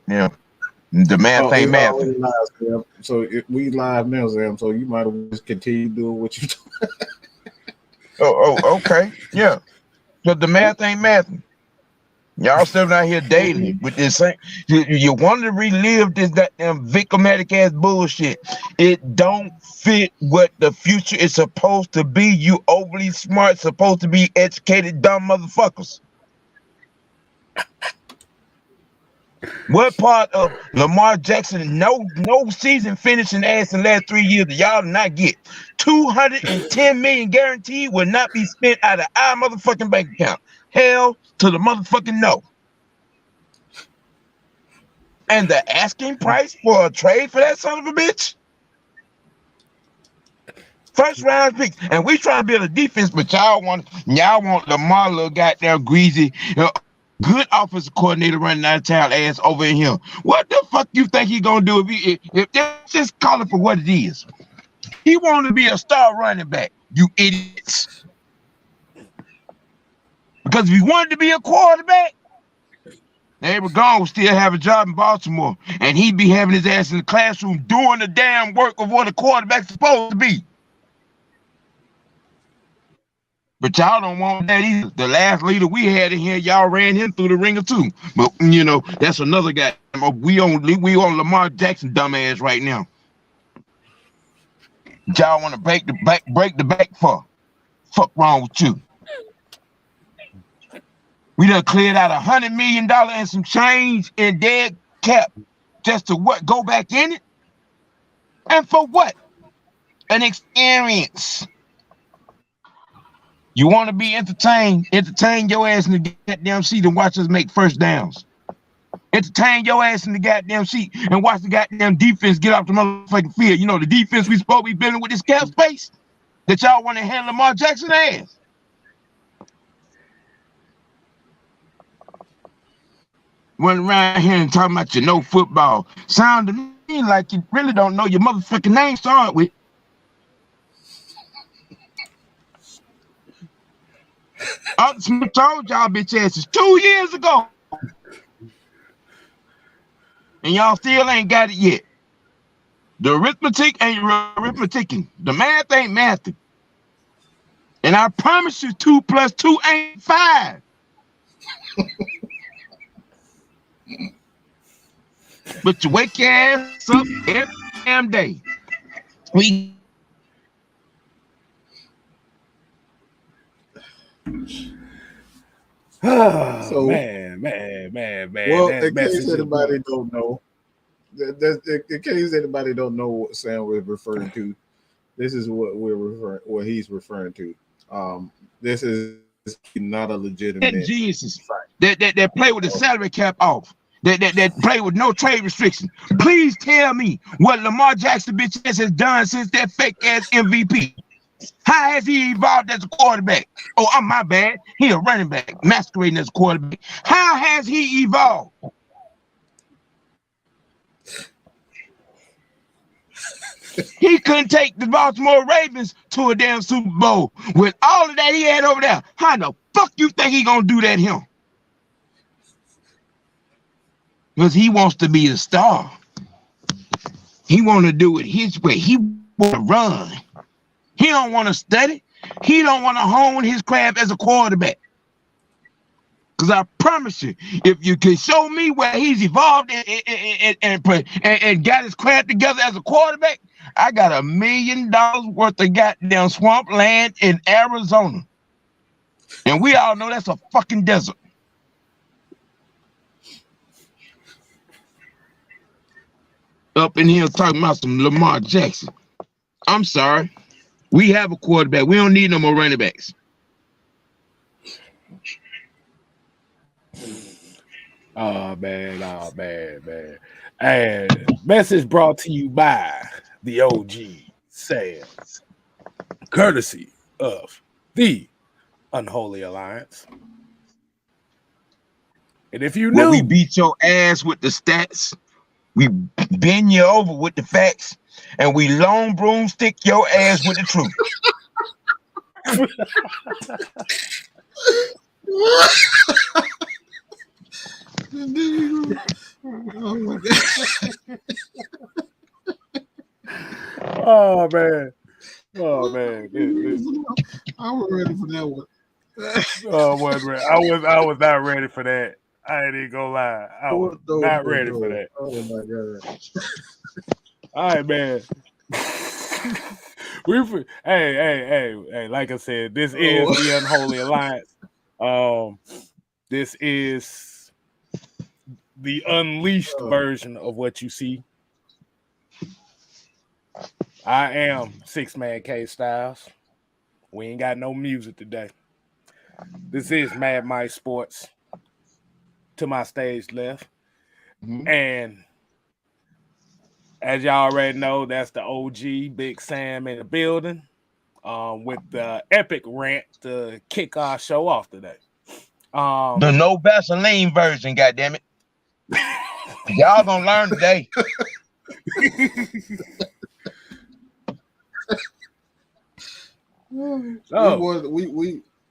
Yeah. The math ain't it's math. already live, Sam. So we live now, Sam. So you might as well just continue doing what you do. Okay. Yeah. But the math ain't math. Y'all still out here daily with this same. You want to relive this goddamn victimatic ass bullshit. It don't fit what the future is supposed to be. You overly smart, supposed to be educated, dumb motherfuckers. What part of Lamar Jackson no season finishing ass in the last 3 years that y'all not get? 210 million guaranteed will not be spent out of our motherfucking bank account. Hell to the motherfucking no. And the asking price for a trade for that son of a bitch? First round pick. And we trying to build a defense, but y'all want Lamar little goddamn greasy, good offensive coordinator running out of town ass over in here. What the fuck you think he gonna do if that's just call it for what it is? He want to be a star running back, you idiots. Because if he wanted to be a quarterback, Abel Gone would still have a job in Baltimore, and he'd be having his ass in the classroom doing the damn work of what a quarterback's supposed to be. But y'all don't want that either. The last leader we had in here, y'all ran him through the ringer too. But that's another guy. We on Lamar Jackson dumbass right now. Y'all want to break the back for? Fuck wrong with you? We done cleared out $100 million and some change in dead cap just to what? Go back in it? And for what? An experience. You want to be entertained? Entertain your ass in the goddamn seat and watch us make first downs. Entertain your ass in the goddamn seat and watch the goddamn defense get off the motherfucking field. You know, the defense we supposed to be building with this cap space that y'all want to hand Lamar Jackson ass. Running around here and talking about you know football. Sound to me like you really don't know your motherfucking name start with. I told y'all bitch asses 2 years ago. And y'all still ain't got it yet. The arithmetic ain't arithmeticing. The math ain't mathing. And I promise you 2 + 2 ain't 5. But you wake your ass up every damn day. So, man. Well, in case anybody don't know, in case anybody don't know what Sam was referring to, this is what he's referring to. This is not a legitimate geniuses that play with the salary cap off. That play with no trade restrictions. Please tell me what Lamar Jackson bitch has done since that fake ass MVP. How has he evolved as a quarterback? Oh, I'm my bad. He a running back masquerading as a quarterback. How has he evolved? He couldn't take the Baltimore Ravens to a damn Super Bowl with all of that he had over there. How the fuck you think he gonna do that him? Because he wants to be the star. He want to do it his way. He want to run. He don't want to study. He don't want to hone his craft as a quarterback. Because I promise you, if you can show me where he's evolved and got his craft together as a quarterback, I got $1 million worth of goddamn swamp land in Arizona. And we all know that's a fucking desert. Up in here talking about some Lamar Jackson. I'm sorry. We have a quarterback. We don't need no more running backs. Oh, man. And message brought to you by the OG Sales, courtesy of the Unholy Alliance. And if you knew, we beat your ass with the stats, we bend you over with the facts, and we long broomstick your ass with the truth. Oh my God. Oh man. Oh man. I was ready for that one. I was not ready for that. I ain't even gonna lie. I was not ready for that. Oh my God. All right, man. Hey, like I said, this is the Unholy Alliance. This is the unleashed version of what you see. I am 6-man Kstylzz. We ain't got no music today. This is Mad Mike Sports. To my stage left. Mm-hmm. And as y'all already know, that's the OG Big Sam in the building with the epic rant to kick our show off today. The no Vaseline version, goddammit. Y'all gonna learn today.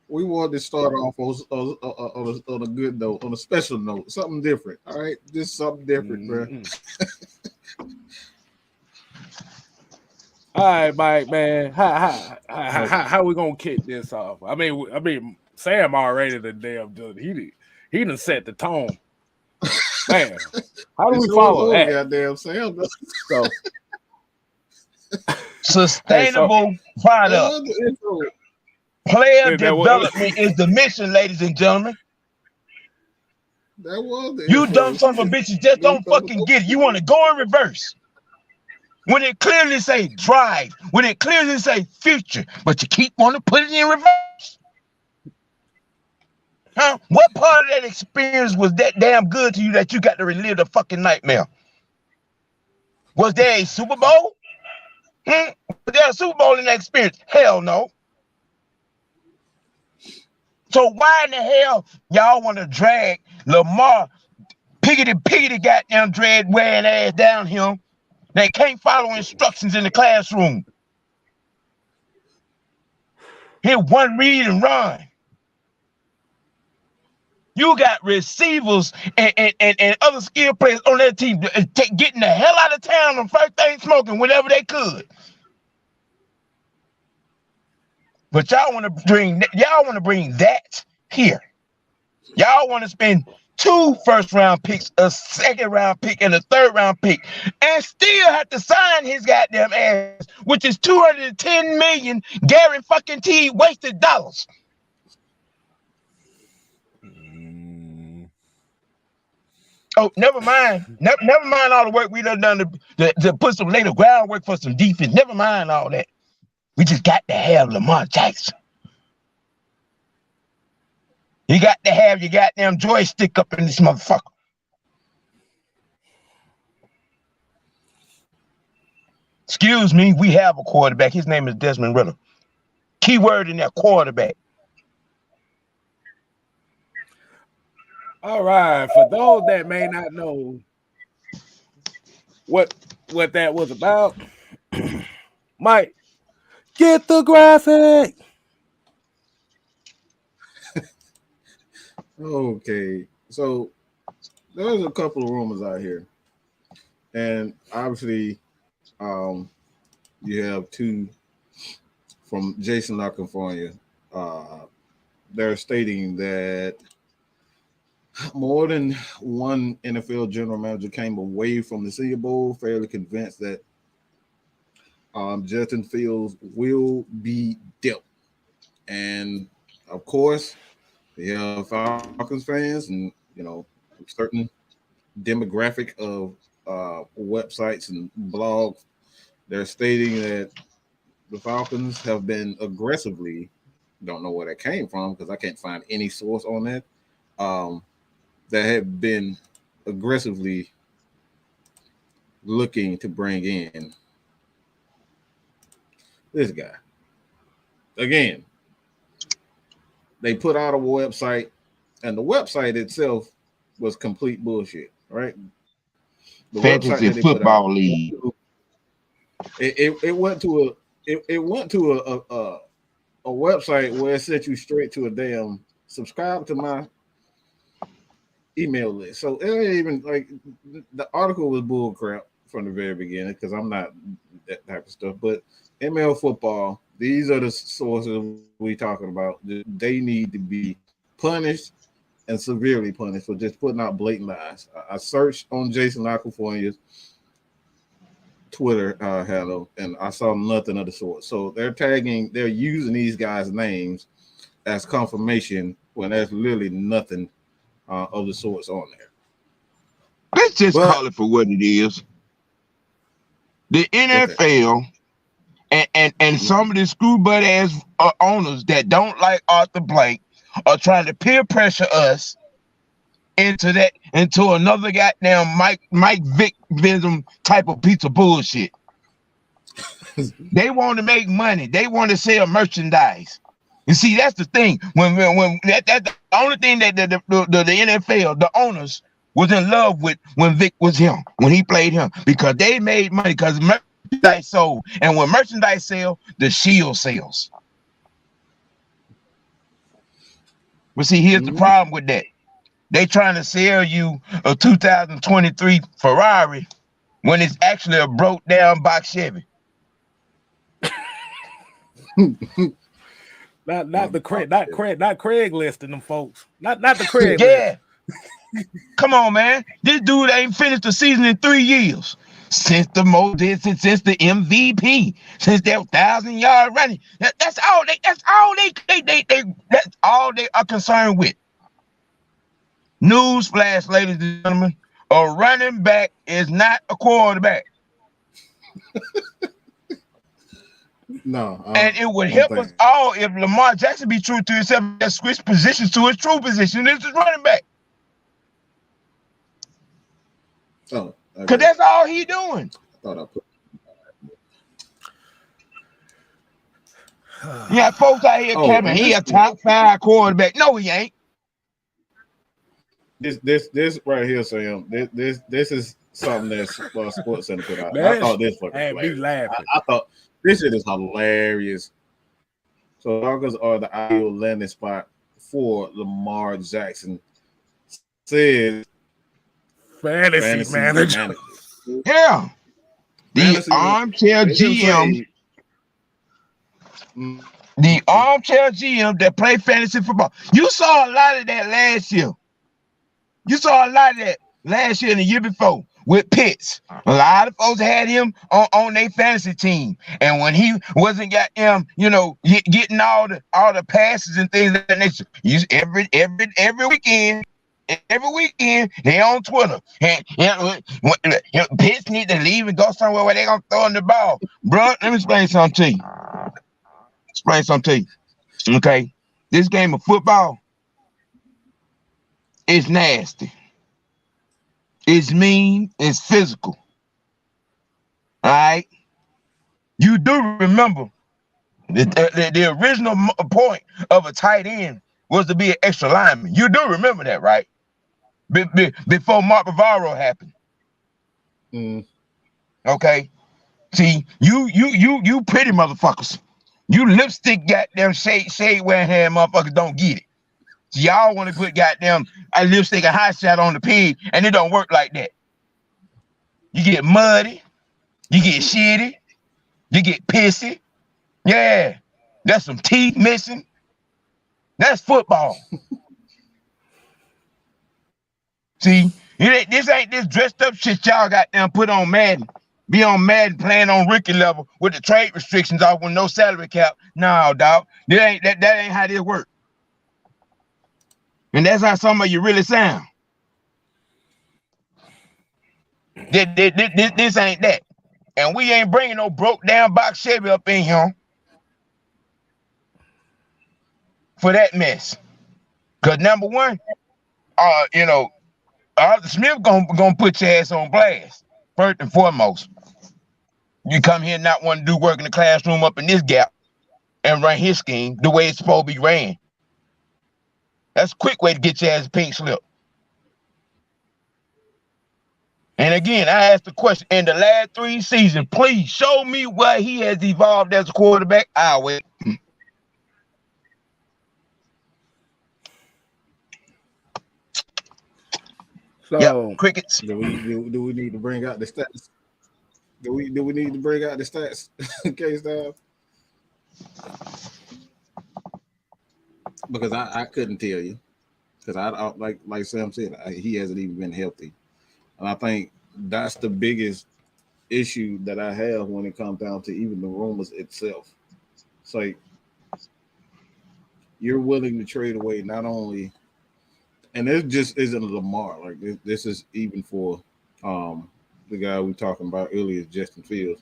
We wanted to start off on a good note, on a special note, something different. All right, just something different, bro. All right, Mike, man. How we gonna kick this off? I mean, Sam already the damn dude. He done set the tone. Man, how do we follow that? Goddamn Sam. So sustainable product. Player development is the mission, ladies and gentlemen. That was the you dumb son of a bitches just don't fucking get it. You want to go in reverse. When it clearly say drive, when it clearly say future, but you keep wanting to put it in reverse. Huh? What part of that experience was that damn good to you that you got to relive the fucking nightmare? Was there a Super Bowl? Was there a Super Bowl in that experience? Hell no. So why in the hell y'all want to drag Lamar piggity goddamn dread wearing ass down here? They can't follow instructions in the classroom. Hit one read and run. You got receivers and other skill players on that team getting the hell out of town on first thing smoking whenever they could. But y'all want to bring that here. Y'all want to spend 2 first-round picks, a second-round pick, and a third-round pick, and still have to sign his goddamn ass, which is $210 million guaranteed wasted dollars. Oh, never mind. Never mind all the work we done to put some later groundwork for some defense. Never mind all that. We just got to have Lamar Jackson. You got to have your goddamn joystick up in this motherfucker. Excuse me, we have a quarterback. His name is Desmond Ritter. Keyword in that quarterback. All right, for those that may not know what that was about, Mike, get the graphic. Okay, so there's a couple of rumors out here, and obviously, you have 2 from Jason, California. They're stating that more than one NFL general manager came away from the Senior Bowl fairly convinced that Justin Fields will be dealt. And of course, they have Falcons fans and, a certain demographic of websites and blogs. They're stating that the Falcons have been aggressively, don't know where that came from because I can't find any source on that, that have been aggressively looking to bring in this guy. Again, they put out a website, and the website itself was complete bullshit, right? The Fantasy Football League. It went to a website where it sent you straight to a damn subscribe to my email list. So it ain't even like the article was bull crap from the very beginning because I'm not that type of stuff. But ML football, these are the sources we talking about. They need to be punished and severely punished for just putting out blatant lies. I searched on Jason Acquafonia's Twitter handle and I saw nothing of the sort. So they're using these guys' names as confirmation when there's literally nothing of the sorts on there. Let's just call it for what it is. The NFL and some of the screw butt ass owners that don't like Arthur Blank are trying to peer pressure us into another goddamn Mike Vick Vism type of piece of bullshit. They want to make money. They want to sell merchandise. You see, that's the thing. When that's the only thing that the NFL, the owners, was in love with when Vic was him, when he played him, because they made money because merchandise sold. And when merchandise sells, the shield sells. But see, here's the problem with that. They trying to sell you a 2023 Ferrari when it's actually a broke down box Chevy. Not Craiglisting them folks. Not the Craigslist. Yeah. Come on, man. This dude ain't finished the season in 3 years. Since the MVP, since their 1,000-yard running. That's all they are concerned with. Newsflash, ladies and gentlemen, a running back is not a quarterback. No, and it would help us all if Lamar Jackson be true to himself and switch positions to his true position. This is running back. Oh, because that's all he doing. Yeah, folks out here capping. He a top 5 quarterback. No, he ain't. This right here, Sam. This is something that Sports Center put out. I thought this fucking hilarious. I thought this shit is hilarious. So Falcons are the ideal landing spot for Lamar Jackson. Says fantasy manager. Yeah. The armchair GM. The armchair GM that play fantasy football. You saw a lot of that last year. You saw a lot of that last year and the year before with Pitts. A lot of folks had him on their fantasy team. And when he wasn't getting all the passes and things of that nature, every weekend, they on Twitter. And Pitts need to leave and go somewhere where they gonna throw in the ball. Bro, let me explain something to you. Okay? This game of football is nasty. It's mean. It's physical. All right? You do remember the original point of a tight end was to be an extra lineman. You do remember that, right? Before Mark Bavaro happened. Okay? See, you pretty motherfuckers. You lipstick goddamn shade wearing hair motherfuckers don't get it. So y'all want to put goddamn a lipstick and hot shot on the pig, and it don't work like that. You get muddy, you get shitty, you get pissy. Yeah, that's some teeth missing. That's football. See, this ain't this dressed up shit y'all goddamn put on Madden. Be on Madden playing on rookie level with the trade restrictions off with no salary cap. No, dog. That ain't how this work. And that's how some of you really sound. This ain't that. And we ain't bringing no broke down box Chevy up in here for that mess. Because number one, Arthur Smith gonna put your ass on blast. First and foremost. You come here and not want to do work in the classroom up in this gap and run his scheme the way it's supposed to be ran. That's a quick way to get your ass a pink slip. And again, I asked the question, in the last 3 seasons, please show me where he has evolved as a quarterback. I'll wait. So crickets. Do we need to bring out the stats? Do we need to bring out the stats? Kstylzz? Because I couldn't tell you. Because I like Sam said, he hasn't even been healthy. And I think that's the biggest issue that I have when it comes down to even the rumors itself. It's like you're willing to trade away not only, and this just isn't Lamar. Like this is even for the guy we talking about earlier, Justin Fields.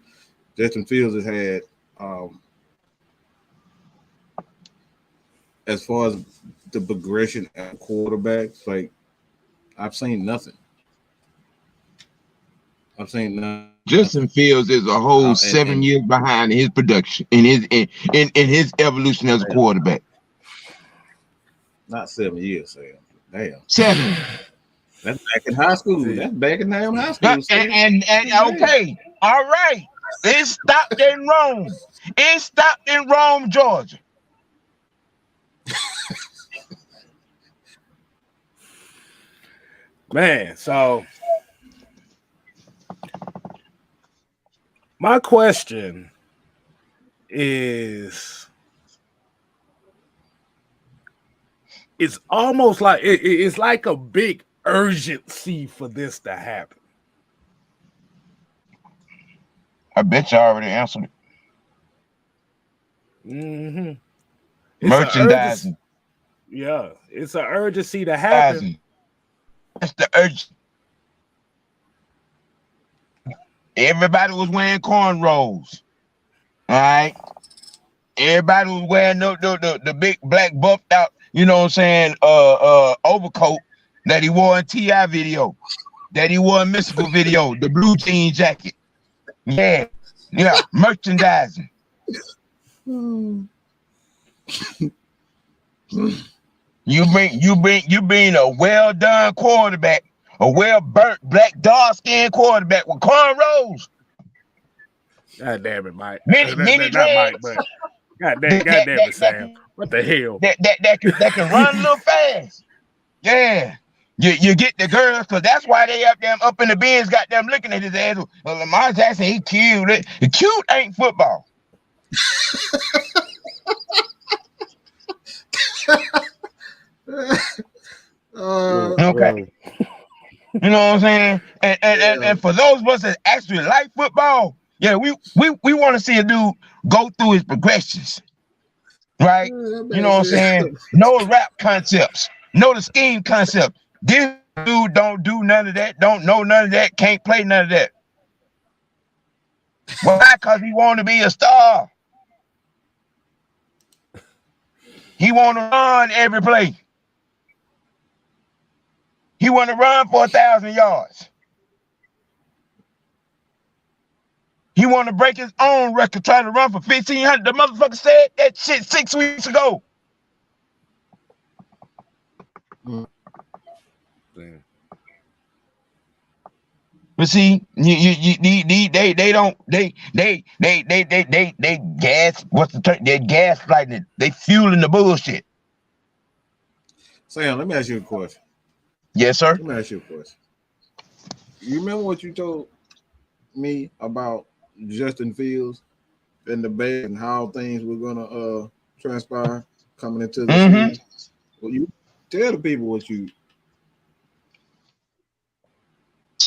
Justin Fields has had as far as the progression at quarterbacks, like I've seen nothing. Justin Fields is a whole 7 years behind his production in his evolution as a quarterback. Not 7 years, Sam. Damn. 7. That's back in high school. That's back in damn high school. And okay, all right. It stopped in Rome. It stopped in Rome, Georgia. Man, so my question is, it's almost like it's like a big urgency for this to happen. I bet you already answered it. Mm-hmm. Merchandising. Yeah, it's an urgency to happen. That's the urgency. Everybody was wearing cornrows. All right. Everybody was wearing the big black buffed out, you know what I'm saying, overcoat that he wore in T.I. video, that he wore in Mystical video, the blue jean jacket. Yeah. Merchandising. You bring a well done quarterback, a well burnt black dark skinned quarterback with cornrows. God damn it, Mike. Mini not Mike, but God damn it, Sam. What the hell? That can run a little fast. Yeah. You get the girls, because that's why they up in the bins, got them looking at his ass. Well, Lamar Jackson, he cute. Cute ain't football. Okay. You know what I'm saying? And for those of us that actually like football, yeah, we want to see a dude go through his progressions. Right? You know what I'm saying? Know the rap concepts, know the scheme concept. This dude don't do none of that, don't know none of that, can't play none of that. Why? Because he want to be a star. He want to run every play. He want to run for 1,000 yards. He want to break his own record, trying to run for 1,500. The motherfucker said that shit 6 weeks ago. But see, they gas. What's the term? They gaslighting it. They fueling the bullshit. Sam, let me ask you a question. Yes, sir. Let me ask you a question. You remember what you told me about Justin Fields and the Bears and how things were gonna transpire coming into the season? Well, you tell the people what you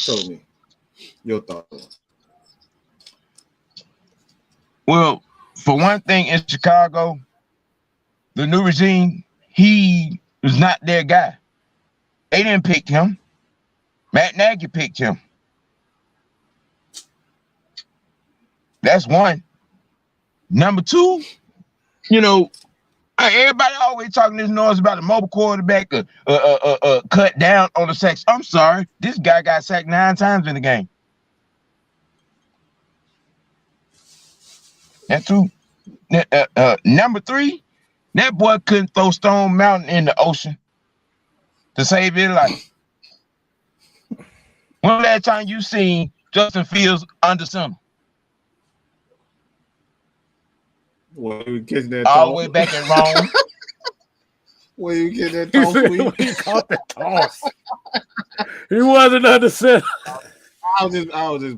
told me. Your thoughts. Well, for one thing, in Chicago, the new regime, he was not their guy. They didn't pick him. Matt Nagy picked him. That's one. Number two, you know, everybody always talking this noise about the mobile quarterback cut down on the sacks. I'm sorry, this guy got sacked 9 times in the game. That's true. Number 3, that boy couldn't throw Stone Mountain in the ocean to save his life. When last time you seen Justin Fields under center? Well, we catching that all the way back in Rome. Where you get that toss sweep? He caught the toss. He wasn't under center. I was just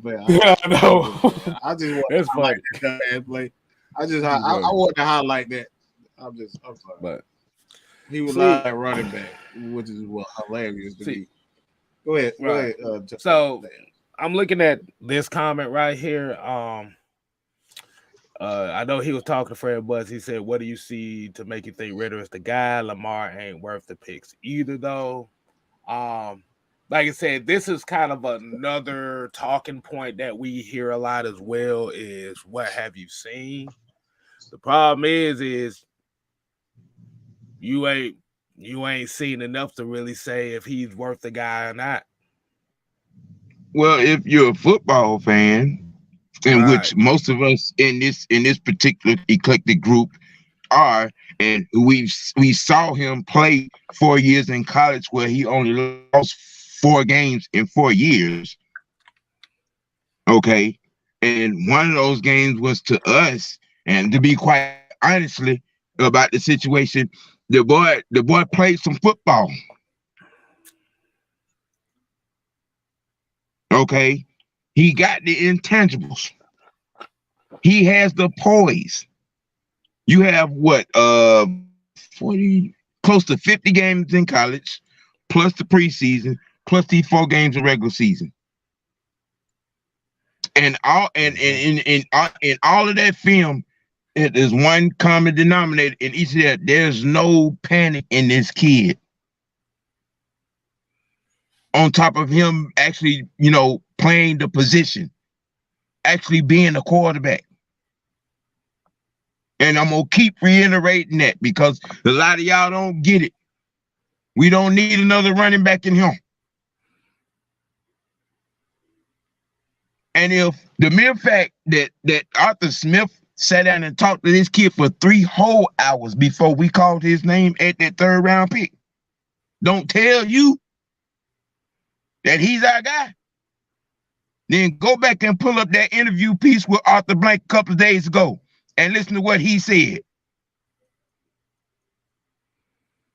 playing. I know. I just want That's to highlight that play. I want to highlight that. I'm sorry. But he was like running back, which is hilarious to me. Go ahead. So I'm looking at this comment right here. I know he was talking to Fred Buzz. He said, "What do you see to make you think Ritter is the guy? Lamar ain't worth the picks either, though." Like I said, this is kind of another talking point that we hear a lot as well. Is what have you seen? The problem is you ain't seen enough to really say if he's worth the guy or not. Well, if you're a football fan, in which most of us in this particular eclectic group are, and we saw him play 4 years in college where he only lost 4 games in 4 years. Okay. And one of those games was to us. And to be quite honestly about the situation, the boy played some football. Okay. He got the intangibles. He has the poise. You have what 40 close to 50 games in college, plus the preseason, plus these 4 games of regular season. And all in all of that film, it is one common denominator in each of that. There's no panic in this kid. On top of him actually, playing the position, actually being a quarterback. And I'm gonna keep reiterating that because a lot of y'all don't get it. We don't need another running back in him. And if the mere fact that Arthur Smith sat down and talked to this kid for 3 whole hours before we called his name at that 3rd round pick, don't tell you that he's our guy, then go back and pull up that interview piece with Arthur Blank a couple of days ago and listen to what he said.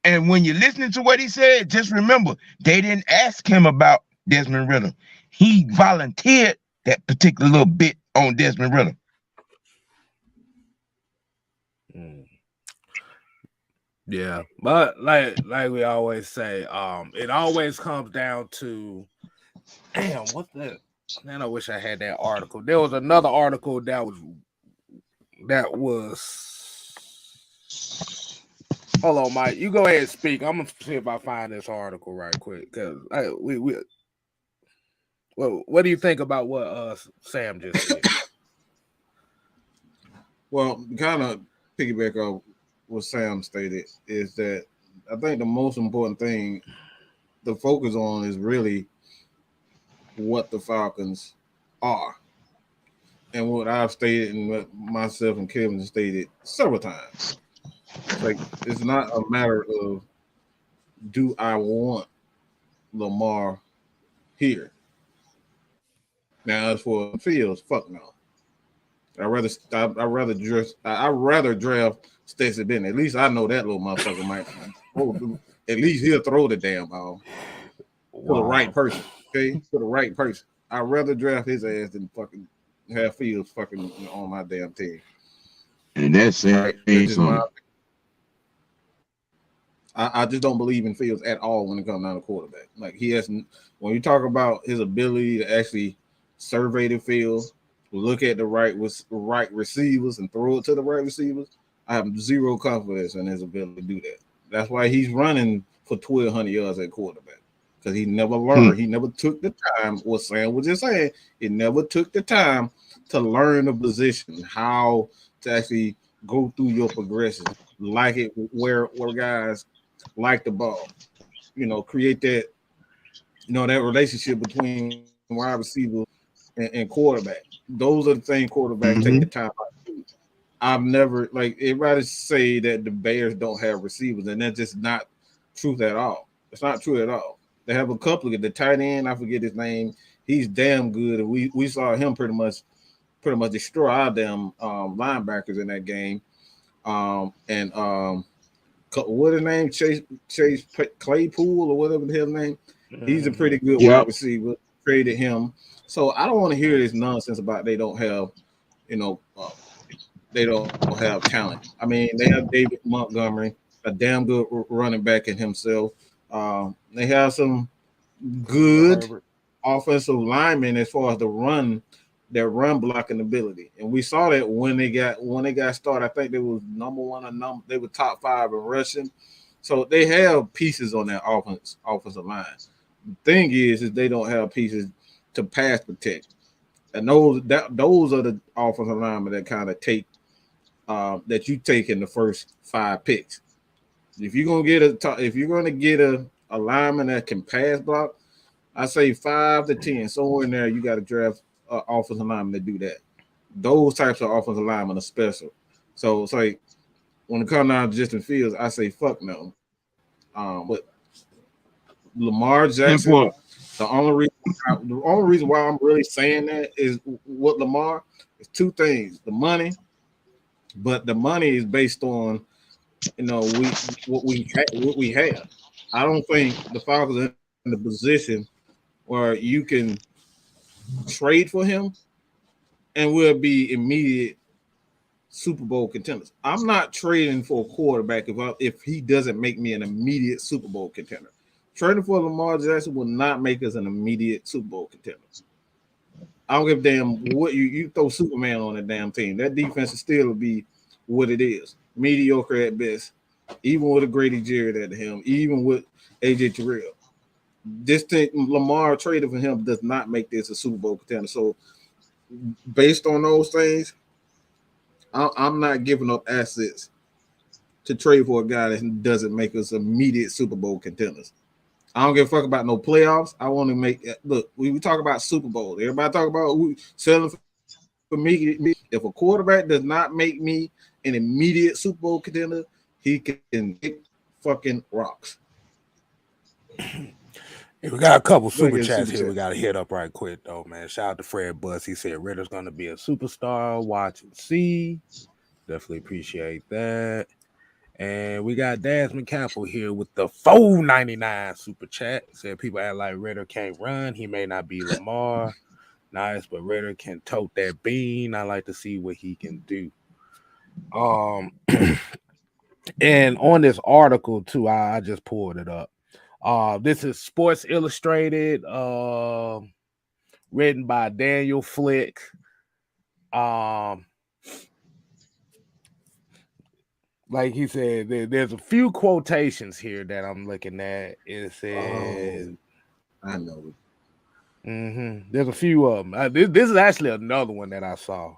And when you're listening to what he said, just remember, they didn't ask him about Desmond Ritter. He volunteered that particular little bit on Desmond Ritter. Yeah, but like we always say, it always comes down to, damn, what's that? Man, I wish I had that article. There was another article that was. Hold on, Mike. You go ahead and speak. I'm gonna see if I find this article right quick because Well, what do you think about what Sam just said? Well, kind of piggyback off what Sam stated is that I think the most important thing to focus on is really what the Falcons are. And what I've stated and what myself and Kevin stated several times. Like, it's not a matter of do I want Lamar here. Now, as for Fields, fuck no. I'd rather draft Stacey Bennett. At least I know that little motherfucker might. At least he'll throw the damn ball to the right person. Okay, to the right person. I'd rather draft his ass than fucking have Fields fucking on my damn team. And that's right. I just don't believe in Fields at all when it comes down to quarterback. Like, he has, when you talk about his ability to actually survey the field, look at the right receivers and throw it to the right receivers, I have zero confidence in his ability to do that. That's why he's running for 1,200 yards at quarterback, because he never learned. He never took the time. What Sam was just saying, he never took the time to learn the position, how to actually go through your progression, like it where guys like the ball, create that, that relationship between wide receiver and quarterback. Those are the things quarterbacks take the time out to do. I've never, like, everybody say that the Bears don't have receivers, and that's just not truth at all. It's not true at all. They have a couple of the tight end, I forget his name. He's damn good, and we saw him pretty much destroy our damn linebackers in that game. what his name, Chase Claypool or whatever the hell name. He's a pretty good wide receiver. Traded him, so I don't want to hear this nonsense about they don't have, they don't have talent. I mean, they have David Montgomery, a damn good running back in himself. They have some good offensive linemen as far as their run blocking ability, and we saw that when they got started. I think they was number one they were top 5 in rushing, so they have pieces on their offensive line. The thing is they don't have pieces to pass protect, and those are the offensive linemen that kind of take that you take in the first 5 picks. If you're gonna get a lineman that can pass block, I say 5 to 10 somewhere in there. You got to draft offensive linemen to do that. Those types of offensive linemen are special. So it's like when it comes down to Justin Fields, I say fuck no. But Lamar Jackson, the only reason why I'm really saying that is what Lamar is 2 things: the money, but the money is based on what we have. I don't think the Falcons are in the position where you can trade for him and we'll be immediate Super Bowl contenders. I'm not trading for a quarterback if he doesn't make me an immediate Super Bowl contender. Trading for Lamar Jackson will not make us an immediate Super Bowl contender. I don't give a damn what you throw Superman on a damn team. That defense will still be what it is. Mediocre at best. Even with a Grady Jarrett at him, even with AJ Terrell. This thing, Lamar traded for him does not make this a Super Bowl contender. So based on those things, I'm not giving up assets to trade for a guy that doesn't make us immediate Super Bowl contenders. I don't give a fuck about no playoffs. I want to make look. We talk about Super Bowl. Everybody talk about selling for me. If a quarterback does not make me an immediate Super Bowl contender, he can kick fucking rocks. Hey, we got a couple super chats here. We got to hit up right quick, though, man. Shout out to Fred Bus. He said Ritter's going to be a superstar. Watch and see. Definitely appreciate that. And we got Desmond Campbell here with the $4.99 super chat. Said people act like Ritter can't run. He may not be Lamar. Nice, but Ritter can tote that bean. I like to see what he can do. And on this article, too, I just pulled it up. This is Sports Illustrated, written by Daniel Flick. Like he said, there's a few quotations here that I'm looking at. It says, I know. There's a few of them. This is actually another one that I saw.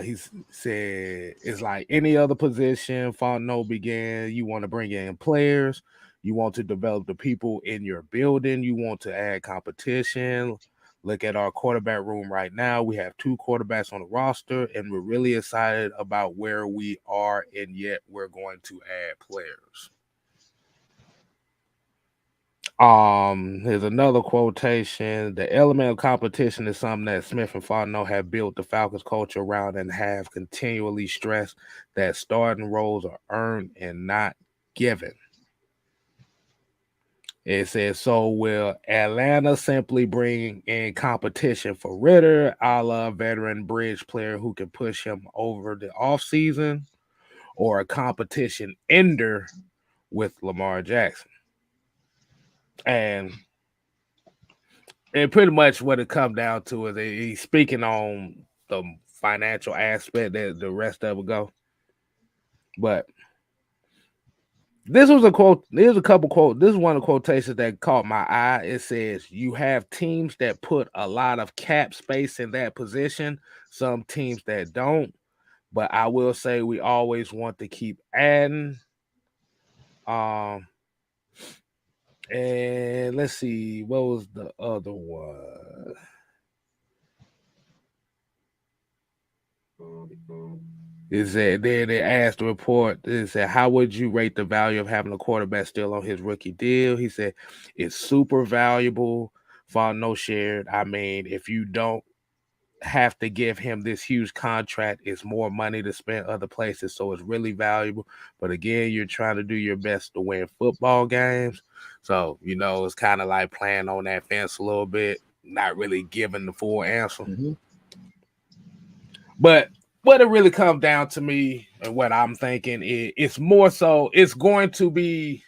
He said, it's like any other position, Fontenot began, you want to bring in players. You want to develop the people in your building. You want to add competition. Look at our quarterback room right now. We have 2 quarterbacks on the roster, and we're really excited about where we are, and yet we're going to add players. Here's another quotation. The element of competition is something that Smith and Fontenot have built the Falcons culture around and have continually stressed that starting roles are earned and not given. It says, so will Atlanta simply bring in competition for Ritter, a la veteran bridge player who can push him over the offseason, or a competition ender with Lamar Jackson? And pretty much what it comes down to is he's speaking on the financial aspect that the rest of it go. But this was a quote. There's a couple quotes. This is one of the quotations that caught my eye. It says, you have teams that put a lot of cap space in that position, some teams that don't. But I will say we always want to keep adding. And let's see, what was the other one? It said, then they asked the report, it said, how would you rate the value of having a quarterback still on his rookie deal? He said, it's super valuable. Fontenot shared, I mean, if you don't have to give him this huge contract. It's more money to spend other places, so it's really valuable. But again, you're trying to do your best to win football games. So, it's kind of like playing on that fence a little bit, not really giving the full answer. Mm-hmm. But what it really comes down to me and what I'm thinking is it's more so it's going to be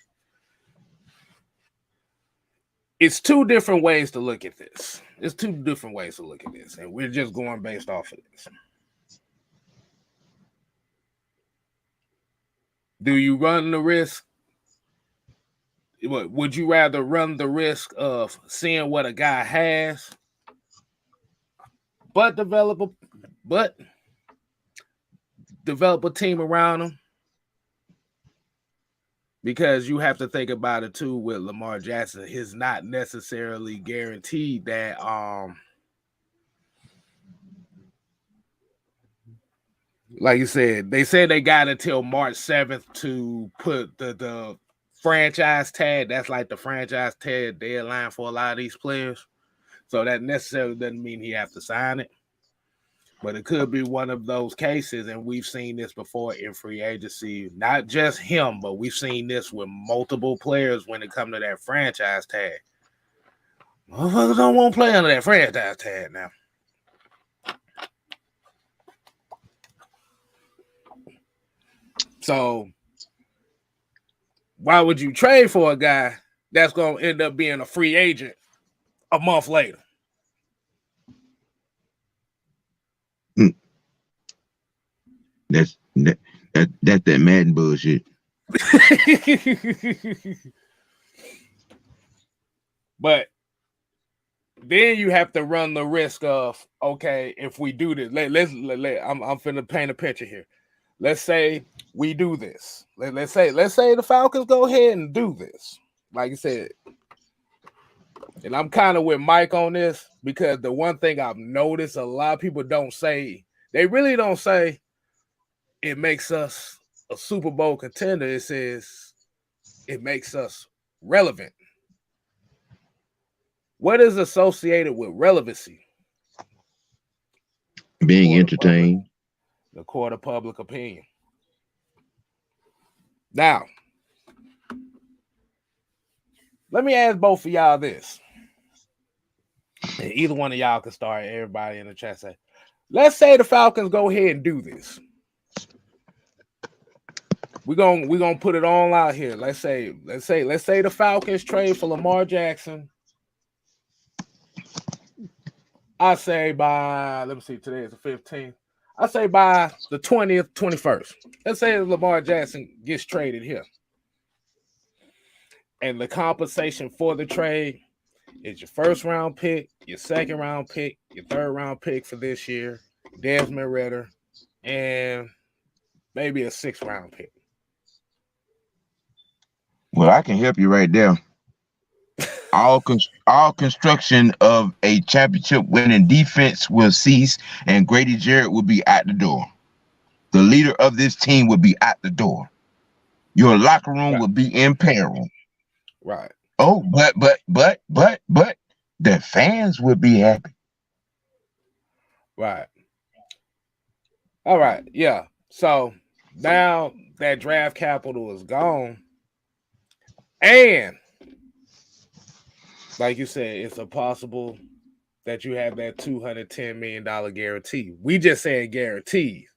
it's two different ways to look at this. It's two different ways to look at this, and we're just going based off of this. Do you run the risk? Would you rather run the risk of seeing what a guy has, but develop a team around him? Because you have to think about it too with Lamar Jackson. It's not necessarily guaranteed that like you said, they said they got until March 7th to put the franchise tag. That's like the franchise tag deadline for a lot of these players. So that necessarily doesn't mean he has to sign it. But it could be one of those cases, and we've seen this before in free agency. Not just him, but we've seen this with multiple players when it comes to that franchise tag. Motherfuckers don't want to play under that franchise tag now. So why would you trade for a guy that's going to end up being a free agent a month later? That's that Madden bullshit. But then you have to run the risk of, okay, if we do this, I'm finna paint a picture here. Let's say we do this. Let's say the Falcons go ahead and do this. Like you said, and I'm kind of with Mike on this because the one thing I've noticed a lot of people don't say, they really don't say it makes us a Super Bowl contender. It says it makes us relevant. What is associated with relevancy? Being entertained. The court of public opinion. Now, let me ask both of y'all this. And either one of y'all can start. Everybody in the chat say, let's say the Falcons go ahead and do this. We're gonna put it all out here. Let's say the Falcons trade for Lamar Jackson. I say by, let me see, today is the 15th. I say by the 20th, 21st. Let's say Lamar Jackson gets traded here. And the compensation for the trade is your first round pick, your second round pick, your third round pick for this year, Desmond Ritter, and maybe a sixth round pick. Well, I can help you right there. All construction of a championship winning defense will cease, and Grady Jarrett will be at the door. The leader of this team will be at the door. Your locker room will be in peril. Right. Oh, but the fans would be happy. Right. All right. Yeah. So now that draft capital is gone, and like you said, it's impossible that you have that $210 million guarantee. We just saying guarantees.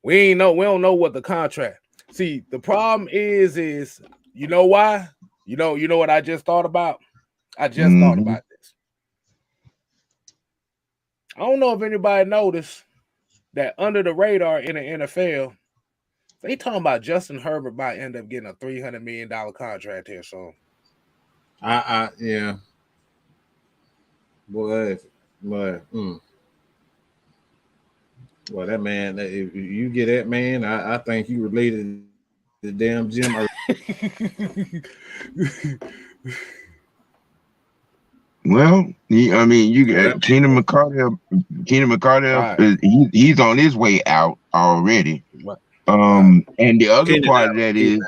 We don't know what the contract. See, the problem is you know why? You know what I just thought about? I just thought about this. I don't know if anybody noticed that under the radar in the NFL, they talking about Justin Herbert might end up getting a $300 million contract here soon. Yeah. Boy, well, that man, if you get that man, I think you related to the damn Jim. Well, I mean, you got Keenan McCardell. Right. He's on his way out already. Right. And the other part of that is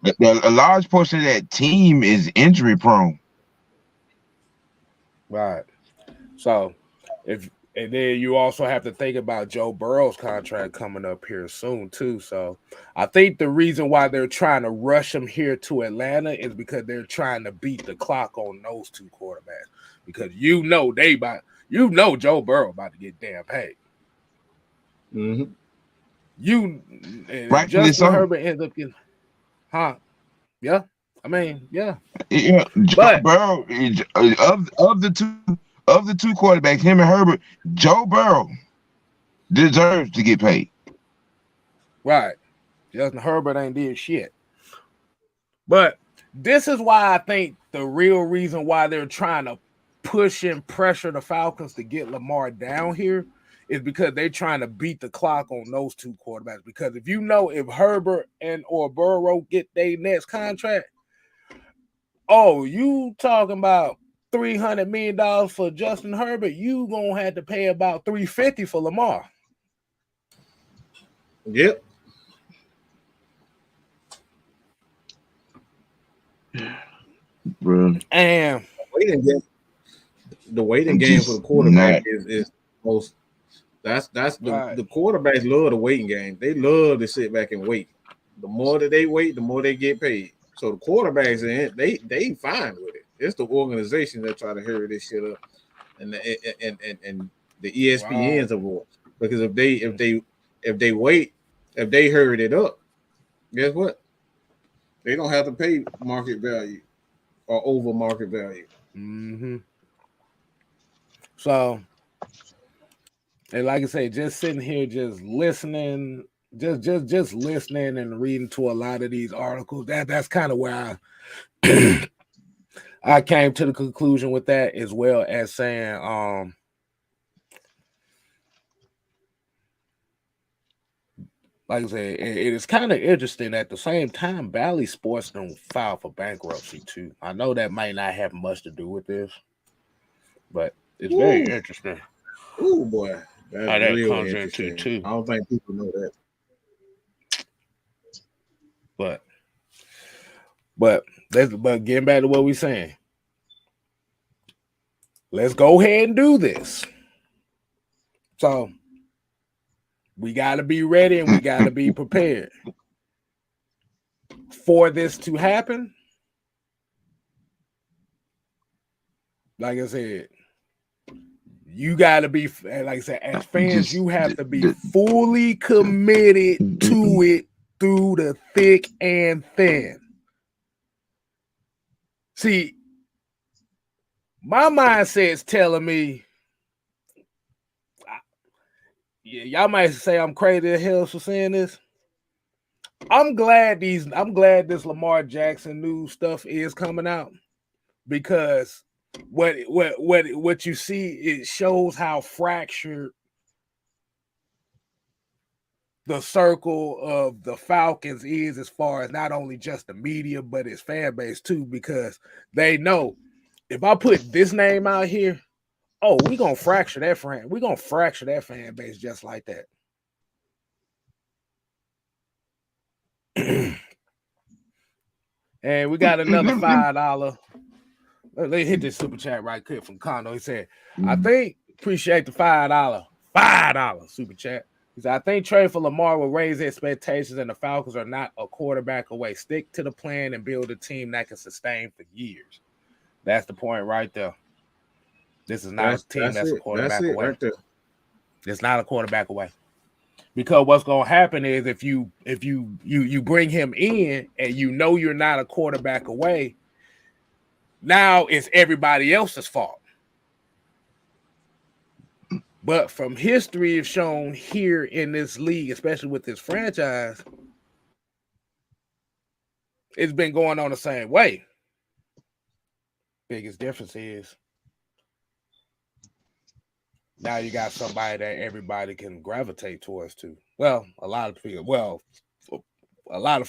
a large portion of that team is injury prone. Right. So if And then you also have to think about Joe Burrow's contract coming up here soon, too. So I think the reason why they're trying to rush him here to Atlanta is because they're trying to beat the clock on those two quarterbacks. Because Joe Burrow about to get damn paid. Mm-hmm. Justin Herbert ends up getting, yeah. I mean, yeah. Joe Burrow is, of the two quarterbacks, him and Herbert, Joe Burrow deserves to get paid. Right. Justin Herbert ain't did shit. But this is why I think the real reason why they're trying to push and pressure the Falcons to get Lamar down here is because they're trying to beat the clock on those two quarterbacks. Because if Herbert or Burrow get their next contract, you talking about $300 million for Justin Herbert, you gonna have to pay about $350 for Lamar. Yep. Bro. And the waiting game for the quarterback is most. That's right. The quarterbacks love the waiting game. They love to sit back and wait. The more that they wait, the more they get paid. So the quarterbacks they fine with it. It's the organization that try to hurry this shit up, and the ESPNs of war. Because if they wait, if they hurry it up, guess what? They don't have to pay market value or over market value. Mm-hmm. So, and like I say, just sitting here, just listening, just listening and reading to a lot of these articles. That's kind of where I came to the conclusion with that, as well as saying, like I said, it is kind of interesting. At the same time, Bally Sports don't file for bankruptcy too. I know that might not have much to do with this, but it's very interesting. Oh boy, that's how that comes into too. I don't think people know that. But getting back to what we're saying, let's go ahead and do this. So we got to be ready and we got to be prepared for this to happen. Like I said, you got to be, like I said, as fans, you have to be fully committed to it through the thick and thin. See, my mindset's telling me, y'all might say I'm crazy as hell for saying this. I'm glad this Lamar Jackson news stuff is coming out, because what you see, it shows how fractured the circle of the Falcons is, as far as not only just the media but its fan base too, because they know if I put this name out here, we're gonna fracture that fan. We're gonna fracture that fan base just like that. And we got another $5. Let's hit this super chat right quick from Kondo. He said, I think, appreciate the $5 super chat. He said, I think trade for Lamar will raise expectations, and the Falcons are not a quarterback away. Stick to the plan and build a team that can sustain for years. That's the point right there. This is not a team that's a quarterback away. Right there. It's not a quarterback away. Because what's going to happen is if you bring him in and you know you're not a quarterback away, now it's everybody else's fault. But from history is shown here in this league, especially with this franchise, it's been going on the same way. Biggest difference is now you got somebody that everybody can gravitate towards too. Well, a lot of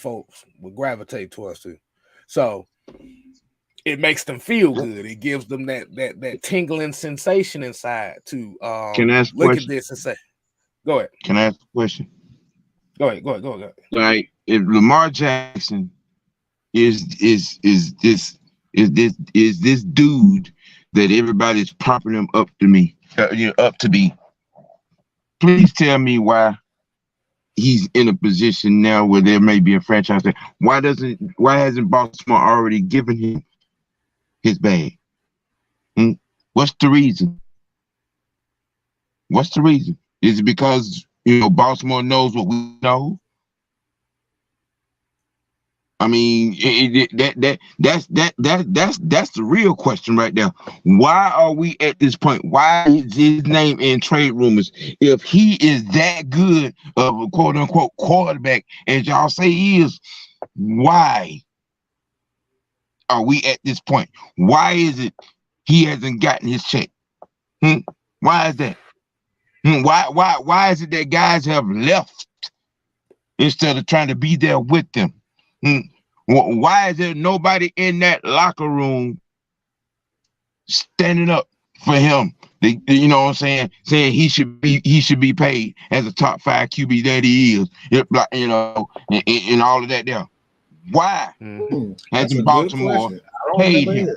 folks will gravitate towards too. So it makes them feel good. It gives them that tingling sensation inside to look at this and say, go ahead. Can I ask a question? Go ahead. Like, if Lamar Jackson is this dude that everybody's propping him up to me, up to be. Please tell me why he's in a position now where there may be a franchise there. Why hasn't Baltimore already given him his bag? What's the reason? What's the reason? Is it because Baltimore knows what we know? I mean, that's the real question right there. Why are we at this point? Why is his name in trade rumors if he is that good of a quote unquote quarterback as y'all say he is? Why are we at this point? Why is it he hasn't gotten his check? Why is that? Why is it that guys have left instead of trying to be there with them? Why is there nobody in that locker room standing up for him? You know what I'm saying? Saying he should be paid as a top 5 QB that he is. And all of that there. Why hasn't Baltimore paid him?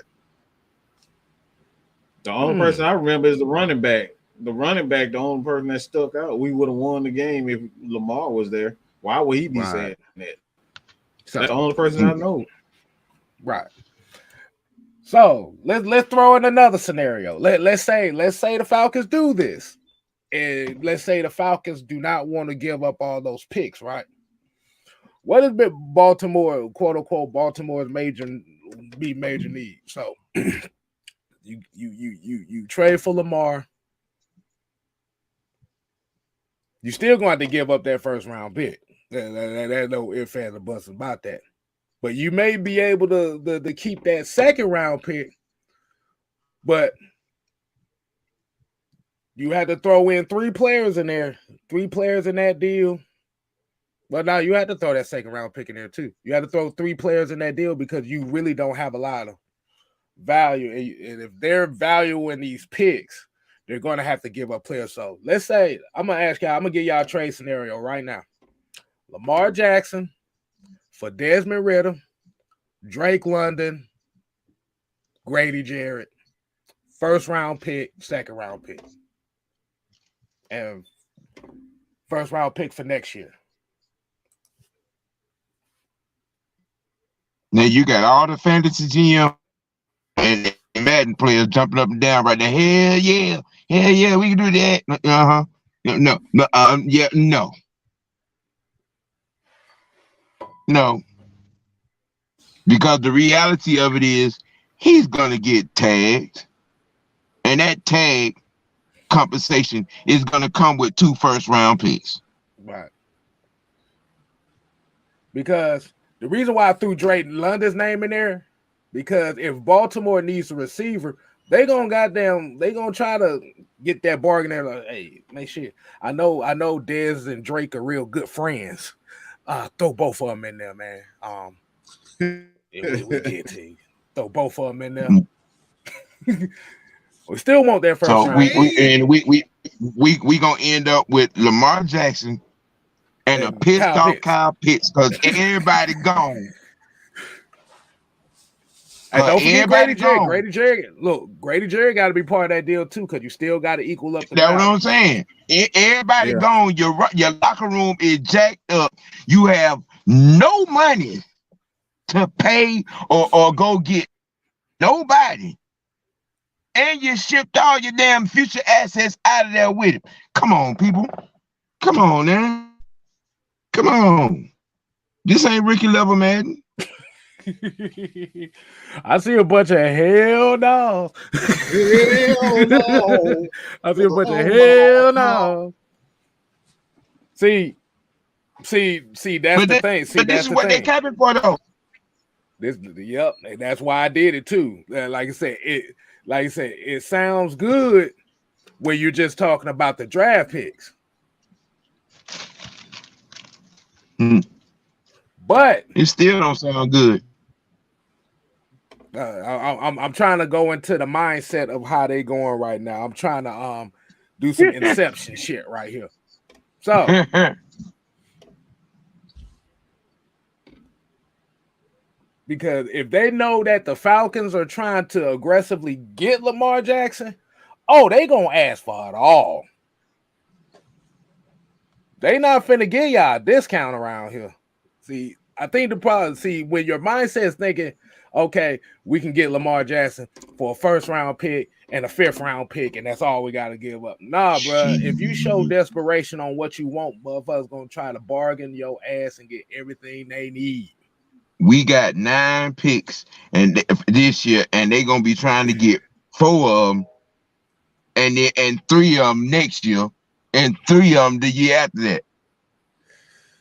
The only person I remember is the running back. The running back, the only person that stuck out. We would have won the game if Lamar was there. Why would he be saying that? So, that's the only person I know. Right. So let's throw in another scenario. Let's say the Falcons do this, and let's say the Falcons do not want to give up all those picks, right? What has been Baltimore, quote unquote, Baltimore's major need? So you trade for Lamar. You still going to have to give up that first round pick. There's no ifs, ands, or buts about that. But you may be able to keep that second round pick, but you had to throw in 3 players in there, 3 players in that deal. Well, now you had to throw that second round pick in there too. You had to throw 3 players in that deal because you really don't have a lot of value. And if they're valuing these picks, they're going to have to give up players. So let's say, I'm going to give y'all a trade scenario right now. Lamar Jackson for Desmond Ritter, Drake London, Grady Jarrett, first round pick, second round pick, and first round pick for next year. Now you got all the fantasy GM and Madden players jumping up and down right there. Hell yeah, we can do that. No. Because the reality of it is he's gonna get tagged, and that tag compensation is gonna come with 2 first round picks. Right. Because the reason why I threw Drake London's name in there, because if Baltimore needs a receiver, they gonna try to get that bargain there. Like, hey, make sure. I know Dez and Drake are real good friends. Throw both of them in there, man. We get to you. Throw both of them in there. We still want that first round. We gonna end up with Lamar Jackson and a pissed off Kyle Pitts because everybody gone. Hey, don't forget Grady Jarrett. Grady Jarrett got to be part of that deal too, because you still got to equal up. That's what I'm saying. Everybody gone. Your locker room is jacked up. You have no money to pay or go get nobody, and you shipped all your damn future assets out of there with it. Come on, people. Come on, man. Come on. This ain't Ricky level, man. I see a bunch of hell no. Hell no. I see a bunch of hell no. See, that's the thing. See, but this is what they're capping for, though. That's why I did it too. Like I said, it sounds good when you're just talking about the draft picks. But it still don't sound good. I'm trying to go into the mindset of how they going right now. I'm trying to do some inception shit right here. So because if they know that the Falcons are trying to aggressively get Lamar Jackson, Oh, they gonna ask for it all. They not finna give y'all a discount around here. See, I think the problem, when your mindset is thinking, okay, we can get Lamar Jackson for a first round pick and a 5th round pick, and that's all we got to give up. Nah, bro. If you show desperation on what you want, motherfuckers gonna try to bargain your ass and get everything they need. We got 9 picks this year, and they gonna be trying to get 4 of them, and 3 of them next year, and 3 of them the year after that.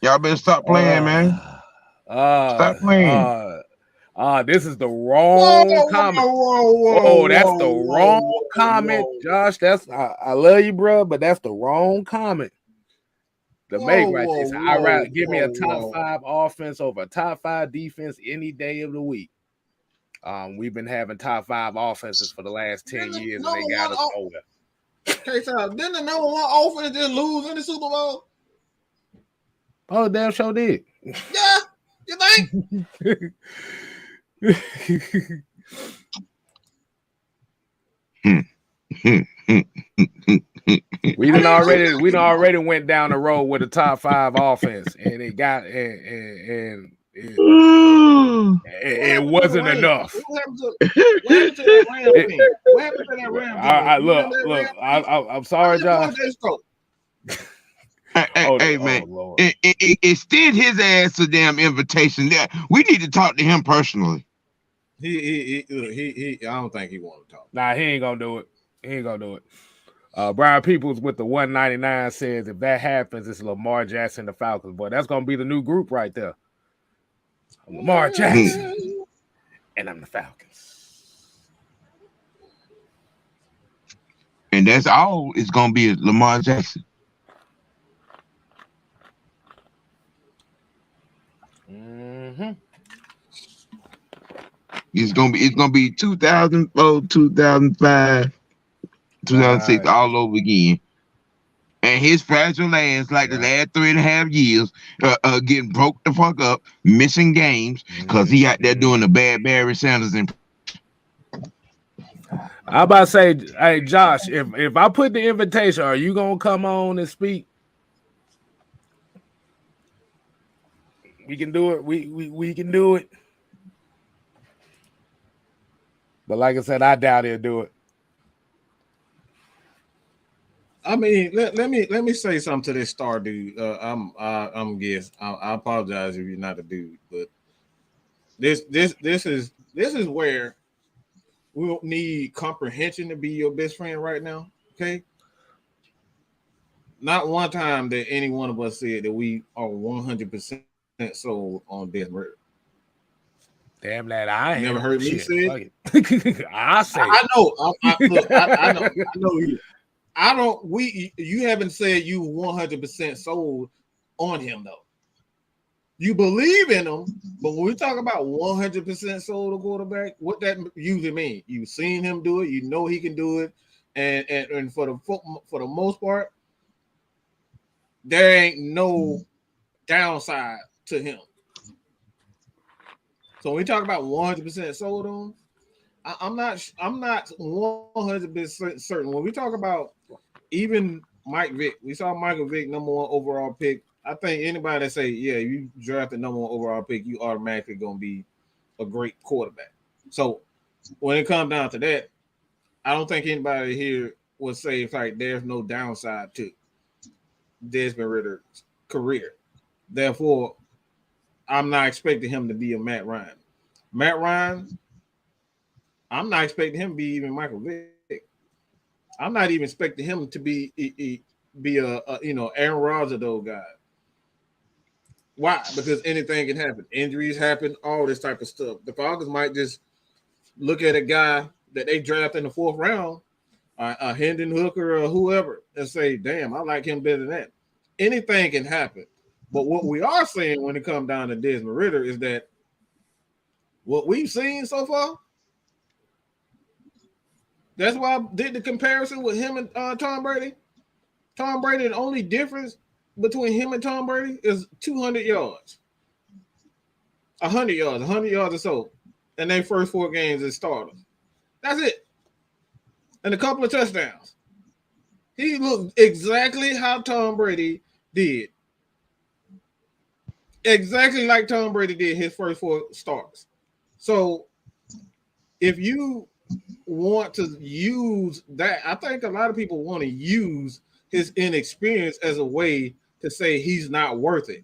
Y'all better stop playing, man. Stop playing. This is the wrong comment. Whoa, that's the wrong comment, Josh. I love you, bro, but that's the wrong comment to make right there. I'd rather give me a top 5 offense over a top 5 defense any day of the week. We've been having top 5 offenses for the last 10 years, and they got us older. Kstylzz, didn't the number 1 offense just lose in the Super Bowl? Oh, damn sure did. Yeah, you think? We done already went down the road with a top 5 offense, and it got and it wasn't enough. What happened to that Rams team? What happened to that Rams team? Look, I'm sorry, Josh. Hey, man, extend his ass a damn invitation. There, we need to talk to him personally. He I don't think he want to talk. Nah, he ain't gonna do it. Brian Peoples with the 199 says if that happens, it's Lamar Jackson, the Falcons. Boy, that's gonna be the new group right there. Lamar Jackson, and I'm the Falcons. And that's all it's gonna be Lamar Jackson. Mm-hmm. It's gonna be 2004, 2005, 2006 all over again. And his fragile ass, like the last 3.5 years, getting broke the fuck up, missing games, because he out there doing the bad Barry Sanders impression. I about to say, hey Josh, if I put the invitation, are you gonna come on and speak? We can do it. We can do it. But like I said, I doubt he'll do it. I mean, let me say something to this star dude. I'm guess. I apologize if you're not a dude, but this is where we don't need comprehension to be your best friend right now. Okay. Not one time that any one of us said that we are 100% sold on Desmond. Damn that I never heard me say it. I say I know. I know you. I don't. You haven't said you 100% sold on him though. You believe in him, but when we talk about 100% sold a quarterback, what that usually means? You've seen him do it. You know he can do it, and for the most part, there ain't no downside to him. So when we talk about 100% sold on, I'm not 100% certain. When we talk about even Mike Vick, we saw Michael Vick number 1 overall pick. I think anybody that say, yeah, you drafted number 1 overall pick, you automatically gonna be a great quarterback. So when it comes down to that, I don't think anybody here would say like there's no downside to Desmond Ritter's career. Therefore, I'm not expecting him to be a Matt Ryan. Matt Ryan, I'm not expecting him to be even Michael Vick. I'm not even expecting him to be a Aaron Rodgers of those guys. Why? Because anything can happen. Injuries happen, all this type of stuff. The Falcons might just look at a guy that they draft in the 4th round, a Hendon Hooker or whoever, and say, damn, I like him better than that. Anything can happen. But what we are saying when it comes down to Desmond Ridder is that what we've seen so far, that's why I did the comparison with him and Tom Brady. Tom Brady, the only difference between him and Tom Brady is 200 yards. 100 yards or so in their first 4 games as starters. That's it. and a couple of touchdowns. He looked exactly how Tom Brady did. Exactly like Tom Brady did his first 4 starts. So if you want to use that, I think a lot of people want to use his inexperience as a way to say he's not worth it.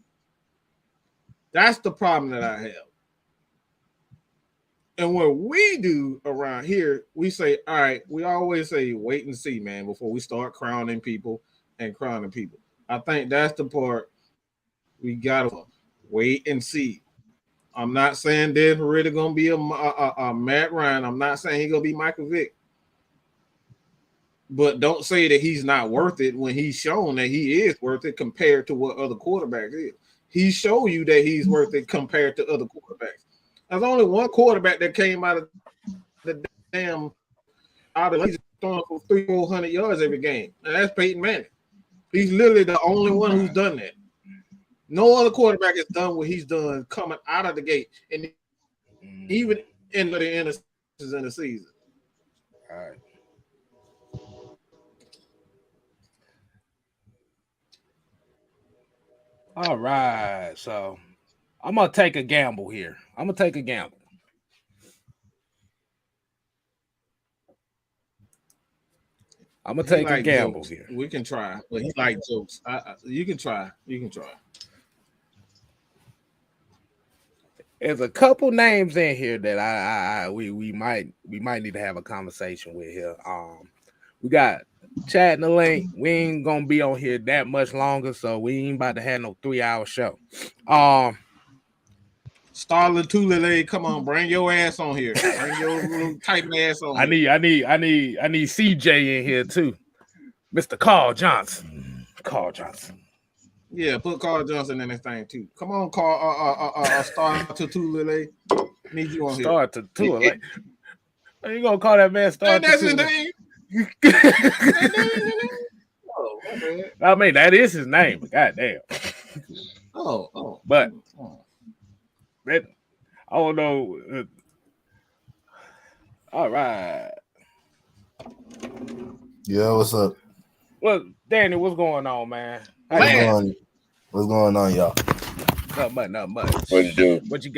That's the problem that I have. And what we do around here, we say, all right, we always say wait and see, man, before we start crowning people and crowning people. I think that's the part we gotta wait and see. I'm not saying Desmond really gonna be a Matt Ryan. I'm not saying he's gonna be Michael Vick. But don't say that he's not worth it when he's shown that he is worth it compared to what other quarterbacks is. He showed you that he's worth it compared to other quarterbacks. There's only one quarterback that came out of the he's throwing for 300-400 yards every game, and that's Peyton Manning. He's literally the only one who's done that. No other quarterback has done what he's done coming out of the gate, and even in the interceptions in the season. All right. All right, so I'm gonna take a gamble here. I'm gonna take a gamble. Here. We can try, but he like jokes. You can try. There's a couple names in here that we might need to have a conversation with here. We got Chad in the link. We ain't gonna be on here that much longer, so we ain't about to have no 3-hour show. Starlin Tulele, come on, bring your ass on here. Bring your little type ass on. I need CJ in here too, Mr. Carl Johnson. Yeah, put Carl Johnson in this thing too. Come on, Carl. Star to Tulele. Need you on here. Star to Tulele. Are you gonna call that man Star? That's his name. I mean, that is his name. Goddamn. But I don't know. All right. Yeah, what's up? Well, Danny, what's going on, man? What's going on, y'all? Not much. What you doing? What you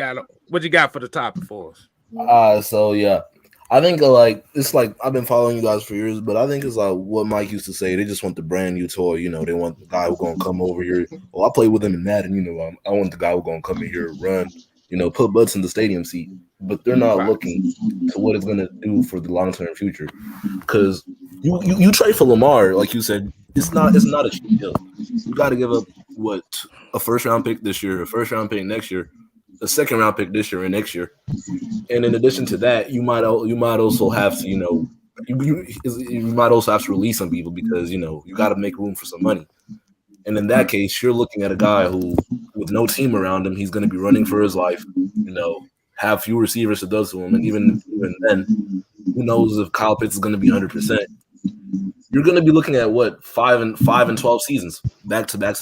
got for the topic for us? So yeah. I think it's like I've been following you guys for years, but I think it's like what Mike used to say. They just want the brand new toy. You know, they want the guy who's gonna come over here. Well, I play with him in Madden. You know, I want the guy who's gonna come in here and run. You know, put butts in the stadium seat. But they're not looking to what it's gonna do for the long term future. Because you trade for Lamar, like you said, it's not a cheap deal. You got to give up a first round pick this year, a first round pick next year, a second round pick this year and next year, and in addition to that, you might also have to you might also have to release some people because you got to make room for some money. And in that case, you're looking at a guy who, with no team around him, he's going to be running for his life. Have few receivers to do to him, and even then, who knows if Kyle Pitts is going to be 100%. You're going to be looking at 5 and 12 seasons back to back,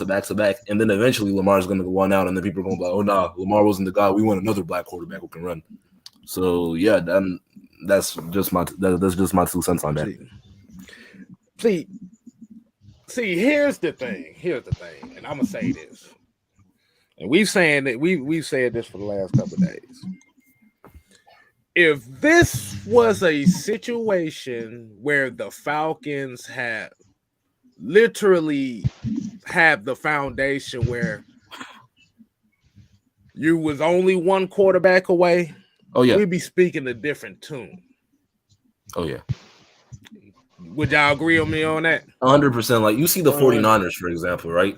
and then eventually Lamar's going to go on out, and then people are going to be like, "Oh no, Lamar wasn't the guy. We want another black quarterback who can run." So yeah, that's just my 2 cents on that. See, here's the thing, and I'm gonna say this, and we've said this for the last couple of days. If this was a situation where the Falcons had literally had the foundation where you was only one quarterback away, we'd be speaking a different tune. Oh yeah. Would y'all agree with me on that? 100%. Like you see the 49ers, for example, right?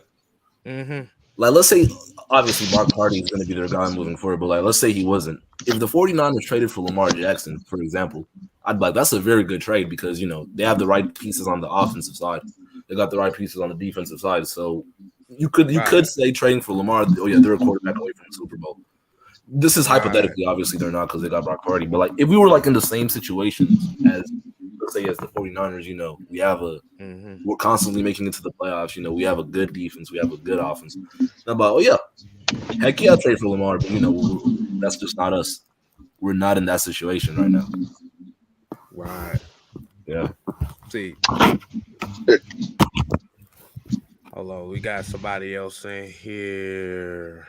Mm-hmm. Like let's say, obviously, Mark Hardy is going to be their guy moving forward, but like let's say he wasn't. If the 49ers traded for Lamar Jackson, for example, I'd be like, that's a very good trade because, they have the right pieces on the offensive side. They got the right pieces on the defensive side. So you could say trading for Lamar, they're a quarterback away from the Super Bowl. This is hypothetically, obviously they're not because they got Brock Purdy. But like if we were like in the same situations as, let's say, as the 49ers, we have we're constantly making it to the playoffs. We have a good defense, we have a good offense. And I'm like, heck yeah, I'll trade for Lamar, but that's just not us. We're not in that situation right now. Right. Yeah. see. Hold on, we got somebody else in here.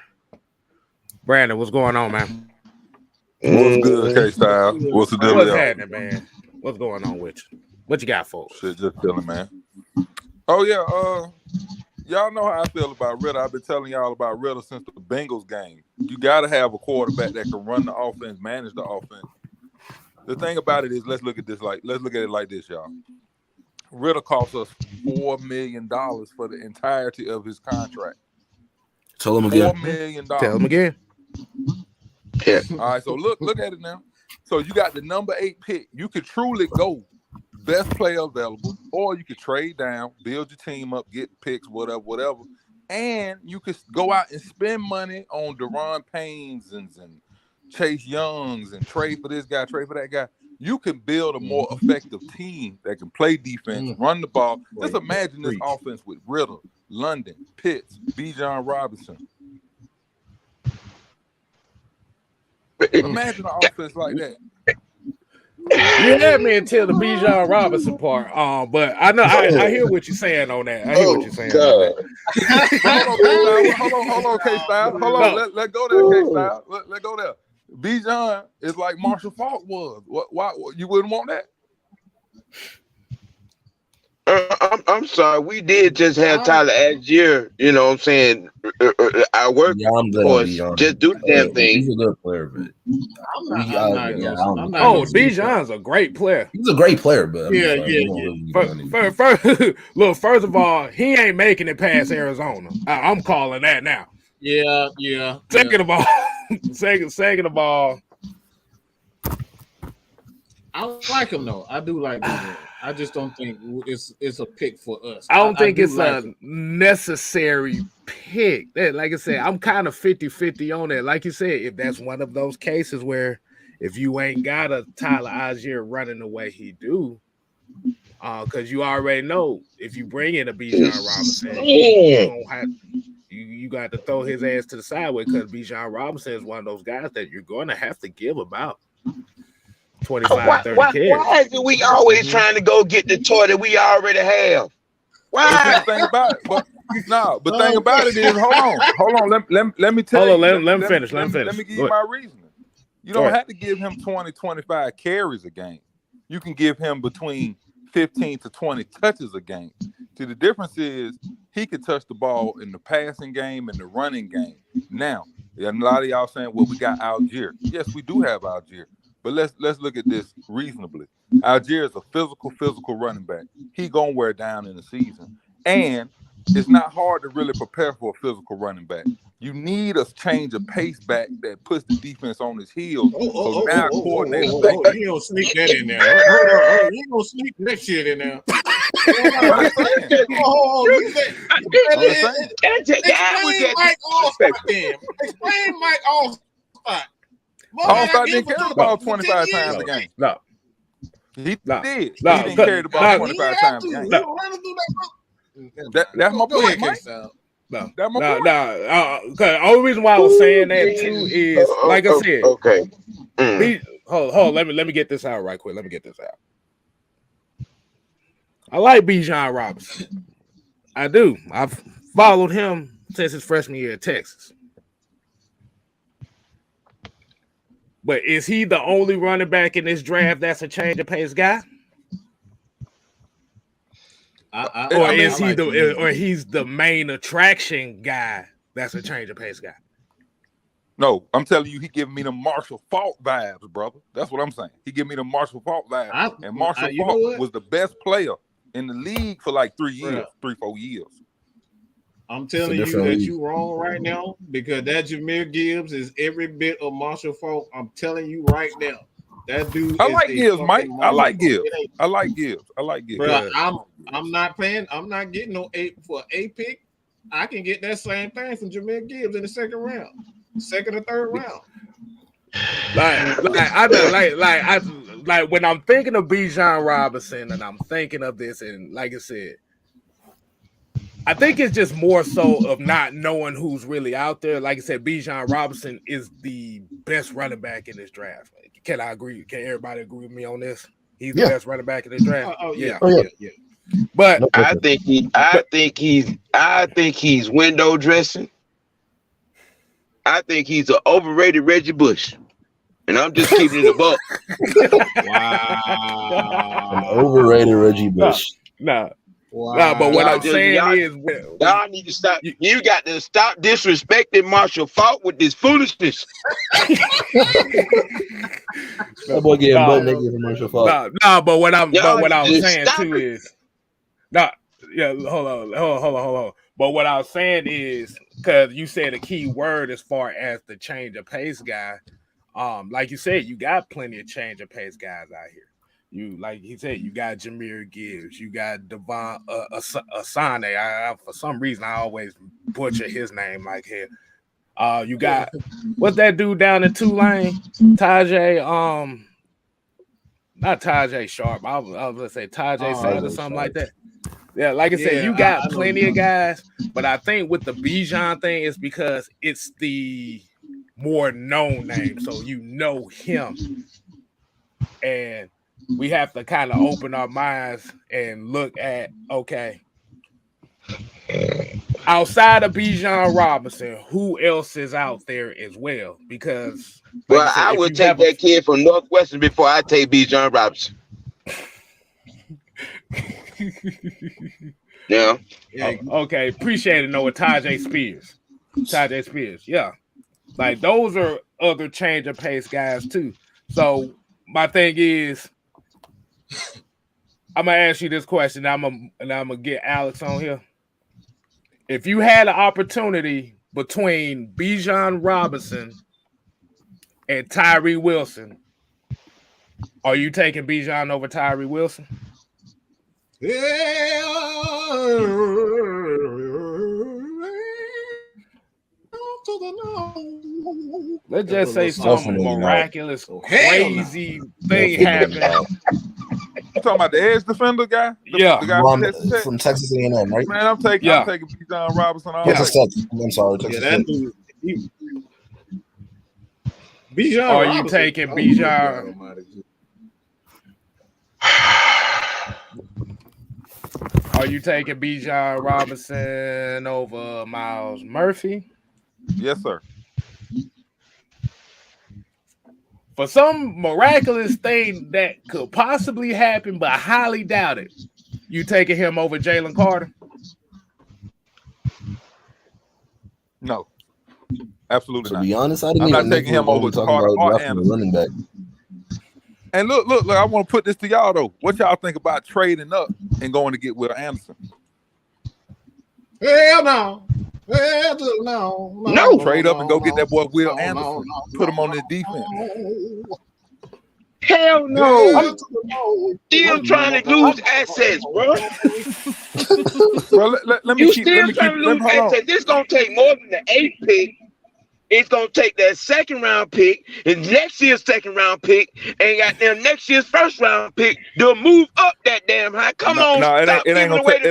Brandon, what's going on, man? What's good, Kstylzz? What's the deal? What's happening, man? What's going on with you? What you got for us? Shit, just chilling, man. Oh yeah, y'all know how I feel about Ritter. I've been telling y'all about Ritter since the Bengals game. You gotta have a quarterback that can run the offense, manage the offense. The thing about it is, let's look at it like this, y'all. Ritter cost us $4 million for the entirety of his contract. Tell him again. $4 million. Tell him again. Yeah. All right, so look at it now. So you got the number 8 pick. You could truly go best player available, or you could trade down, build your team up, get picks, whatever. And you could go out and spend money on Daron Paynes and Chase Youngs and trade for this guy, trade for that guy. You can build a more effective team that can play defense, run the ball. Just imagine this offense with Ritter, London, Pitts, Bijan Robinson. Imagine an offense like that. You had me until the Bijan Robinson part. But I know I hear what you're saying on that. I hear what you're saying on that. Hold on, Kstylzz. Hold on, let go there, Kstylzz. Let go there. Bijan is like Marshall Faulk was. Why you wouldn't want that? I'm sorry. We did just have Tyler Algier. You know what I'm saying? I work for just do the damn thing. He's a good player, but Bijan's a great player. He's a great player, but First of all, he ain't making it past Arizona. I'm calling that now. Yeah. Second of all, I like him though. I do like him. I just don't think it's a pick for us. I don't think it's a necessary pick. Like I said, I'm kind of 50-50 on that. Like you said, if that's one of those cases where if you ain't got a Tyler Algier running the way he do, because you already know if you bring in a Bijan Robinson, you got to throw his ass to the side because Bijan Robinson is one of those guys that you're going to have to give about 25, 30 kids. Why is it we always trying to go get the toy that we already have? Why? Think about it. But thing about it is, hold on. Let me tell you. Let me finish. Let me give you my reasoning. You don't have to give him 20, 25 carries a game. You can give him between 15 to 20 touches a game. See, the difference is he could touch the ball in the passing game and the running game. Now, a lot of y'all saying, well, we got Algier. Yes, we do have Algier. But let's look at this reasonably. Algier is a physical running back. He gonna wear down in the season. And it's not hard to really prepare for a physical running back. You need a change of pace back that puts the defense on his heels. He don't sneak that in there. Hold on. He ain't gonna sneak that shit in there. Explain Mike Allstott. Allstott didn't carry the ball 25 times a game. No. He did. He didn't carry the ball 25 times a game. That's my point, Mike. No. The only reason why I was saying that too is, like I said, okay. Hold on, let me get this out right quick. Let me get this out. I like Bijan Robinson. I do. I've followed him since his freshman year at Texas. But is he the only running back in this draft that's a change of pace guy? He's the main attraction guy that's a change of pace guy? No, I'm telling you, he giving me the Marshall Faulk vibes, brother. That's what I'm saying. He giving me the Marshall Faulk vibes. And Marshall Faulk was the best player in the league for like 3 years, 3-4 years. I'm telling you that you're wrong right now because that Jahmyr Gibbs is every bit of Marshall Faulk. I'm telling you right now. That dude. I like Gibbs, Mike. I like Gibbs. Bro, I'm not playing. I'm not getting no 8 for a pick. I can get that same thing from Jahmyr Gibbs in the second or third round. Like when I'm thinking of Bijan Robinson and I'm thinking of this, and like I said, I think it's just more so of not knowing who's really out there. Like I said, Bijan Robinson is the best running back in this draft. Can I agree? Can everybody agree with me on this? He's the best running back in the draft. Yeah. But I think he's window dressing. I think he's an overrated Reggie Bush. And I'm just keeping it a buck. Wow. An overrated Reggie Bush. Wow. Wow. But what I'm saying is, y'all need to stop. You got to stop disrespecting Marshall Faulk with this foolishness. That boy getting butt naked from Marshall Faulk. But what I'm saying too is, hold on. But what I was saying is, because you said a key word as far as the change of pace guy. Like you said, you got plenty of change of pace guys out here. You, like he said, you got Jahmyr Gibbs, you got Devon Asane. For some reason, I always butcher his name like here. You got what's that dude down in Tulane? Tajay, not Tajay Sharp. I was gonna say Tajay Sand or something like that. Yeah, like I said, you got plenty of guys, but I think with the Bijan thing is because it's the more known name, so you know him, and we have to kind of open our minds and look at, okay, outside of Bijan Robinson, who else is out there as well? Because well, I would take that kid from Northwestern before I take Bijan Robinson. Yeah. Okay, appreciate it. Know what Tajay Spears, yeah. Like those are other change of pace guys too. So my thing is, I'm gonna ask you this question. I'm gonna get Alex on here. If you had an opportunity between Bijan Robinson and Tyree Wilson, are you taking Bijan over Tyree Wilson? Let's just say something miraculous, crazy thing happened. You talking about the edge defender guy? The guy from Texas A&M, right? Man, I'm taking Bijan Robinson. Texas Tech. I'm sorry, Texas Tech. Bijan. Are you taking Bijan? Are you taking Bijan Robinson over Miles Murphy? Yes, sir. For some miraculous thing that could possibly happen, but highly doubt it, you taking him over Jalen Carter? No, absolutely not. To be honest, I'm not taking him over Carter or Anderson. Running back. And look, I want to put this to y'all though. What y'all think about trading up and going to get Will Anderson? Hell no. No. Trade up and go get that boy Will Anderson. Put him on his defense. Hell no. Still trying to lose assets, bro. Bro, let me keep lose assets. This is gonna take more than the 8th pick. It's gonna take that 2nd round pick and next year's 2nd round pick and goddamn next year's 1st round pick to move up that damn high. Come on, no, it ain't gonna take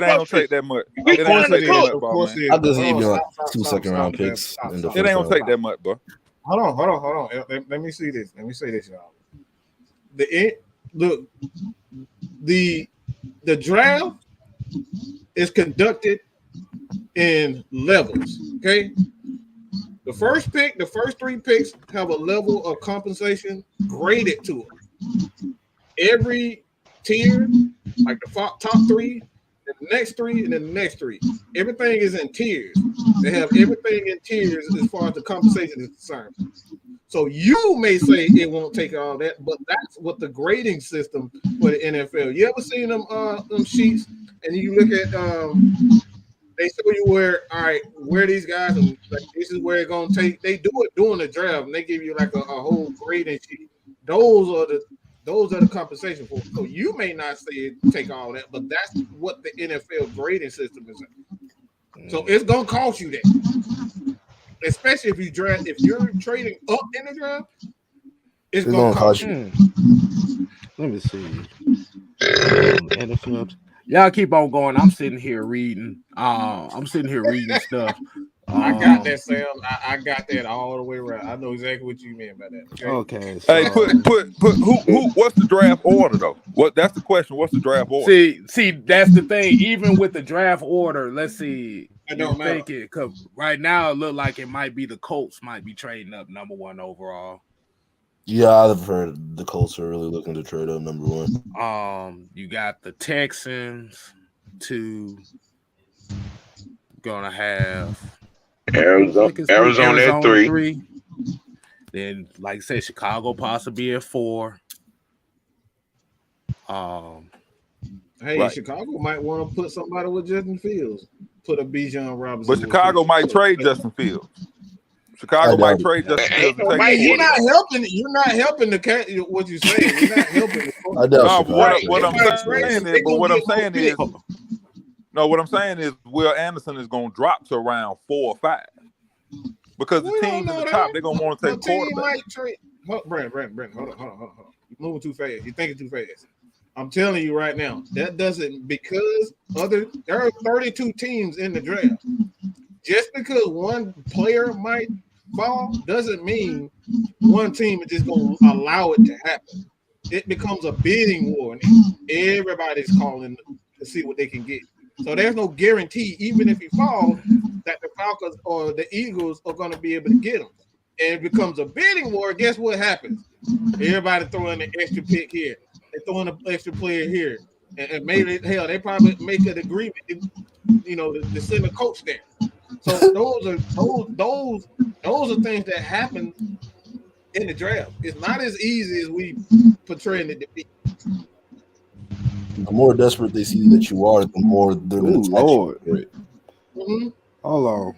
that much. It ain't gonna take that much, bro, man. I'll just even like 2 2nd round picks. It ain't gonna take that much, bro. Hold on. Let me see this. Let me say this, y'all. The draft is conducted in levels. Okay. The first 3 picks have a level of compensation graded to them. Every tier, like the top 3, and the next 3, and then the next 3. Everything is in tiers. They have everything in tiers as far as the compensation is concerned. So you may say it won't take all that, but that's what the grading system for the NFL. You ever seen them sheets, and you look at they show you where these guys, and like this is where it's gonna take. They do it during the draft, and they give you like a whole grading sheet. Those are the compensation for. So you may not say it take all that, but that's what the NFL grading system is. So it's gonna cost you that, especially if you're trading up in the draft. It's gonna cost you. Let me see. NFL. Y'all keep on going. I'm sitting here reading. Stuff. I got that, Sam. I got that all the way around. I know exactly what you mean by that. Okay. So, hey, put who? What's the draft order though? That's the question. What's the draft order? See, that's the thing. Even with the draft order, let's see. It don't matter. Because right now it look like it might be the Colts might be trading up number 1 overall. Yeah, I've heard the Colts are really looking to trade up number 1. You got the Texans gonna have Arizona at 3. Then, like I said, Chicago possibly at 4. Hey, right. Chicago might want to put somebody with Justin Fields. Put a Bijan Robinson. But Chicago might trade Justin Fields. Chicago might trade Justin Fields. You're not helping. You're not helping the what you're saying. You're not helping. What I'm saying is Will Anderson is going to drop to around 4 or 5 because the teams at the top they're going to want to take quarterback. Brent, hold on. You're moving too fast. You're thinking too fast. I'm telling you right now, that doesn't because there are 32 teams in the draft. Just because one player might fall doesn't mean one team is just going to allow it to happen. It becomes a bidding war, and everybody's calling to see what they can get. So there's no guarantee, even if he falls, that the Falcons or the Eagles are going to be able to get him. And it becomes a bidding war. Guess what happens? Everybody throwing an extra pick here. They're throwing an extra player here. And maybe, hell, they probably make an agreement, to send a coach there. So those are things that happen in the draft. It's not as easy as we portraying it to be. The more desperate they see that you are, the more they're going to Lord. Mm-hmm. Hold on.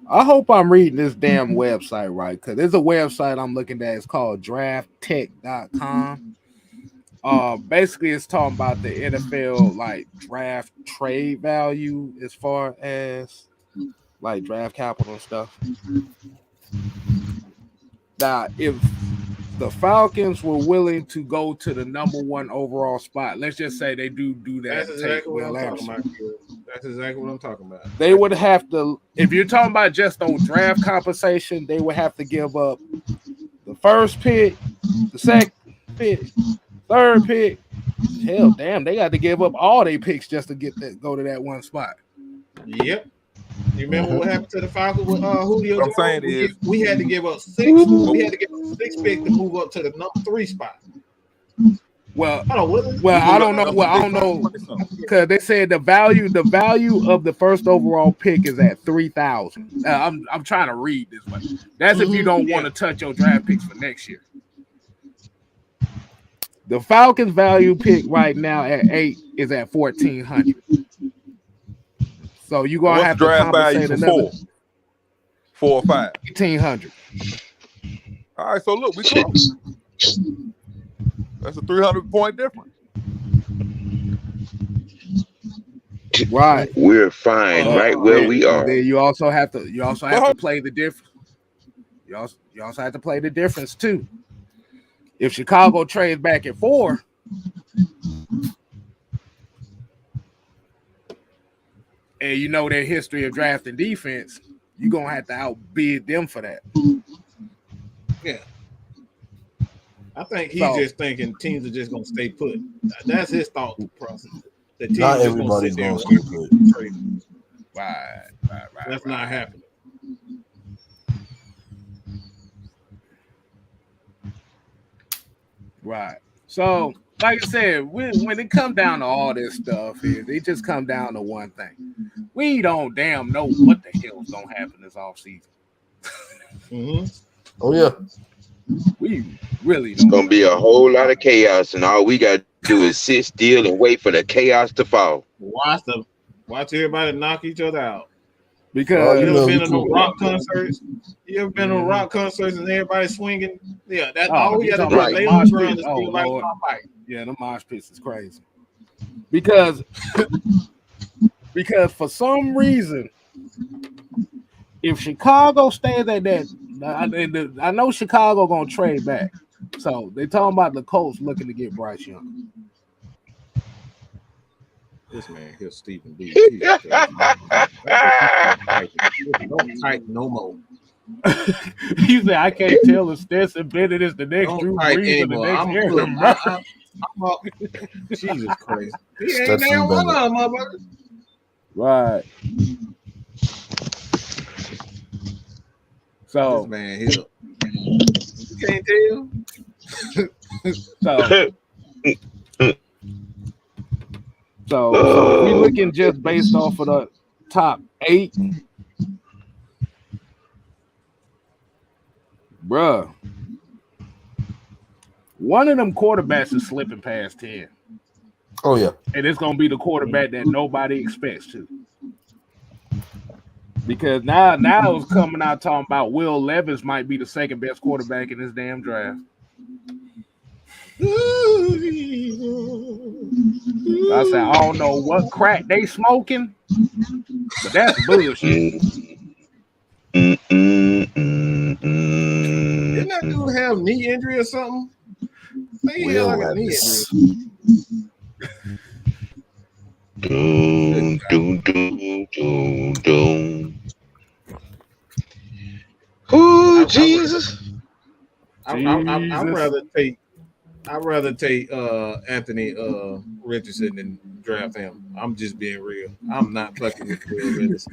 I hope I'm reading this damn website right, because there's a website I'm looking at. It's called drafttech.com. Basically, it's talking about the NFL like draft trade value as far as like draft capital and stuff. Now, if the Falcons were willing to go to the number 1 overall spot, let's just say they do that. That's exactly what I'm talking about. That's exactly what I'm talking about. They would have to, if you're talking about just on draft compensation, they would have to give up the first pick, the second pick, third pick. Hell, damn, they got to give up all their picks just to go to that one spot. Yep. You remember what happened to the Falcons with Julio? What I'm saying is we had to give up 6. We had to give up 6 picks to move up to the number 3 spot. I don't know because they said the value of the first overall pick is at 3,000. I'm trying to read this one. That's if you don't want to touch your draft picks for next year. The Falcons value pick right now at 8 is at 1,400. So you're gonna have to compensate another 4 or 5. 1,800. All right, so look, we close. That's a 300-point difference. Right. We're fine right where we are. Then you also have to play the difference. You also have to play the difference too. If Chicago trades back at 4, and you know their history of drafting defense, you're gonna have to outbid them for that. Yeah. I think he's just thinking teams are just gonna stay put. That's his thought process. The teams not just everybody's gonna going sit to there stay put. trade. Right. That's not happening. Right. So, like I said, when it comes down to all this stuff, it just come down to one thing. We don't damn know what the hell's gonna happen this offseason. Mm-hmm. Oh yeah. We really don't. It's gonna be a whole lot of chaos, and all we gotta do is sit still and wait for the chaos to fall. Watch everybody knock each other out. Because you ever been to no rock concerts? You ever been to rock concerts and everybody swinging? Yeah, that's all we got to do. Lay on the ground and still like fight. Yeah, the mosh pits is crazy. Because for some reason, if Chicago stays at that, I know Chicago gonna trade back. So they talking about the Colts looking to get Bryce Young. This man here, Stephen B. type no more. You said I can't tell if Stetson Bennett is the next Drew Brees or the next Aaron Rodgers. Jesus Christ. He ain't there one of them, motherfucker. Right. So this man here. You can't tell. So we looking just based off of the top 8. Bruh. One of them quarterbacks is slipping past 10. Oh, yeah. And it's going to be the quarterback that nobody expects to. Because now it's coming out talking about Will Levis might be the second best quarterback in this damn draft. I said, I don't know what crack they smoking, but that's bullshit. Didn't that dude have knee injury or something? He had like a knee injury. Oh, Jesus. I'd rather take Anthony Richardson than draft him. I'm just being real. I'm not fucking with Will Levis.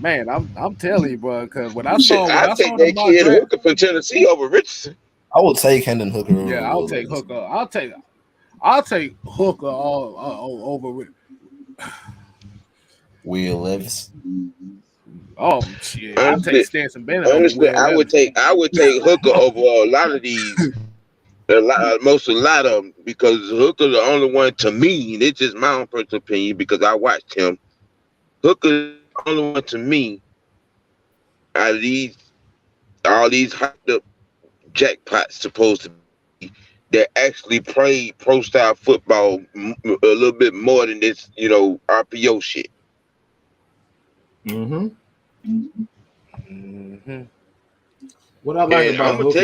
Man, I'm telling you, bro. Because when I saw, I take that kid Hooker from Tennessee over Richardson. I would take Hendon Hooker. Yeah, I'll take Hooker. I'll take Hooker all over Will Levis. Oh shit! I'll take Stetson Bennett. Honestly, I would take Hooker over a lot of these. A lot of them, because Hooker's the only one to me. It's just my own personal opinion because I watched him. Hooker's the only one to me out of all these hyped up jackpots supposed to be that actually played pro style football a little bit more than this, RPO shit. Mm-hmm. Mm-hmm. What I like about Hooker,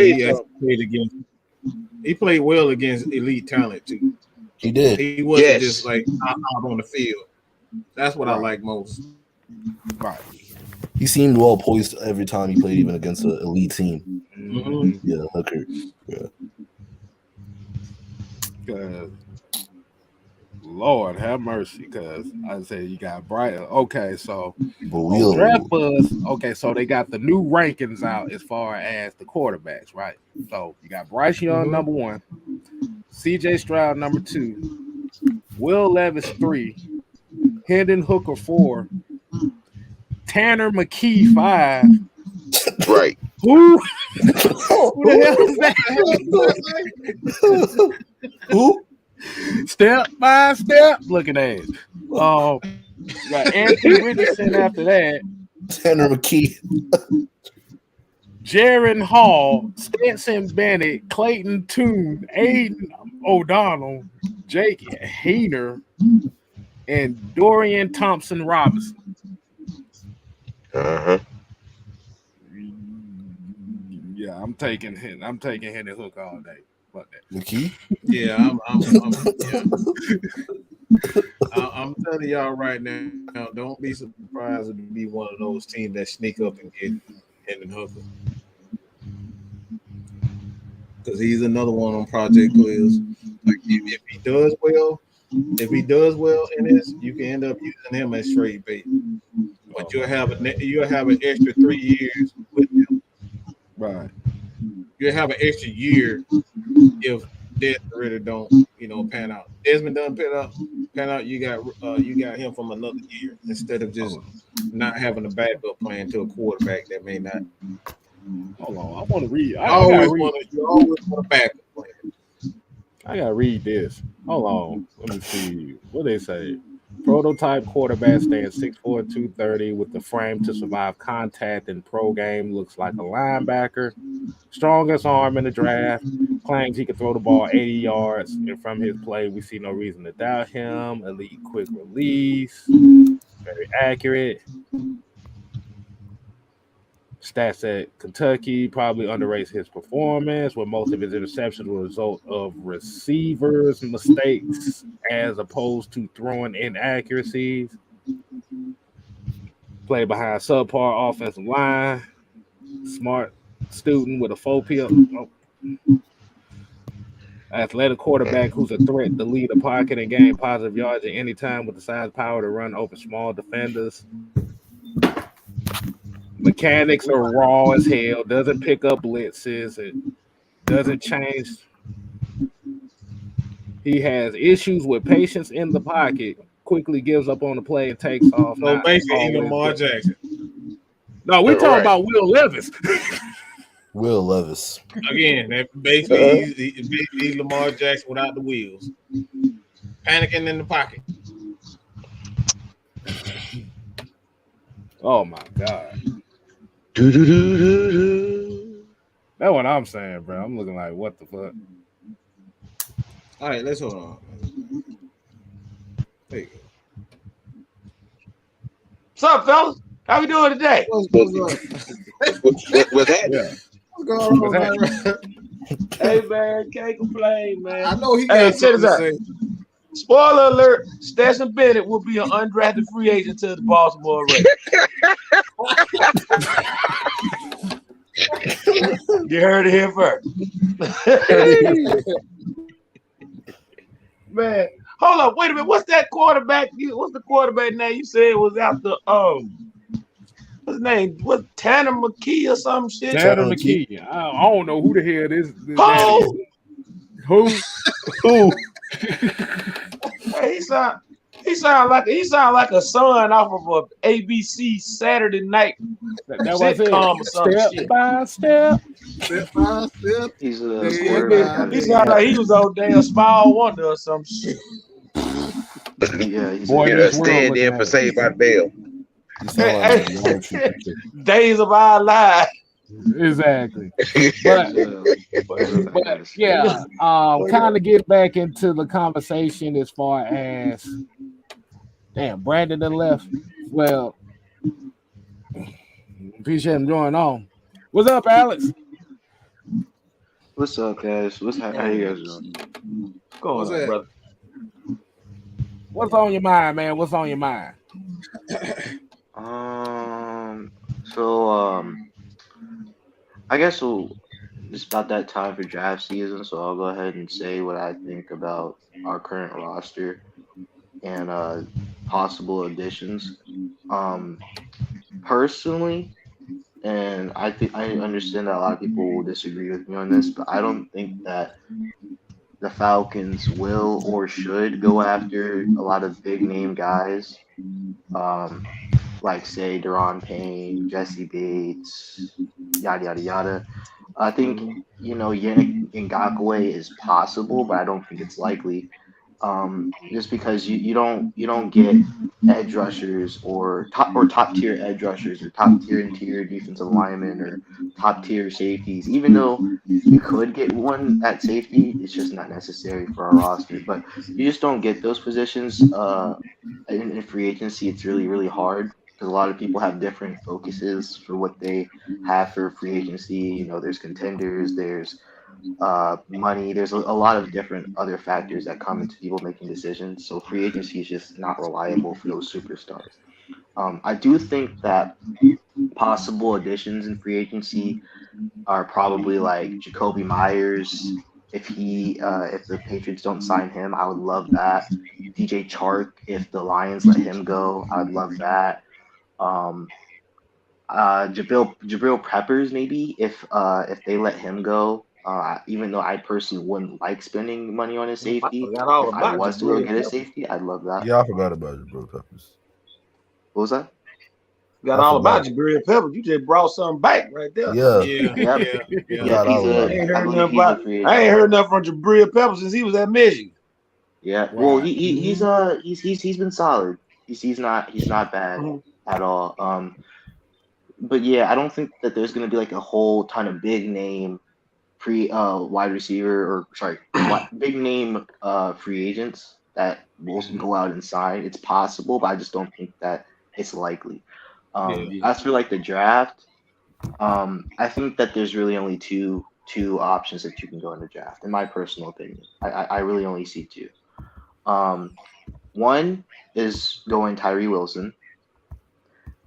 he played well against elite talent too. He did. He wasn't just like out on the field. That's what I like most. Right. He seemed well poised every time he played, even against an elite team. Mm-hmm. Yeah, Hooker. Yeah. Lord have mercy, because I said you got Brian. Okay, so Draft Buzz. Okay, so they got the new rankings out as far as the quarterbacks, right? So you got Bryce Young number 1, CJ Stroud number 2, Will Levis 3, Hendon Hooker 4, Tanner McKee 5. Right. Who the hell is that? Who? Step by step, looking at it. Got Anthony Richardson after that. Tanner McKee. Jaron Hall, Stetson Bennett, Clayton Tune, Aiden O'Donnell, Jake Hayner, and Dorian Thompson Robinson. Yeah, I'm taking Hendon Hooker all day. McKee? Yeah, I'm telling y'all right now, don't be surprised to be one of those teams that sneak up and get Hendon Hooker. Because he's another one on Project Quiz. Like if he does well in this, you can end up using him as straight bait. But you'll have an extra 3 years with him. Right. You'll have an extra year if Desmond really don't, pan out. Desmond doesn't pan out. You got him from another year instead of just not having a backup plan to a quarterback that may not. Hold on, I want to read. You always want a backup plan. I gotta read this. Hold on, let me see what they say. Prototype quarterback stands 6'4", 230 with the frame to survive contact in pro game. Looks like a linebacker. Strongest arm in the draft. Claims he can throw the ball 80 yards. And from his play, we see no reason to doubt him. Elite quick release. Very accurate. Stats at Kentucky probably underrates his performance, where most of his interceptions were a result of receivers' mistakes as opposed to throwing inaccuracies. Play behind subpar offensive line. Smart student with a 4 athletic quarterback who's a threat to lead a pocket and gain positive yards at any time with the size power to run over small defenders. Mechanics are raw as hell. Doesn't pick up blitzes. It doesn't change. He has issues with patience in the pocket. Quickly gives up on the play and takes off. So basically, Lamar Jackson. No, we're talking about Will Levis. Will Levis. Again, that basically he's Lamar Jackson without the wheels. Panicking in the pocket. Oh my God. That's what I'm saying, bro. I'm looking like, what the fuck? All right, let's hold on. There you go. What's up, fellas? How we doing today? What's going on? What's happening? Yeah. What's going on, man? Hey, man, can't complain, man. I know he got something to say. Spoiler alert, Stetson Bennett will be an undrafted free agent to the Baltimore Ravens. You heard it here first. Man, hold up, wait a minute. What's that quarterback? What's the quarterback name you said was out the what's his name? What, Tanner McKee or some shit? Tanner McKee. I don't know who the hell this is. Who? Hey, he sound like a son off of a ABC Saturday night sitcom or some step shit. By step. Step by step. He sound like he was on damn Small Wonder or some shit. Yeah, he's stand there for Saved by the Bell. Days of Our Lives. Exactly. But yeah, kind of get back into the conversation as far as Brandon done left. Well, appreciate him joining on. What's up, Alex? What's up, guys? How you guys doing? What's on, brother? What's on your mind, man? What's on your mind? I guess it's about that time for draft season, so I'll go ahead and say what I think about our current roster and possible additions. Personally, and I understand that a lot of people will disagree with me on this, but I don't think that the Falcons will or should go after a lot of big name guys. Like say Deron Payne, Jesse Bates, yada yada yada. I think Yannick Ngakoue is possible, but I don't think it's likely. Just because you don't get edge rushers or top tier edge rushers or top tier interior defensive linemen or top tier safeties. Even though you could get one at safety, it's just not necessary for our roster. But you just don't get those positions in free agency. It's really really hard because a lot of people have different focuses for what they have for free agency. There's contenders, there's money. There's a lot of different other factors that come into people making decisions. So free agency is just not reliable for those superstars. I do think that possible additions in free agency are probably like Jacoby Myers. If the Patriots don't sign him, I would love that. DJ Chark, if the Lions let him go, I would love that. Jabril Peppers, maybe if they let him go. Even though I personally wouldn't like spending money on a safety, if I was to go get a safety, I'd love that. Yeah, I forgot about Jabril Peppers. What was that? Got all about Jabril Peppers. You just brought something back right there. Yeah. I ain't heard nothing from Jabril Peppers since he was at Michigan. Yeah. Right. Well, he's been solid. He's not bad at all. But yeah, I don't think that there's going to be like a whole ton of big name wide receiver big name free agents that will go out and sign. It's possible, but I just don't think that it's likely. As for like the draft, I think that there's really only two options that you can go in the draft, in my personal opinion. I really only see two. One is going Tyree Wilson,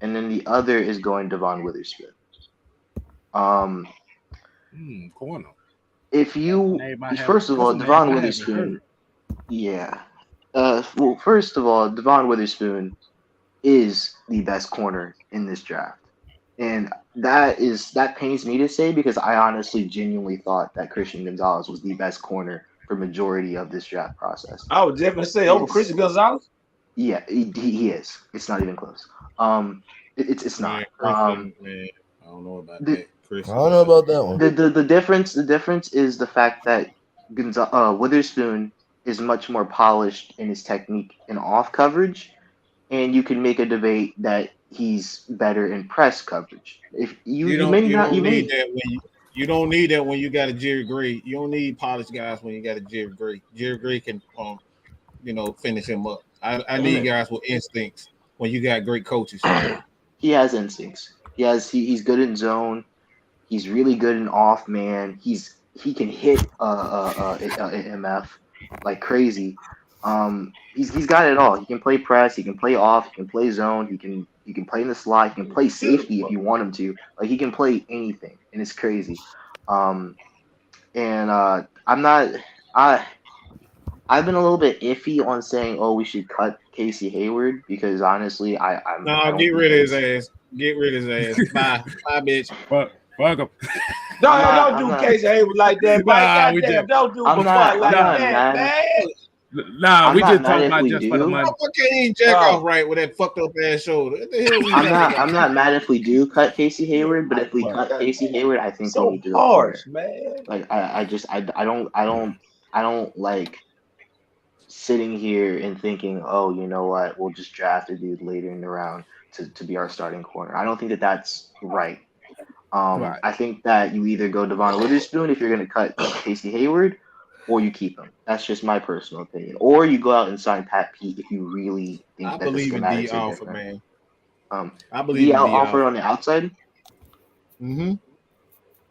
and then the other is going Devon Witherspoon. Corner. If you first of all, Devon Witherspoon, yeah. Well, first of all, Devon Witherspoon is the best corner in this draft, and that pains me to say because I honestly, genuinely thought that Christian Gonzalez was the best corner for majority of this draft process. I would definitely say over Christian Gonzalez. Yeah, he is. It's not even close. It's not. Man, I don't know about that. Christian. I don't know about that one. The difference is the fact that Witherspoon is much more polished in his technique in off coverage, and you can make a debate that he's better in press coverage. If you don't need that when you got a Jerry Gray. You don't need polished guys when you got a Jerry Gray. Jerry Gray can finish him up. I need guys with instincts when you got great coaches. He has instincts. He's good in zone. He's really good in off man. He can hit MF like crazy. He's got it all. He can play press. He can play off. He can play zone. He can play in the slot. He can play safety if you want him to. Like he can play anything, and it's crazy. I've been a little bit iffy on saying, oh, we should cut Casey Hayward because honestly, get rid of his ass. Get rid of his ass. Bye, bitch. Fuck him. Don't do Casey Hayward like that. Don't do him like that, man. Nah, we just talking about just for the money. Can't even jack off right with that fucked up ass shoulder. What the hell I'm not mad if we do cut Casey Hayward, but if we cut Casey Hayward, I think we need to harsh, man. Like I don't like sitting here and thinking, oh, you know what, we'll just draft a dude later in the round to be our starting corner. I don't think that's right. Right. I think that you either go Devon Witherspoon if you're going to cut Casey Hayward, or you keep him. That's just my personal opinion. Or you go out and sign Pat Pete if you really think that the schematics are different. I believe D Alford on the outside. Mm-hmm.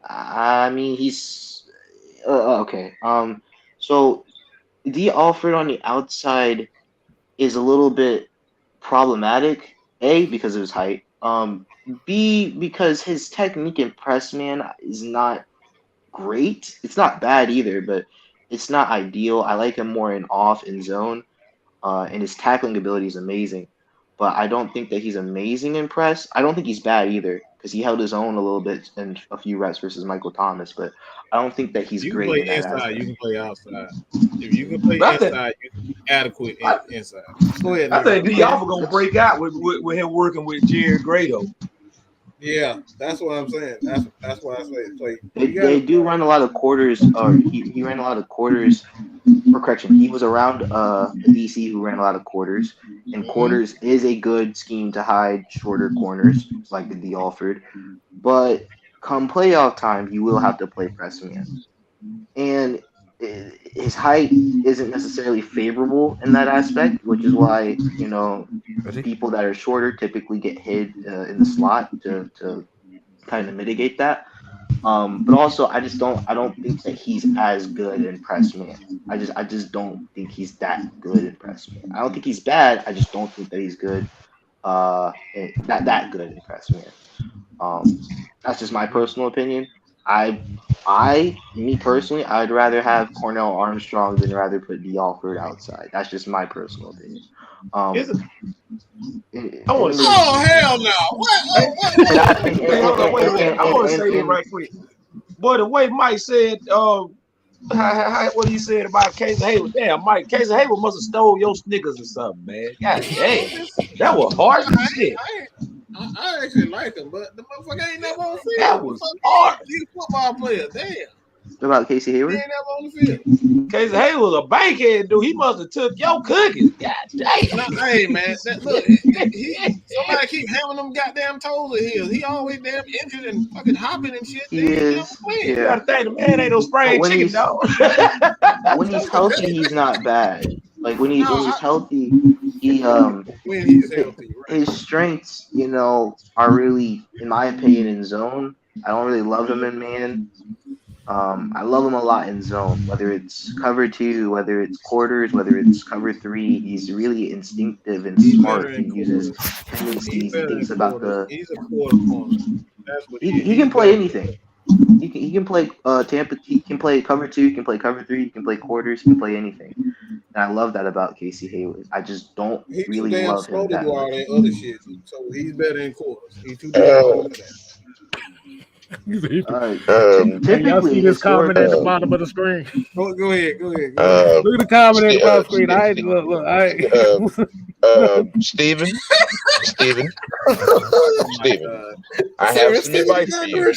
I mean, he's okay. So D Alford on the outside is a little bit problematic. A, because of his height. B, because his technique in press man is not great. It's not bad either, but it's not ideal. I like him more in off and zone, and his tackling ability is amazing. But I don't think that he's amazing in press. I don't think he's bad either because he held his own a little bit in a few reps versus Michael Thomas. But I don't think that he's great. You can play inside. You can play outside. If you can play inside, you can be adequate inside. Go ahead. I think D Alford gonna break out with him working with Jerry Gray though. Yeah, that's what I'm saying. That's why I say they do run a lot of quarters, or he ran a lot of quarters. For correction, he was around a DC who ran a lot of quarters, and quarters is a good scheme to hide shorter corners like the D Alford. But come playoff time, you will have to play press man, and his height isn't necessarily favorable in that aspect, which is why people that are shorter typically get hid in the slot to kind of mitigate that. But also, I don't think that he's as good in press man. I just don't think he's that good in press man. I don't think he's bad. I just don't think that he's good. Not that good in press man. That's just my personal opinion. Me personally, I'd rather have Cornell Armstrong than rather put D Alford outside. That's just my personal opinion. Oh hell no! I want to say this right quick. Boy, the way Mike said, what he said about Casey Hayward, damn, Mike, Casey Hayward must have stole your Snickers or something, man. God damn, that was harsh as shit. I actually like him, but the motherfucker ain't never on the field. That was hard. He's a football player, damn. About Casey Hayward? He ain't never on the field. Casey Hayward was a bankhead dude. He must have took your cookies. God damn. No, hey man, look, somebody keep hammering them goddamn toes of his. He always damn injured and fucking hopping and shit. He is. You gotta think the man ain't no spring chicken dog. When he's healthy, he's not bad. Like when he's healthy, when he's healthy, right. His strengths, are really, in my opinion, in zone. I don't really love him in man. I love him a lot in zone, whether it's cover 2, whether it's quarters, whether it's cover 3. He's really instinctive and He's better smart. He in uses quarters. He's tendencies. He better in thinks about quarters. the. He's a quarter corner. That's what he is. He He's can play better. anything. He can play Tampa. He can play cover 2. He can play cover 3. He can play quarters. He can play anything. And I love that about Casey Hayward. I just don't He's really too damn love slow him to that do all much. that other shit. So he's better in quarters. He's too damn slow for that. Typically, y'all see this comment at the bottom of the screen? Go ahead. Look at the comment at the bottom of the screen. Steven, I have some advice for you.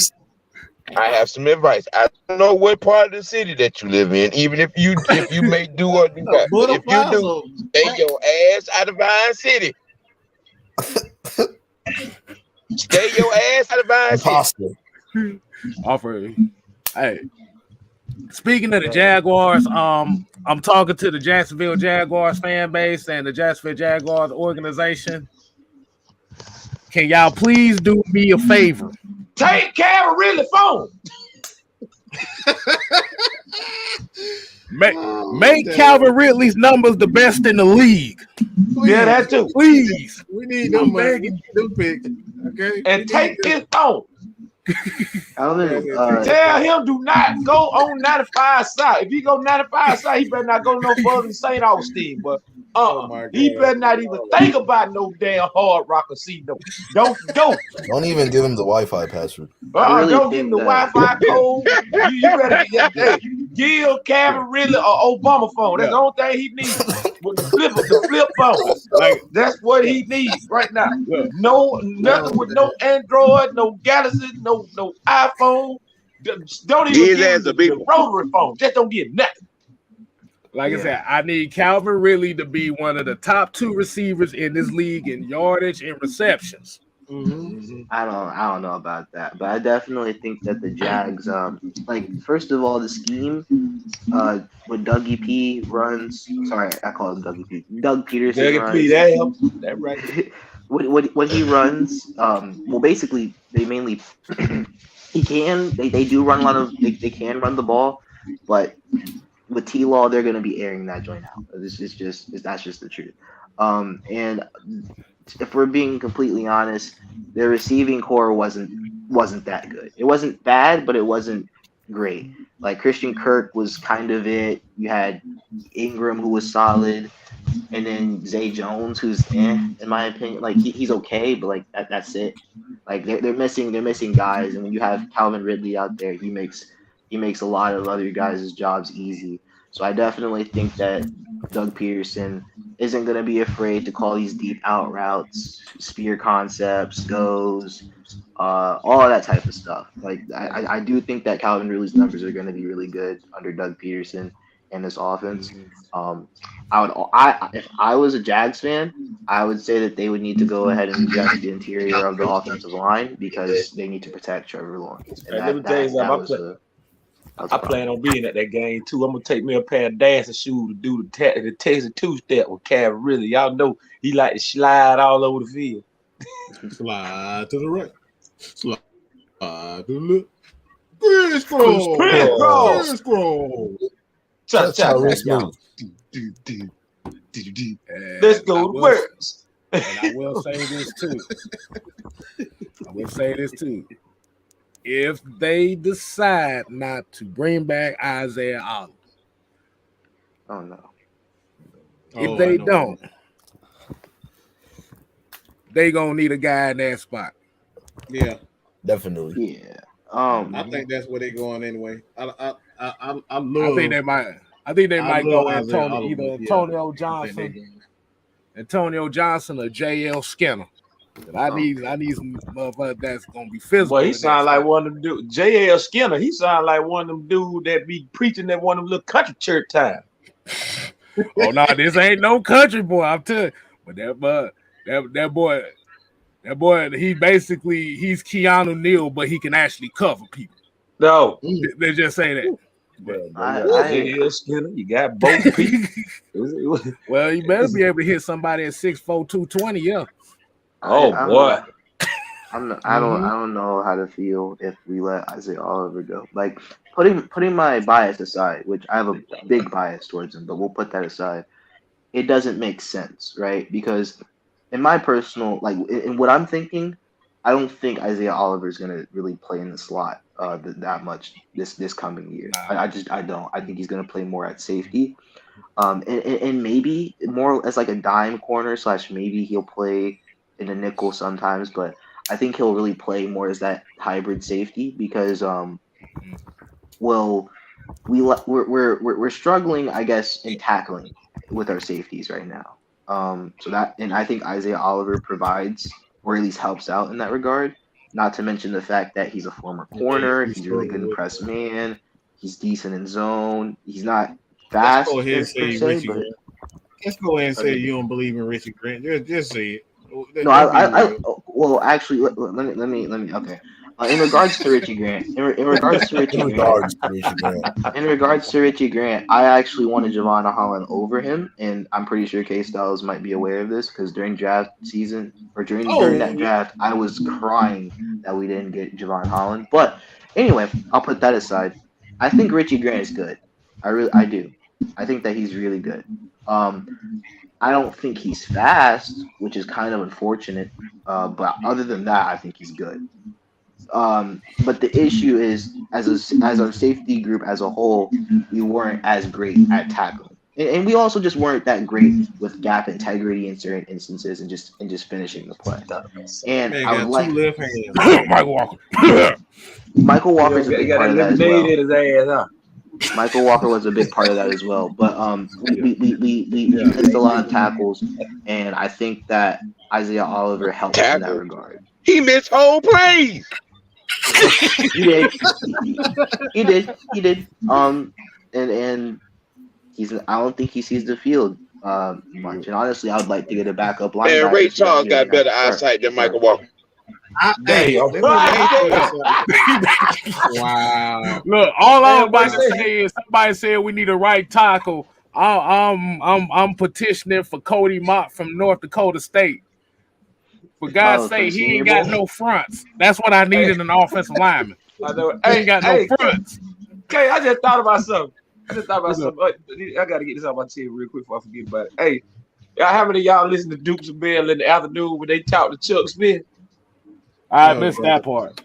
I have some advice. I don't know what part of the city that you live in, even if you may do what you got. But if you do, stay your ass out of Vine City. Stay your ass out of Vine City. Offer. Hey, speaking of the Jaguars, I'm talking to the Jacksonville Jaguars fan base and the Jacksonville Jaguars organization. Can y'all please do me a favor? Take Calvin Ridley phone. Make Calvin Ridley's numbers the best in the league. Please. Yeah, that too. Please. We need them money. Them picks. Okay. And take his phone. Tell Tell him do not go on 95 side. If he go 95 side, he better not go no further than St. Augustine. But he better not even think about no damn Hard Rock casino. Don't even give him the Wi-Fi password. Don't give him the Wi-Fi code. You better give Calvin Ridley an Obama phone. That's the only thing he needs. With the flip phone. Like that's what he needs right now. Nothing with no Android, no Galaxy, no iPhone. Don't even give him the rotary phone. Just don't get nothing. Like I said, I need Calvin Ridley to be one of the top 2 receivers in this league in yardage and receptions. Mm-hmm. I don't know about that, but I definitely think that the Jags, first of all, the scheme, when Dougie P runs. Sorry, I call him Dougie P. Doug Peterson. Dougie P. That right. What he runs, well, basically they mainly they do run a lot of they can run the ball, but with T-Law they're gonna be airing that joint out. That's just the truth. And if we're being completely honest, their receiving core wasn't that good. It wasn't bad, but it wasn't great. Like Christian Kirk was kind of it. You had Ingram who was solid, and then Zay Jones who's in my opinion. Like he's okay, but like that's it. Like they're missing guys, and when you have Calvin Ridley out there, he makes a lot of other guys' jobs easy. So I definitely think that Doug Peterson isn't going to be afraid to call these deep out routes, spear concepts, goes, all that type of stuff. Like I do think that Calvin Ridley's numbers are going to be really good under Doug Peterson and this offense. If I was a Jags fan, I would say that they would need to go ahead and adjust the interior of the offensive line because they need to protect Trevor Lawrence. And let me tell you something. I plan on being at that game too. I'm gonna take me a pair of dancing shoes to do the Texas two-step with Calvin Ridley. Y'all know he like to slide all over the field. Slide to the right. Slide to the left. Crisscross. Let's go to work. And I will say this too. If they decide not to bring back Isaiah Oliver. Oh no. If they don't, they gonna need a guy in that spot. Yeah. Definitely. Yeah. I think that's where they're going anyway. I think they might go Antonio Johnson or JL Skinner. I need some motherfuckers that's gonna be physical. Well, he sound like one of them dudes. J.L. Skinner, he sound like one of them dudes that be preaching at one of them little country church time. Oh no, this ain't no country boy. I'm telling you. But that boy, he's Keanu Neal, but he can actually cover people. No, they just say that. J.L. Skinner, you got both people. Well, you better be able to hit somebody at 6'4", 220, yeah. Oh boy. I don't know how to feel if we let Isaiah Oliver go. Like putting my bias aside, which I have a big bias towards him, but we'll put that aside. It doesn't make sense, right? Because in my personal, like in what I'm thinking, I don't think Isaiah Oliver is gonna really play in the slot that much this coming year. I don't. I think he's gonna play more at safety, and maybe more as like a dime corner / maybe he'll play in a nickel sometimes, but I think he'll really play more as that hybrid safety because well, we're struggling, I guess, in tackling with our safeties right now. So that, and I think Isaiah Oliver provides, or at least helps out in that regard. Not to mention the fact that he's a former corner. He's really good in press man. He's decent in zone. He's not fast Let's go ahead and say Richie but Grant. Let's go ahead and say you don't believe in Richie Grant. Just say it. No, I well, actually, let me. Okay. In regards to Richie Grant, in regards to Richie Grant, I actually wanted Javon Holland over him, and I'm pretty sure Kstylzz might be aware of this because during draft season or during that draft, I was crying that we didn't get Javon Holland. But anyway, I'll put that aside. I think Richie Grant is good. I do. I think that he's really good. I don't think he's fast, which is kind of unfortunate. But other than that, I think he's good. But the issue is, as our safety group as a whole, we weren't as great at tackling, and we also just weren't that great with gap integrity in certain instances, and just finishing the play. And I would like Michael Walker. Michael Walker's a big part of that as well. In his ass, huh? Michael Walker was a big part of that as well. But we missed a lot of tackles, and I think that Isaiah Oliver helped in that regard. He missed whole plays. He did. And I don't think he sees the field much. And honestly, I would like to get a backup linebacker. And Ray Charles got better eyesight than Michael Walker. Wow. Look, all I'm about to say is somebody said we need a right tackle. I'm petitioning for Cody Mott from North Dakota State. For God's sake, he ain't got no fronts. That's what I need in an offensive lineman. I know. He ain't got no fronts. Okay, I just thought about something. I got to get this out of my team real quick before I forget about it. Hey, how many of y'all listen to Dukes and Bell in the afternoon when they talk to Chuck Smith? I missed that part.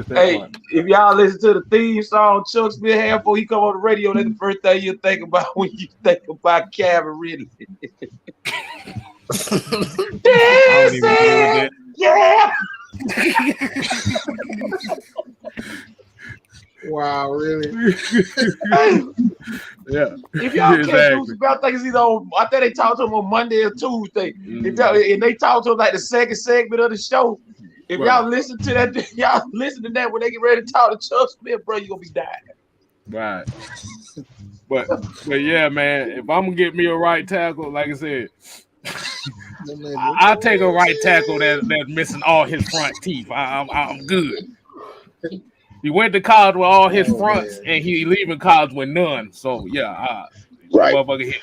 Hey, if y'all listen to the theme song Chuck Smith had before he come on the radio, that's the first thing you think about when you think about Calvin Ridley. Yeah. Wow, really? Yeah. If y'all can't do about things, I think they talked to him on Monday or Tuesday. And they talked to him like the second segment of the show. If y'all listen to that, when they get ready to talk to Chuck Smith, bro, you're gonna be dying. Right. But yeah, man, if I'm gonna get me a right tackle, like I said, I'll take a right tackle that's missing all his front teeth. I'm good. He went to college with all his fronts, and he leaving college with none. So yeah, right. Motherfucker hit.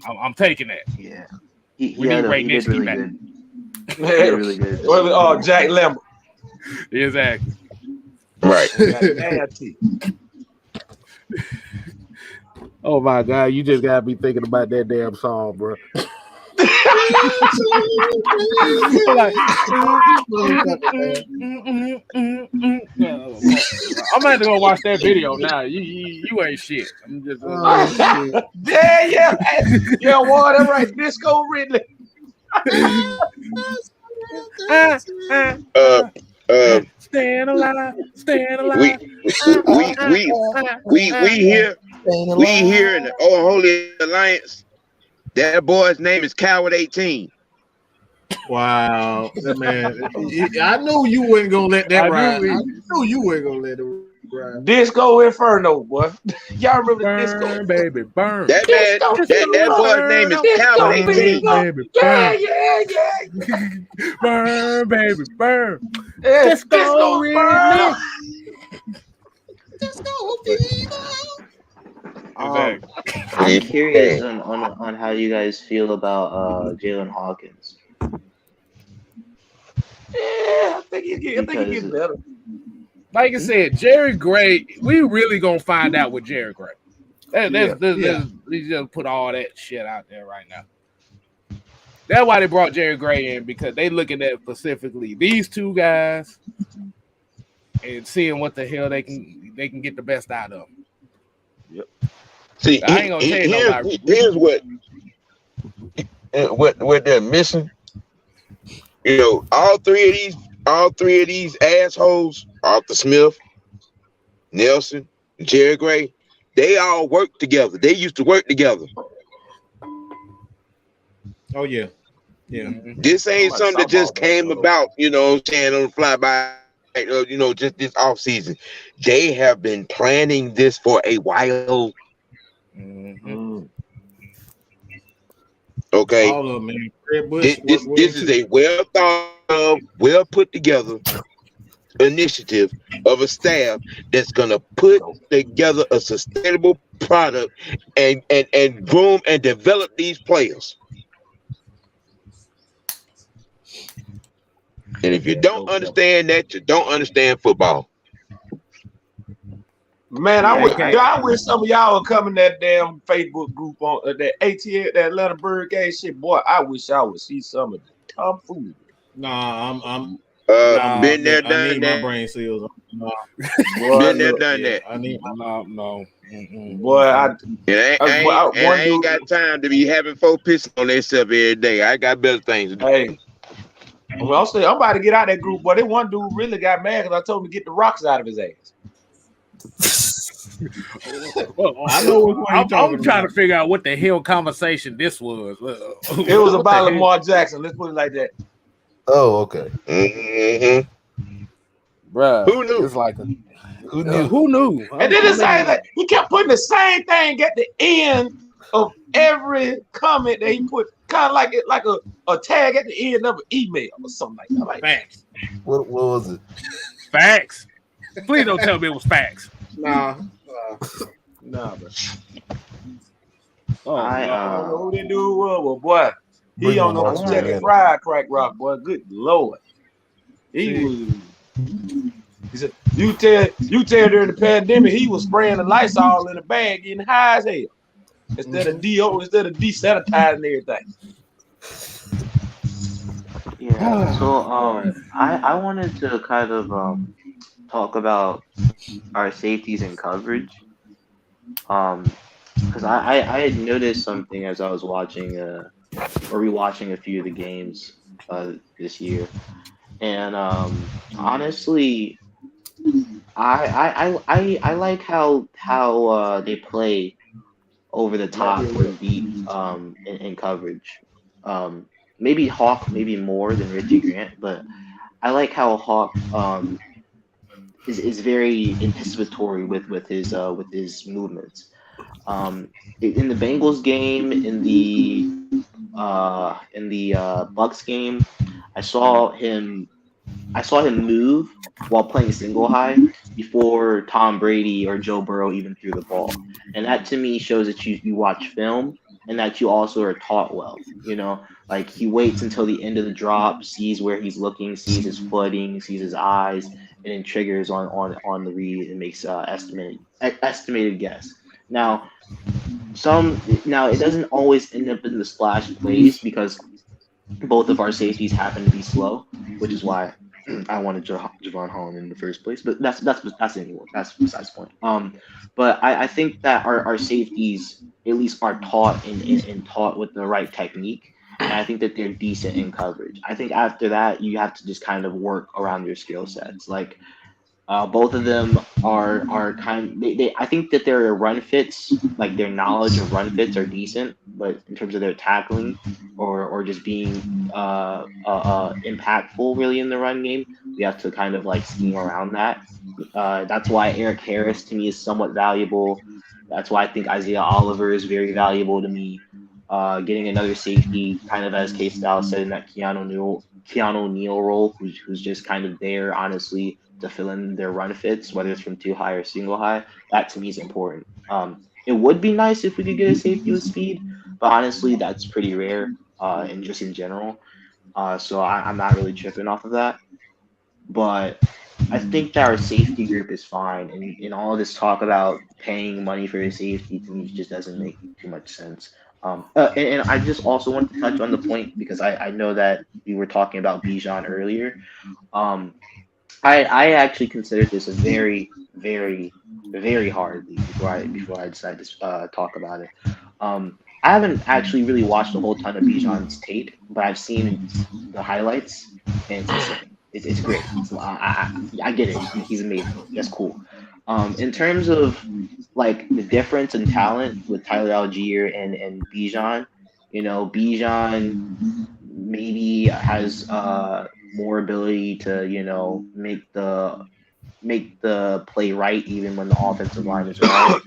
I'm taking that. Yeah, we need Ray Nitschke back. Really good. Jack Lamar. Exactly. Right. Oh my God, you just gotta be thinking about that damn song, bro. I'm gonna have to go watch that video now. You ain't shit. I'm just yeah, water right. Disco Ridley. Staying alive. We here in the Unholy Alliance. That boy's name is Coward 18. Wow, that man! I knew you wasn't gonna let that ride. I knew you wasn't gonna let it ride. Disco Inferno, boy. Y'all remember burn, Disco? Baby, burn. That boy's name is Coward 18. Baby, Yeah. Burn, baby, burn. Disco Inferno. I'm curious on how you guys feel about Jalen Hawkins. Yeah, I think he's getting better. like I said, Jerry Gray, we really gonna find out with Jerry Gray. Let's just put all that shit out there right now. That's why they brought Jerry Gray in, because they looking at specifically these two guys and seeing what the hell they can get the best out of them. Yep. See, I ain't gonna tell you nobody. Here's what they're missing. You know, all three of these assholes, Arthur Smith, Nelson, Jerry Gray, they all work together. They used to work together. Oh yeah. Yeah. This ain't something that just came about, you know what I'm saying, on the fly by, you know, just this off season. They have been planning this for a while. Okay. All of them, man. Fred This is a well thought of, well put together initiative of a staff that's gonna put together a sustainable product and groom and develop these players. And if you don't understand that, you don't understand football. Man, I wish some of y'all would come in that damn Facebook group on that ATL, that Atlanta Bird game shit. Boy, I wish I would see some of the tomfoolery. Nah, I'm been there, done I need that. my brain seals. Boy, Been there, done that. I need No. Boy, I ain't got time to be having folk pissing on themselves every day. I got better things to do. Hey, well, I'm about to get out of that group, but that one dude really got mad because I told him to get the rocks out of his ass. I know I'm trying to figure out what the hell conversation this was. It was about Lamar Jackson. Let's put it like that. Oh, okay. Bruh, who knew? It's like who knew? And then it's saying that he kept putting the same thing at the end of every comment that he put, kind of like a tag at the end of an email or something like that. Like, facts. What was it? Facts. Please don't tell me it was facts. Nah, bro. I don't know who that dude was, but boy, he on the chicken fried crack rock, boy. Good Lord. He said, you tell during the pandemic he was spraying the Lysol in the bag, getting high as hell. Instead of desanitizing everything. Yeah. So I wanted to kind of talk about our safeties and coverage. Because I had noticed something as I was watching or rewatching a few of the games this year, and honestly, I like how they play over the top and beat in coverage. Maybe Hawk, maybe more than Richie Grant, but I like how Hawk is very anticipatory with his movements. In the Bengals game, in the Bucks game, I saw him move while playing single high before Tom Brady or Joe Burrow even threw the ball, and that to me shows that you watch film and that you also are taught well. You know, like he waits until the end of the drop, sees where he's looking, sees his footing, sees his eyes, and then triggers on the read and makes estimated guess. Now it doesn't always end up in the splash plays because both of our safeties happen to be slow, which is why I wanted Javon Holland in the first place. But that's besides the point. But I think that our safeties at least are taught and taught with the right technique. And I think that they're decent in coverage. I think after that, you have to just kind of work around your skill sets. Like both of them are I think that their run fits, like their knowledge of run fits, are decent, but in terms of their tackling or just being impactful really in the run game, we have to kind of like scheme around that. That's why Eric Harris to me is somewhat valuable. That's why I think Isaiah Oliver is very valuable to me. Getting another safety, kind of as Kstylzz said, in that Keanu Neal role, who's just kind of there, honestly, to fill in their run fits, whether it's from too high or single high. That to me is important. It would be nice if we could get a safety with speed, but honestly, that's pretty rare, and just in general. So I'm not really tripping off of that. But I think that our safety group is fine, and all this talk about paying money for your safety to me just doesn't make too much sense. And I just also want to touch on the point because I know that we were talking about Bijan earlier. Um, I actually considered this a very, very, very hard league before I decided to talk about it. I haven't actually really watched a whole ton of Bijan's tape, but I've seen the highlights, and it's insane. It's great. I get it. He's amazing. That's cool. In terms of like the difference in talent with Tyler Algier and Bijan, Bijan maybe has more ability to make the play right even when the offensive line is right,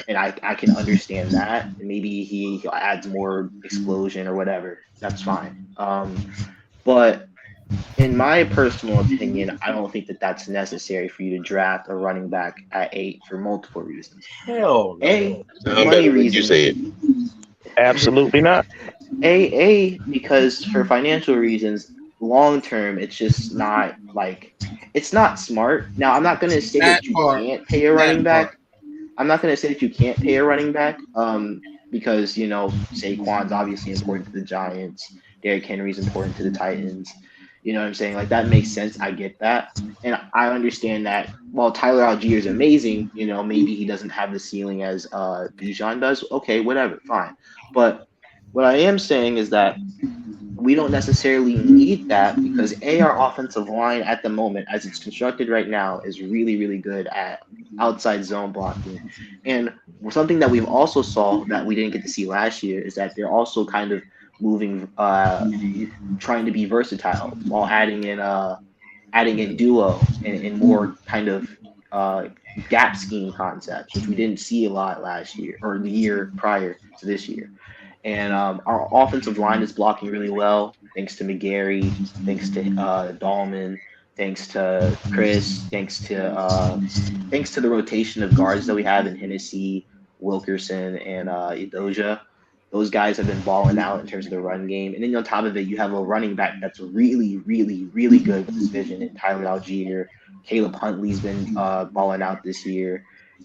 and I can understand that. Maybe he adds more explosion or whatever. That's fine. But in my personal opinion, I don't think that that's necessary for you to draft a running back at 8 for multiple reasons. Hell no. Money reasons. You said. Absolutely not. Because for financial reasons, long term, it's just not it's not smart. Now, I'm not going to say that you can't pay a running back. I'm not going to say that you can't pay a running back because, Saquon's obviously important to the Giants. Derrick Henry's important to the Titans. You know what I'm saying? Like, that makes sense. I get that. And I understand that while Tyler Algier is amazing, maybe he doesn't have the ceiling as Bijan does. Okay, whatever, fine. But what I am saying is that we don't necessarily need that because our offensive line at the moment, as it's constructed right now, is really, really good at outside zone blocking. And something that we've also saw that we didn't get to see last year is that they're also kind of moving, trying to be versatile while adding in duo and more kind of gap scheme concepts, which we didn't see a lot last year or the year prior to this year. And our offensive line is blocking really well, thanks to McGarry, thanks to Dahlman, thanks to Chris, thanks to the rotation of guards that we have in Hennessy, Wilkerson, and Edoja. Those guys have been balling out in terms of the run game. And then on top of it, you have a running back that's really, really, really good with his vision in Tyler Algier. Caleb Huntley's been balling out this year.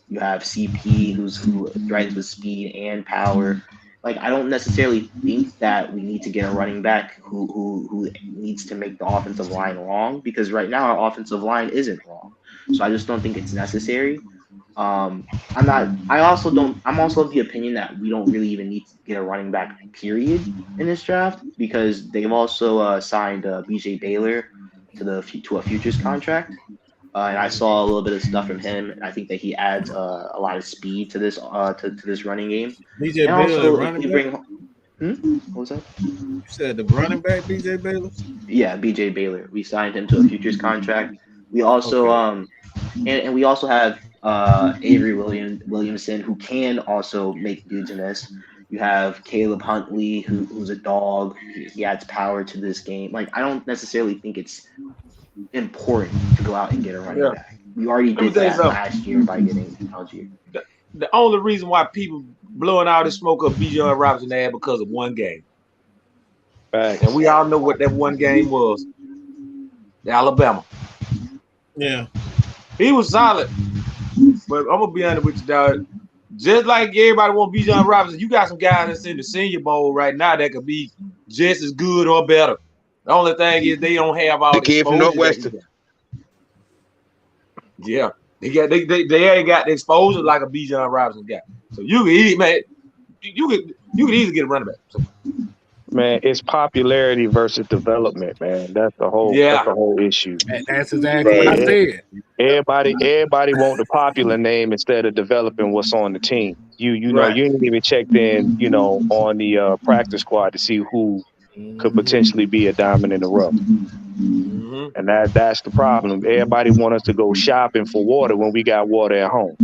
You have CP, who threatens with speed and power. Like, I don't necessarily think that we need to get a running back who needs to make the offensive line wrong, because right now our offensive line isn't wrong. So I just don't think it's necessary. I'm also of the opinion that we don't really even need to get a running back period in this draft, because they've also signed BJ Baylor to a futures contract. And I saw a little bit of stuff from him, and I think that he adds a lot of speed to this to this running game. BJ Baylor, running back? What was that? You said the running back, BJ Baylor? Yeah, BJ Baylor. We signed him to a futures contract. We also and we also have Avery Williamson, who can also make dudes miss. You have Caleb Huntley, who's a dog. He adds power to this game. Like, I don't necessarily think it's important to go out and get a running back. We already did that last year by getting Algier. The only reason why people blowing all this smoke up Bijan Robinson had because of one game. Right. And we all know what that one game was. Alabama. Yeah. He was solid. But I'm gonna be honest with you, dog. Just like everybody want Bijan Robinson, you got some guys that's in the Senior Bowl right now that could be just as good or better. The only thing is they don't have all the kid from Northwestern. Yeah, they ain't got the exposure like a Bijan Robinson got. So you can easily get a running back. So. Man, it's popularity versus development, man. That's the whole issue. That's exactly what I said. Everybody want the popular name instead of developing what's on the team. You know, you ain't even checked in, on the practice squad to see who could potentially be a diamond in the rough. Mm-hmm. And that's the problem. Everybody want us to go shopping for water when we got water at home.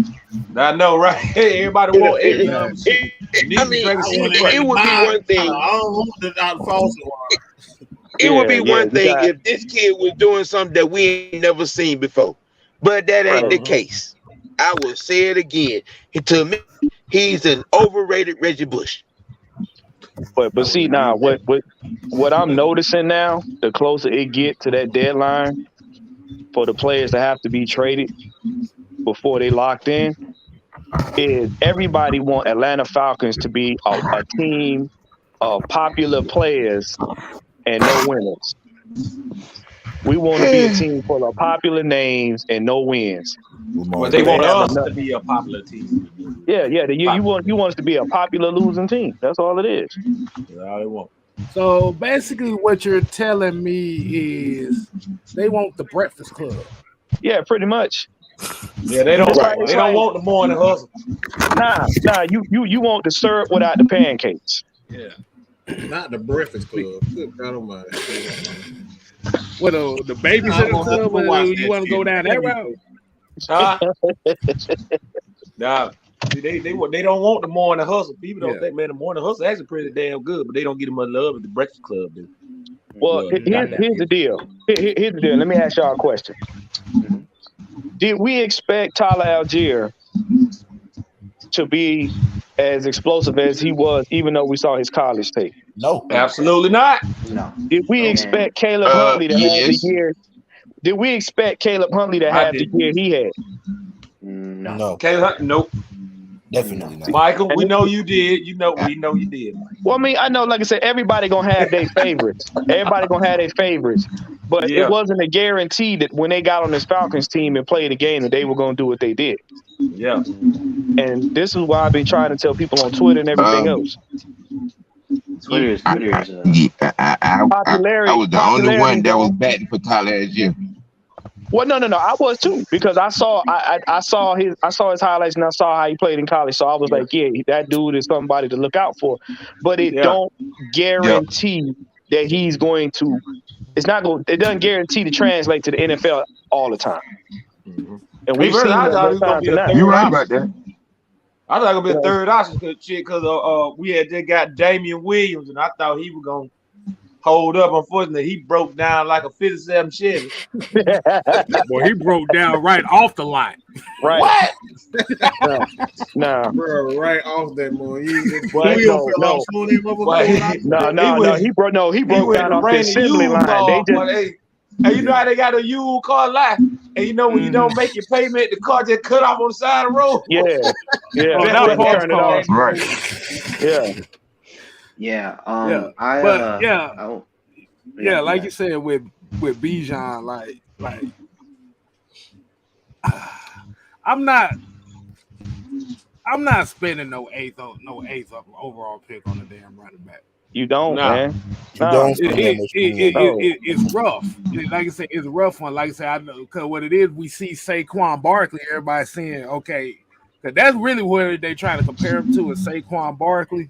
I know, right? Everybody want it. It would be one thing. I don't want the faucet water. It would be one thing if this kid was doing something that we ain't never seen before. But that ain't the case. I will say it again. To me, he's an overrated Reggie Bush. But see now, what I'm noticing now, the closer it get to that deadline, for the players to have to be traded before they locked in is everybody want Atlanta Falcons to be a team of popular players and no winners. We want to be a team full of popular names and no wins. Well, they want us to be a popular team. Yeah. You want us to be a popular losing team. That's all it is. That's all they want. So basically, what you're telling me is they want the Breakfast Club. Yeah, pretty much. Yeah, they don't. They don't want the morning hustle. Nah. You want the syrup without the pancakes. Yeah, not the Breakfast Club. Good God Almighty. What the babysitter club? You want to go down that route? Nah. They don't want the morning hustle. People don't think, man, the morning hustle actually pretty damn good, but they don't get them much love at the Breakfast Club, dude. Well, here's the deal. Here's the deal. Let me ask y'all a question. Did we expect Tyler Algier to be as explosive as he was, even though we saw his college tape? No, absolutely not. No. Did we expect Caleb Huntley to have the year? Did we expect Caleb Huntley to have the year he had? No. Caleb Huntley, nope. Definitely not. Michael, we know you did. We know you did. Well, I mean, I know, like I said, everybody gonna have their favorites. Everybody gonna have their favorites. But it wasn't a guarantee that when they got on this Falcons team and played the game that they were gonna do what they did. Yeah. And this is why I've been trying to tell people on Twitter and everything else. I was the only one that was batting for Tyler Algier. Well, no, I was too, because I saw his highlights and I saw how he played in college. So I was like, yeah, that dude is somebody to look out for. But it don't guarantee that he's going to. It doesn't guarantee to translate to the NFL all the time. Mm-hmm. And we've seen that. You're right about that. I thought it was gonna be a third option because we had just got Damian Williams and I thought he was gonna hold up. Unfortunately, he broke down like a 57 Chevy. Boy, he broke down right off the line. Right. What? No. Bro, right off that one. No. He broke down off the assembly line. And you know how they got a U car life, and you know when you don't make your payment, the car just cut off on the side of the road. Yeah. Turn it off. Right. Yeah. Yeah. Like you said with Bijan, like I'm not spending no eighth overall pick on a damn running back. You don't, man. It's rough. Like I said, it's a rough one. Like I said, I know because what it is, we see Saquon Barkley. Everybody's saying, okay, because that's really where they're trying to compare him to is Saquon Barkley.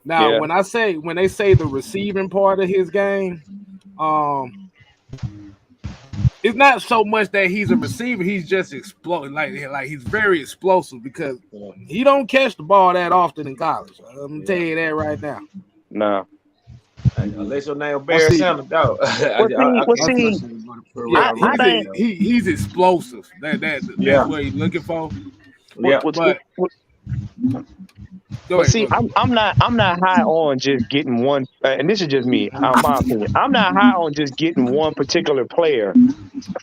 Now, when they say the receiving part of his game, it's not so much that he's a receiver; he's just exploding. Like he's very explosive because he don't catch the ball that often in college. I'm gonna tell you that right now. No. Unless your name Barry Sanders, dog. He's explosive. That's what he's looking for. I'm not high on just getting one, and this is just me, my opinion. I'm not high on just getting one particular player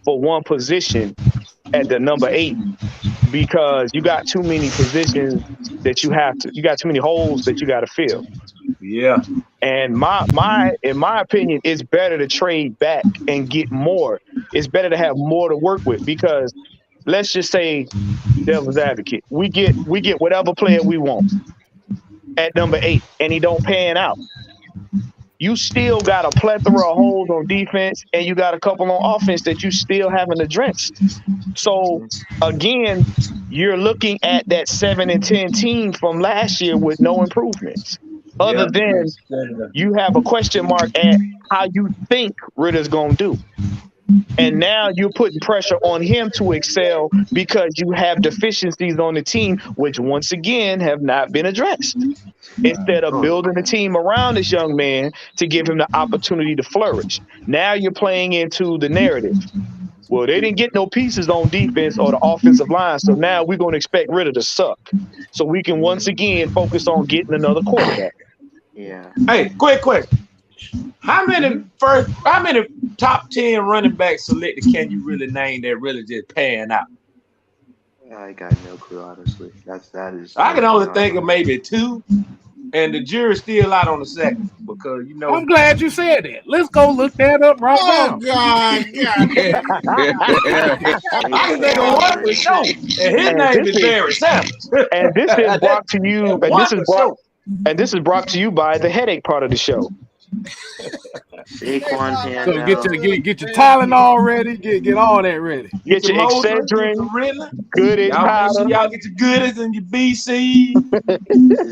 for one position at the number 8 because you got too many positions that you got too many holes that you got to fill. Yeah. And in my opinion, it's better to trade back and get more. It's better to have more to work with because let's just say devil's advocate. We get whatever player we want at number 8 and he don't pan out. You still got a plethora of holes on defense and you got a couple on offense that you still haven't addressed. So again, you're looking at that 7-10 team from last year with no improvements. Other than you have a question mark at how you think Ritter's going to do. And now you're putting pressure on him to excel because you have deficiencies on the team, which once again have not been addressed. Instead of building a team around this young man to give him the opportunity to flourish. Now you're playing into the narrative. Well, they didn't get no pieces on defense or the offensive line, so now we're going to expect Ritter to suck. So we can once again focus on getting another quarterback. Yeah. Hey, quick question. How many top 10 running backs selected can you really name that really just pan out? I got no clue, honestly. That is. I can only think of maybe 2, and the jury's still out on the second because I'm glad you said that. Let's go look that up right now. Oh God! I can think of one for sure, and his name is Barry Sanders. And this is brought to you. And this is brought to you by the headache part of the show. Saquon So get your Tylenol ready, get all that ready. Get your Excedrin, goodies, powder. Y'all get your goodies and your BC.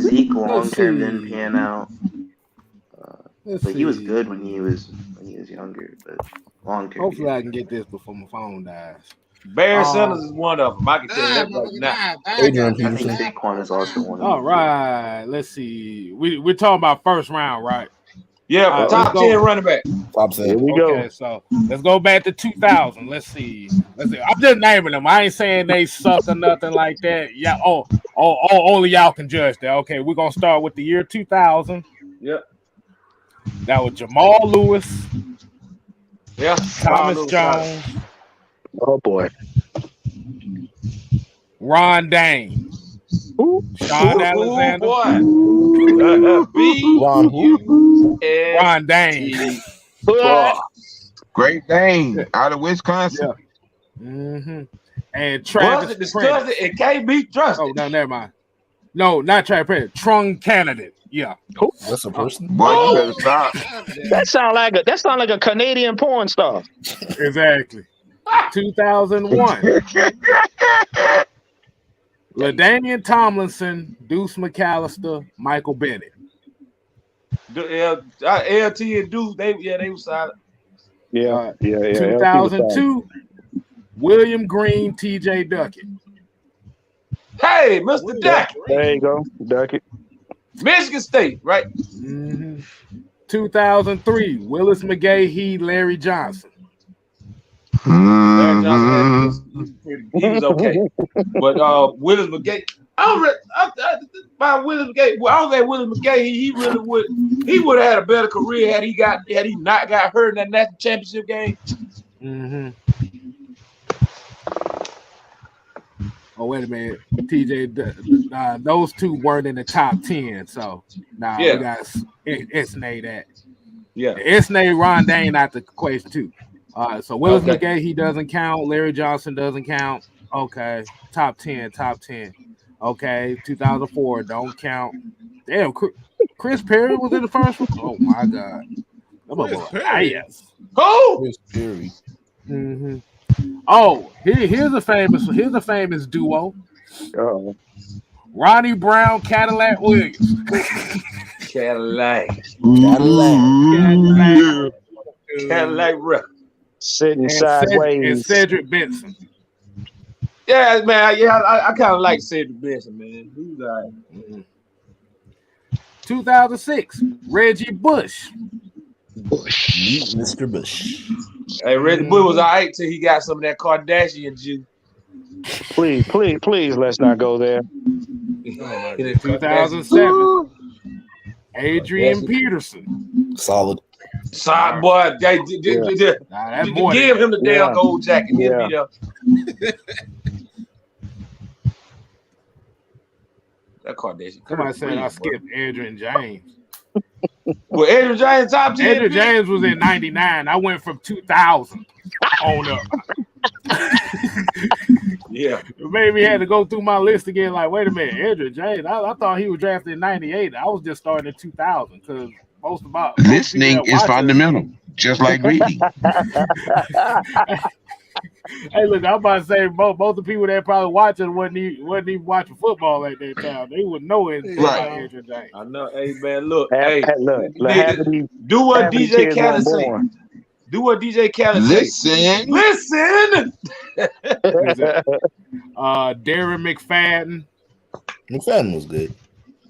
Zeke long-term didn't pan out, but he was good when he was younger. But long-term, hopefully I can get this before my phone dies. Barry Sanders is one of them. I can tell you that right now. I think Saquon is also one of them. All right, let's see. We're talking about first round, right? Yeah, top 10 running back. Top 10. Here we go. Okay, so let's go back to 2000. Let's see. I'm just naming them. I ain't saying they suck or nothing like that. Yeah. Only y'all can judge that. Okay, we're gonna start with the year 2000. Yep. That was Jamal Lewis. Yeah. Thomas Jones. Oh boy. Ron Dane. Sean Alexander. Ron Dane. Great Dane out of Wisconsin. Yeah. Mm-hmm. And Travis Prince. It can't be trusted. Oh, no, never mind. No, not Travis Prince. Trung candidate. Yeah. That's a person. Boy, you better stop. That sound like a Canadian porn star. Exactly. 2001. LaDainian Tomlinson, Deuce McAllister, Michael Bennett. LT and Deuce, they were solid. Yeah. 2002, William Green, TJ Duckett. Hey, Mr. Duckett. There you go, Duckett. Michigan State, right? Mm-hmm. 2003, Willis McGahee, Larry Johnson. Larry Johnson, he was okay, but Willis McGahee. By Willis McGahee, I don't think Willis McGahee. He would have had a better career had he not got hurt in that national championship game. Mm-hmm. Oh wait a minute, TJ. Those two weren't in the top 10, so we got Isnay that. Yeah, Isnay, Ron Dane out the equation too. So Willis McGahee doesn't count. Larry Johnson doesn't count. Okay, top 10. Okay, 2004 don't count. Damn, Chris Perry was in the first one. Oh my God. Yes. Who? Chris Perry. Mm-hmm. Oh, here's a famous duo. Oh. Ronnie Brown, Cadillac Williams. Cadillac Rep. Sitting sideways. And Cedric Benson. Yeah, man. Yeah, I kind of like Cedric Benson, man. He's all right. 2006, Reggie Bush. Mr. Bush. Hey, Reggie Bush was all right till he got some of that Kardashian juice. Please, let's not go there. 2007, Adrian Peterson. Solid. Sorry, boy. Give him the damn gold jacket. He'll be there. That Kardashian. Somebody said I skipped Adrian James. Well, Adrian James top 10. Adrian James was in 99. I went from 2000 on up. Yeah. It made me had to go through my list again. Like, wait a minute, Adrian James. I thought he was drafted in 98. I was just starting in 2000 because most listening is fundamental, just like reading. Hey, look, I'm about to say both the people that probably watching wasn't even watching football at that time. They wouldn't know anything about Adrian James. I know. Hey, man, look. Do what DJ Khaled say. Do what DJ Khaled say. Listen. Darren McFadden. McFadden was good.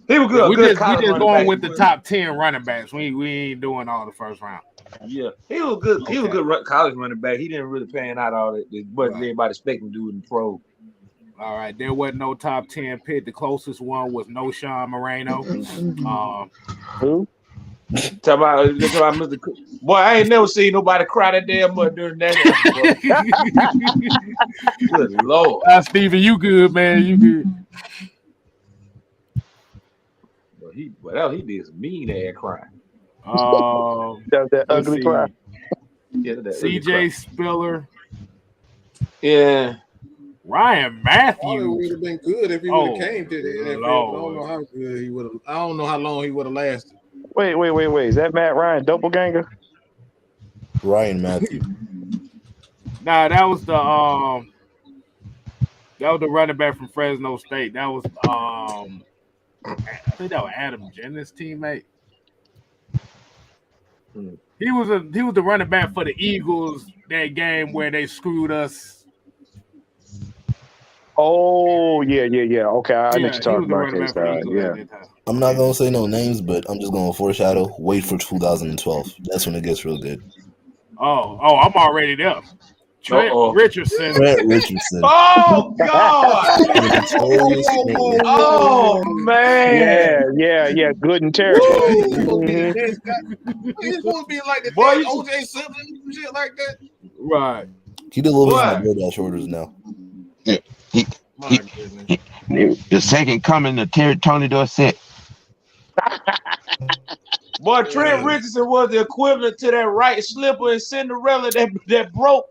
He was good. We just going with the top 10 running backs. We ain't doing all the first round. Yeah, he was good. Okay. He was a good college running back. He didn't really pan out all that. But everybody expecting to do it in pro. All right, there wasn't no top 10 pick. The closest one was No Sean Moreno. Who? Talk about Mr. Boy, I ain't never seen nobody cry that damn much during that. Good Lord. Steven, you good, man. You good. Well, he did some mean ass crying. That ugly cry. Yeah, CJ Spiller. Yeah. Ryan Matthews. It would have been good if he would have came to the NFL. I don't know how good he would have. I don't know how long he would have lasted. Wait. Is that Matt Ryan doppelganger? Ryan Matthews. Nah, that was the running back from Fresno State. That was I think that was Adam Jennings' teammate. He was the running back for the Eagles that game where they screwed us. Oh yeah. Okay, I know you're talking about Kstylzz. Yeah. I'm not gonna say no names, but I'm just gonna foreshadow. Wait for 2012. That's when it gets real good. Oh, I'm already there. Trent Richardson. Oh God! Oh man! Yeah. Good and terrible. He's supposed to be like the OJ Simpson shit like that. Right. He delivers my DoorDash orders now. The second coming of Tony Dorsett. Boy, Trent Richardson was the equivalent to that right slipper in Cinderella that broke.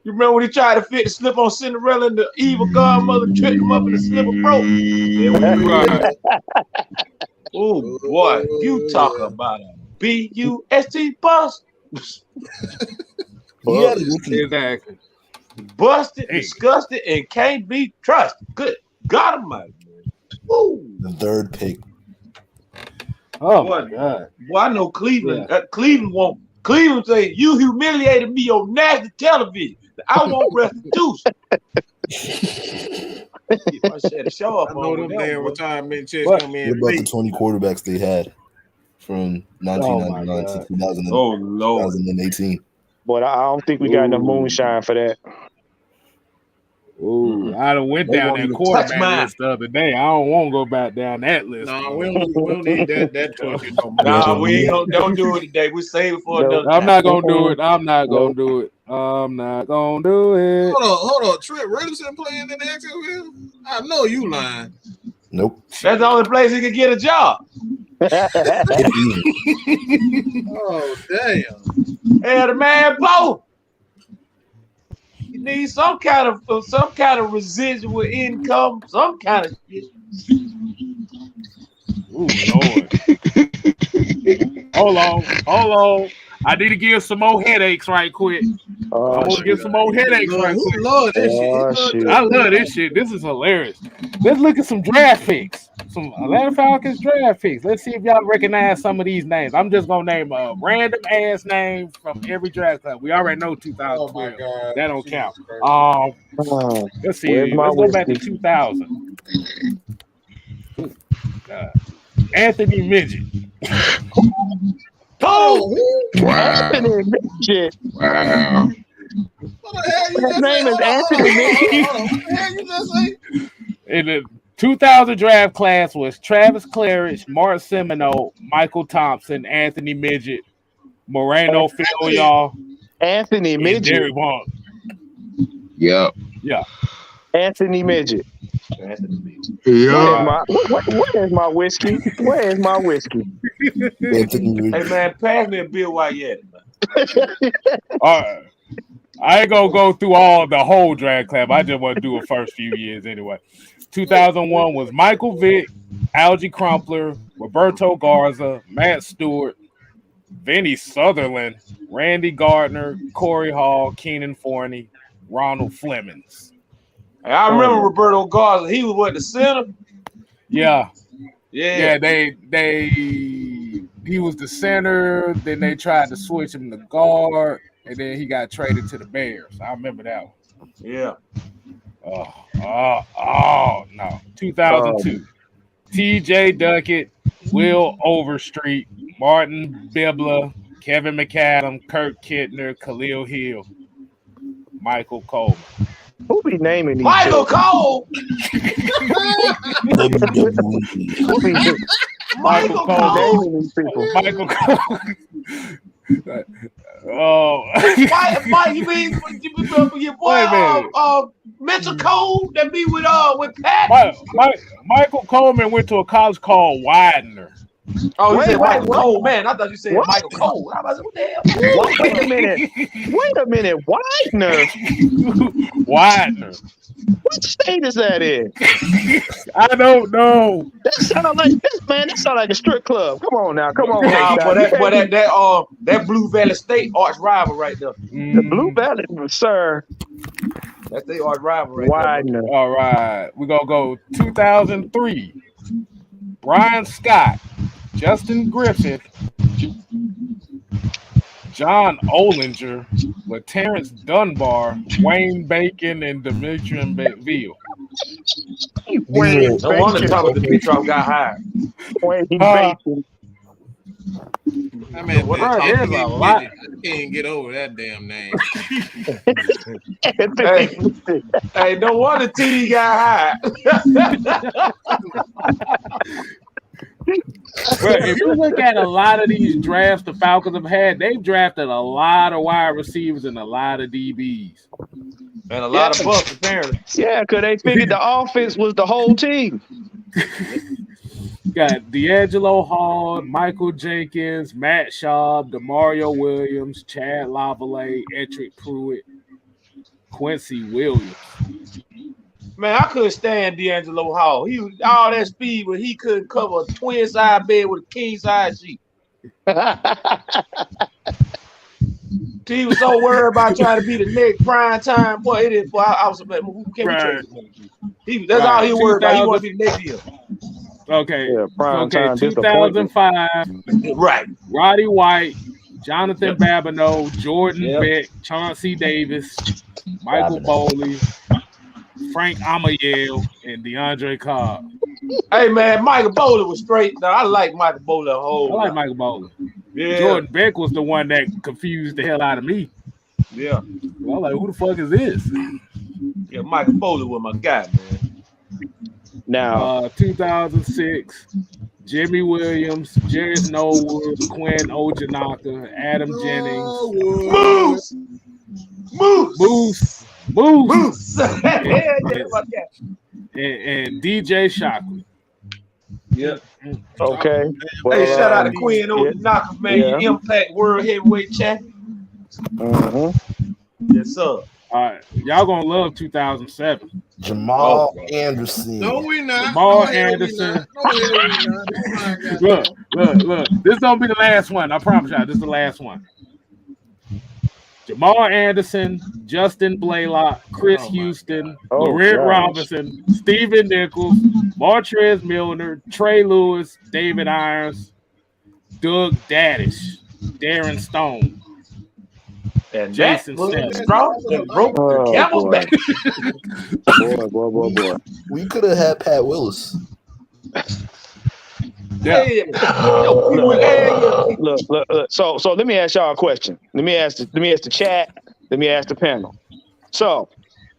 You remember when he tried to fit the slip on Cinderella and the evil godmother tripped him up and the slipper broke? Oh boy, you talk about a B-U-S-T bust. Exactly. Busted, disgusted, and can't be trusted. Good God Almighty. The third pick. Oh my God. Boy, I know Cleveland. Cleveland say you humiliated me on national television. I want restitution. I show up. I know them damn retirement checks come in. What about the 20 quarterbacks they had from 1999 to 2018? But I don't think we got enough moonshine for that. Ooh, I done went down that quarterback list the other day. I don't want to go back down that list. No, we don't need that talking. No, we don't do it today. We save it for another time. I'm not gonna do it. I'm not gonna do it. Hold on. Trent Richardson playing in the XFL? I know you lying. Nope. That's the only place he could get a job. Oh damn! Hey, the man, Bo. You need some kind of residual income, some kind of shit. Ooh, Lord. Hold on. I need to give some more headaches right quick. I'm gonna get some more headaches right quick. Love this shit. I love this shit. This is hilarious. Let's look at some draft picks. Some Atlanta Falcons draft picks. Let's see if y'all recognize some of these names. I'm just gonna name a random ass name from every draft club. We already know 2012. Oh my God. That don't count. Let's see. Let's go back to 2000. Anthony Midget. Oh, wow. Anthony Midget. Wow. His name is Anthony Midget. In the 2000 draft class was Travis Claridge, Mark Semino, Michael Thompson, Anthony Midget, Moreno Filial, Anthony Midget. Yep. Yeah. Anthony Midget. Yeah. Where is my whiskey? Where is my whiskey? Hey man, pass me a beer while you at it. All right. I ain't gonna go through the whole draft class. I just want to do the first few years anyway. 2001 was Michael Vick, Algie Crumpler, Roberto Garza, Matt Stewart, Vinny Sutherland, Randy Gardner, Corey Hall, Keenan Forney, Ronald Flemings. I remember Roberto Garza. He was what, the center? Yeah. Yeah. He was the center. Then they tried to switch him to guard, and then he got traded to the Bears. I remember that one. Yeah. No. 2002. T.J. Duckett, Will Overstreet, Martin Bibla, Kevin McAdam, Kirk Kittner, Khalil Hill, Michael Coleman. Who be naming these? Michael Cole. Michael Cole. Naming these people. Michael Cole. Oh, Mike, you mean your boy Mitchell Cole that be with Pat? Michael Coleman went to a college called Widener. Oh, you said Michael Cole, man. I thought you said Michael Cole. I was like, what the hell? Wait a minute. Widener. What state is that in? I don't know. That sound like that sound like a strip club. Come on now. That Blue Valley State arch rival right there. The Blue Valley, sir. That's their arch rival right Widener. there. All right. We're going to go 2003. Brian Scott, Justin Griffith, John Olinger, with Terrence Dunbar, Wayne Bacon, and Demetrian Veal. No wonder Thomas Dimitrov got hired. Wayne Bacon. I mean, there's a lot. I can't get over that damn name. Hey, no wonder TD got hired. But if you look at a lot of these drafts the Falcons have had, they've drafted a lot of wide receivers and a lot of DBs. And a lot of bucks, apparently. Yeah, because they figured the offense was the whole team. Got D'Angelo Hall, Michael Jenkins, Matt Schaub, DeMario Williams, Chad Lavallee, Edric Pruitt, Quincy Williams. Man, I couldn't stand D'Angelo Hall. He was all that speed, but he couldn't cover a twin side bed with a king side sheet. He was so worried about trying to be the next prime time. Boy, it is. Boy, I was like, who can we trade him? That's all he worried about. He wanted to be the next year. Okay. Yeah, prime time 2005. Right. Roddy White, Jonathan Babineau, Jordan Beck, Chauncey Davis, Michael Boley, Frank Amayel, and DeAndre Cobb. Hey, man, Michael Bowler was straight. Now, I like Michael Bowler a whole lot. I like Michael Bowler. Yeah. Jordan Beck was the one that confused the hell out of me. Yeah. Well, I'm like, who the fuck is this? Yeah, Michael Bowler was my guy, man. Now, 2006, Jimmy Williams, Jarris Norwood, Quinn Ojanaka, Adam Jennings. Moose. And DJ Shockley. Yeah. okay. Well, hey, shout out to Quinn Ojanaka, man. Yeah. You Impact World Heavyweight Champion. Yes, sir. All right, y'all gonna love 2007. Jamal Anderson. No, we're not. Jamal Anderson. Look. This is gonna be the last one. I promise y'all, this is the last one. Jamal Anderson, Justin Blaylock, Chris Houston, Laurent Robinson, Steven Nichols, Martrez Milner, Trey Lewis, David Irons, Doug Daddish, Darren Stone, and Jason broke the camel's back. Boy. We could have had Pat Willis. Yeah. Look. So let me ask y'all a question. Let me ask the chat. Let me ask the panel. So,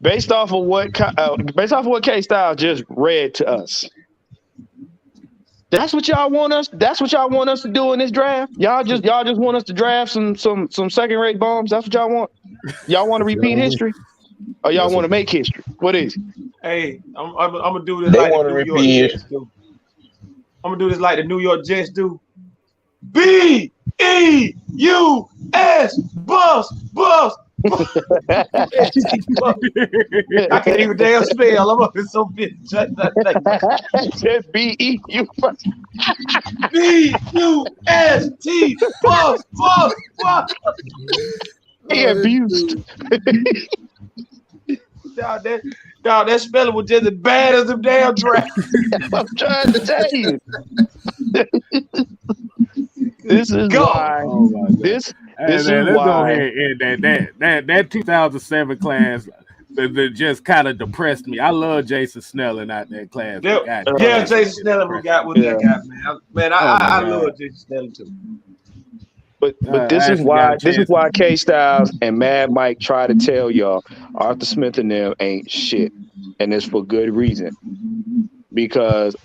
based off of what Kstylzz just read to us, that's what y'all want us. That's what y'all want us to do in this draft. Y'all just want us to draft some second-rate bums. That's what y'all want. Y'all want to repeat history, or y'all want to make history? What is it? Hey, I'm gonna do this like the New York Jets do. I'm gonna do this like the New York Jets do. B-E-U-S, bus. I can't even damn spell. I'm up in so bitch. Just B-E-U. B-U-S-T, bus. He abused. That spelling was just as bad as the damn draft. I'm trying to tell you. This is why. This is why. That 2007 class that just kind of depressed me. I love Jason Snelling out that class. Yeah, Jason Snelling we got with that guy, man. Man, I love Jason Snelling too. But this is why Kstylzz and Mad Mike try to tell y'all, Arthur Smith and them ain't shit. And it's for good reason. Because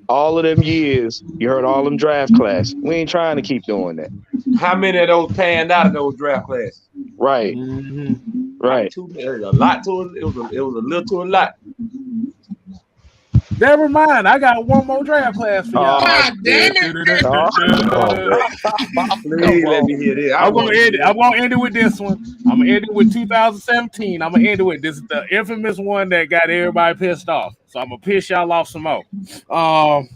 all of them years, you heard all them draft class. We ain't trying to keep doing that. How many of those panned out in those draft classes? Right. Right. There's a lot to it. It was a little to a lot. Never mind. I got one more draft class for y'all. God damn it! Please let me hear this. I'm gonna end it with this one. I'm gonna end it with 2017. I'm gonna end it with this is the infamous one that got everybody pissed off. So I'm gonna piss y'all off some more. Cause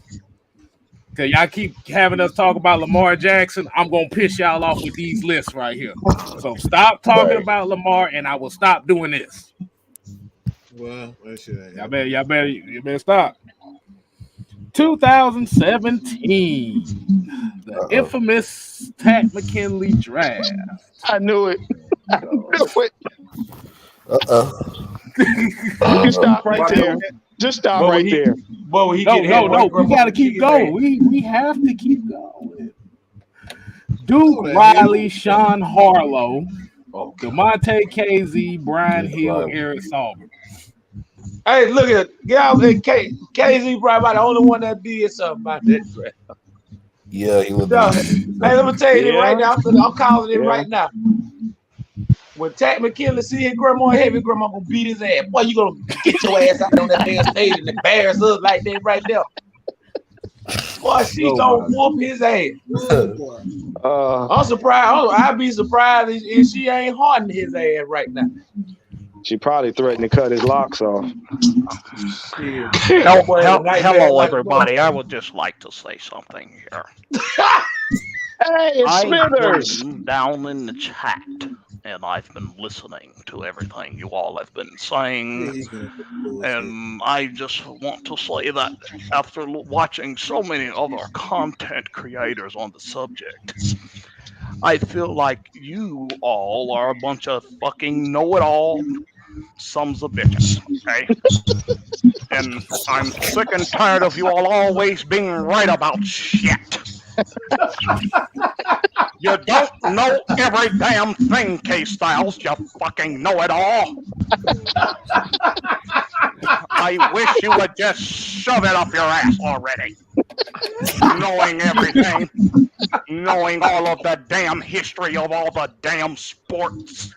y'all keep having us talk about Lamar Jackson. I'm gonna piss y'all off with these lists right here. So stop talking about Lamar, and I will stop doing this. Well, that shit ain't. You better stop. 2017, the infamous Pat McKinley draft. I knew it. You stop right there. Just stop right there. No, we gotta keep going. We have to keep going. Duke Riley, Sean Harlow, DeMonte KZ, Brian Hill, Eric Sauber. Hey, look at y'all. KZ probably about the only one that did something about that draft. Yeah, he was. Hey, let me tell you right now. I'm calling it right now. When Pat McKinley see his grandma heavy, grandma gonna beat his ass. Boy, you gonna get your ass out on that damn stage and embarrass us like that right there. Boy, she gonna whoop his ass. I'm surprised. I'd be surprised if she ain't harding his ass right now. She probably threatened to cut his locks off. Hello, everybody. I would just like to say something here. Hey, it's Smithers. I'm down in the chat, and I've been listening to everything you all have been saying. And I just want to say that after watching so many other content creators on the subject, I feel like you all are a bunch of fucking know-it-all sons of bitches, okay? And I'm sick and tired of you all always being right about shit. You don't know every damn thing, Kstylzz. You fucking know-it-all. I wish you would just shove it up your ass already. Knowing everything. Knowing all of the damn history of all the damn sports.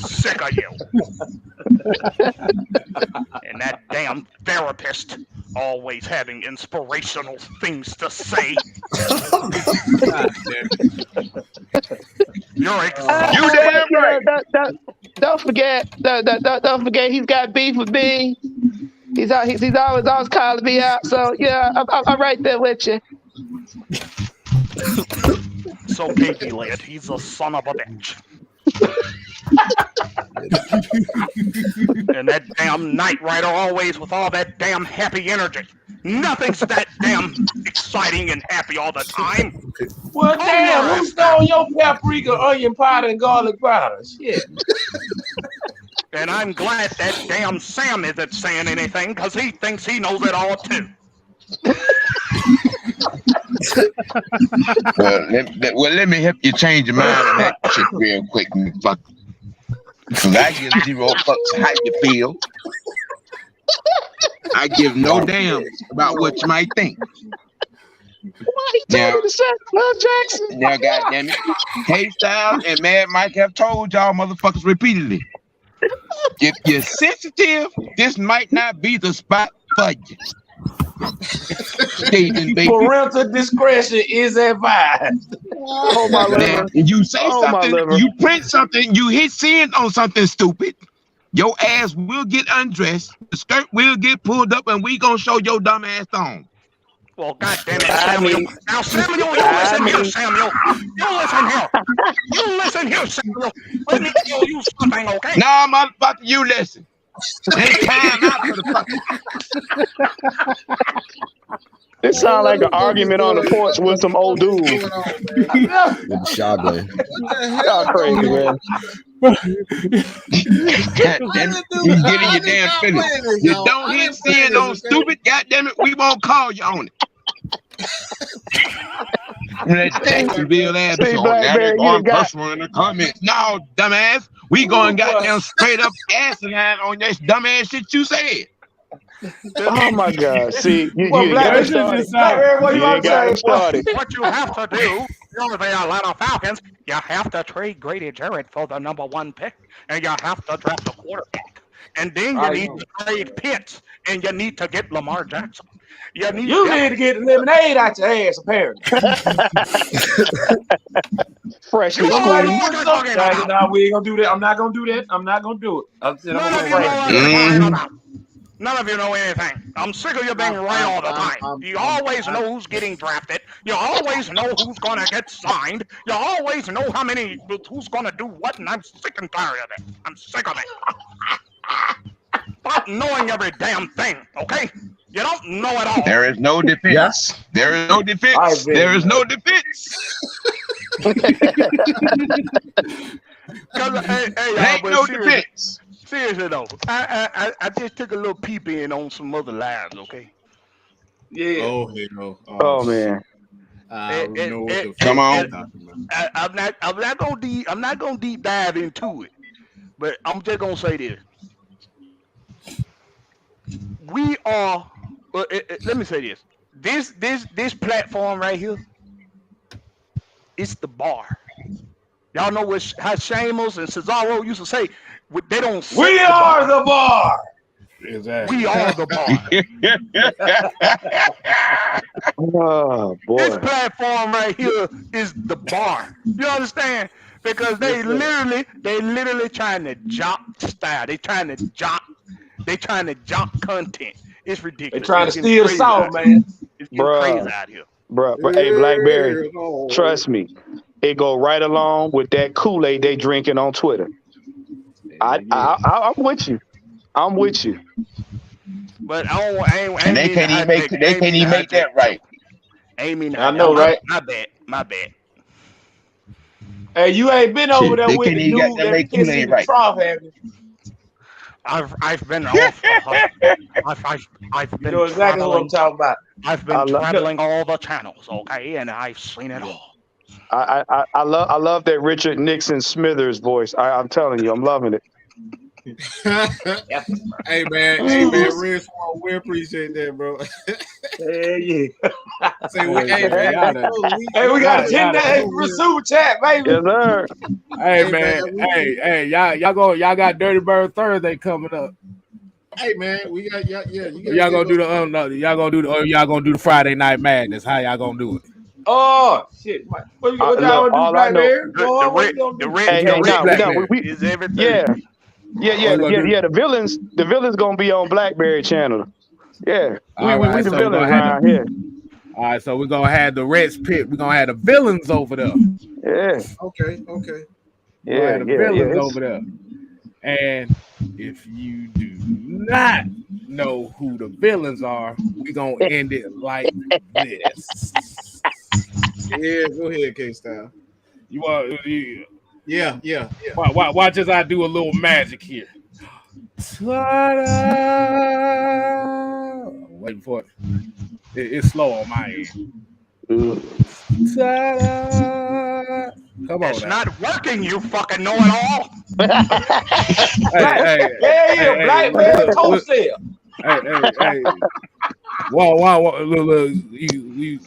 Sick of you. And that damn therapist always having inspirational things to say. You're exhausted. You damn right. Don't forget he's got beef with me. He's always calling me out. So yeah, I'm right there with you. It's okay, D-Lad. He's a son of a bitch. And that damn Knight Rider always with all that damn happy energy. Nothing's that damn exciting and happy all the time. Well, damn, who stole your paprika, onion powder, and garlic powder? Shit. And I'm glad that damn Sam isn't saying anything because he thinks he knows it all too. Let me help you change your mind on that shit real quick, fuck. Because I give 0 fucks how you feel. I give no damn about what you might think. Why he told me to say Lamar Jackson? Now, goddamn it, Kstylzz and Mad Mike have told y'all motherfuckers repeatedly. If you're sensitive, this might not be the spot for you. Parental discretion is advised. Oh my liver. You say something, you print something, you hit send on something stupid, your ass will get undressed, the skirt will get pulled up, and we gonna show your dumb ass on. Well, goddamn it, Samuel. Now, Samuel, you listen here, Samuel. You listen here, Samuel. Let me tell you something, okay? Nah, motherfucker, you listen. Ain't time out for the fucking. It sounds like an argument on the porch with some old dudes. Shotgun. Y'all crazy, man. You getting your damn feelings. You don't hit send on stupid, goddamn it, we won't call you on it. That Jacksonville ass on personal in the comments. No, dumbass, We going goddamn straight up asinine on that dumb ass shit you said. Oh my God! See, you Well, got Black, him started. what you want to got say? him started. What you have to do, you're the Atlanta Falcons, you have to trade Grady Jarrett for the #1 pick, and you have to draft a quarterback. And then you need to trade Pitts, and you need to get Lamar Jackson. You need to get lemonade out your ass, apparently. Freshly No, we ain't gonna do that. I'm not gonna do that. I'm not gonna do it. None of you know anything. I'm sick of you being right all the time. You always know who's getting drafted. You always know who's gonna get signed. You always know who's gonna do what, and I'm sick and tired of it. I'm sick of it. Stop knowing every damn thing, okay? You don't know it all. There is no defense. Yes. There is no defense. There is no defense. Ain't no defense. Seriously though, I just took a little peep in on some other lives, okay? Yeah. Oh man. Come on. I'm not gonna deep dive into it, but I'm just gonna say this. We are. Let me say this. This platform right here. It's the bar. Y'all know how Seamus and Cesaro used to say. They don't. We are the bar. Exactly. We are the bar. Oh boy. This platform right here is the bar. You understand? Because they literally trying to jock style. They trying to jock content. It's ridiculous. They trying to steal the sauce, man. It's crazy out here. Bro, hey Blackberry, trust me, it go right along with that Kool-Aid they drinking on Twitter. I'm with you. I'm with you. But I and they can't even make that right. I know, right? My bad. Hey, you ain't been over there with the dude that kissing the trough, have you? I've been off. I've been. You know exactly what I'm talking about. I've been traveling all the channels, okay, and I've seen it all. I love that Richard Nixon Smithers voice. I'm telling you, I'm loving it. Hey man, Red Swan, we appreciate that, bro. Yeah. Say, we got a 10 for super chat, baby. Yes, sir. Hey man, hey, y'all got Dirty Bird Thursday coming up. Hey man, we got y'all gonna do y'all gonna do the Friday Night Madness. How y'all gonna do it? Oh shit! What y'all gonna do, Blackberry? The red is everything. Yeah. The villains gonna be on Blackberry channel. Yeah, we the villains around here. All right, so we're gonna have the Reds pit. We're gonna have the villains over there. Yeah. Okay. Yeah, the villains over there. And if you do not know who the villains are, we're gonna end it like this. Yeah, go ahead, Kstylzz. You want? Yeah. Watch as I do a little magic here. Ta-da! I'm waiting for it. It's slow on my end. Ta-da! Come on. It's not working, you fucking know it all. Hey, Blackberry toast there. Hey. Whoa, look, you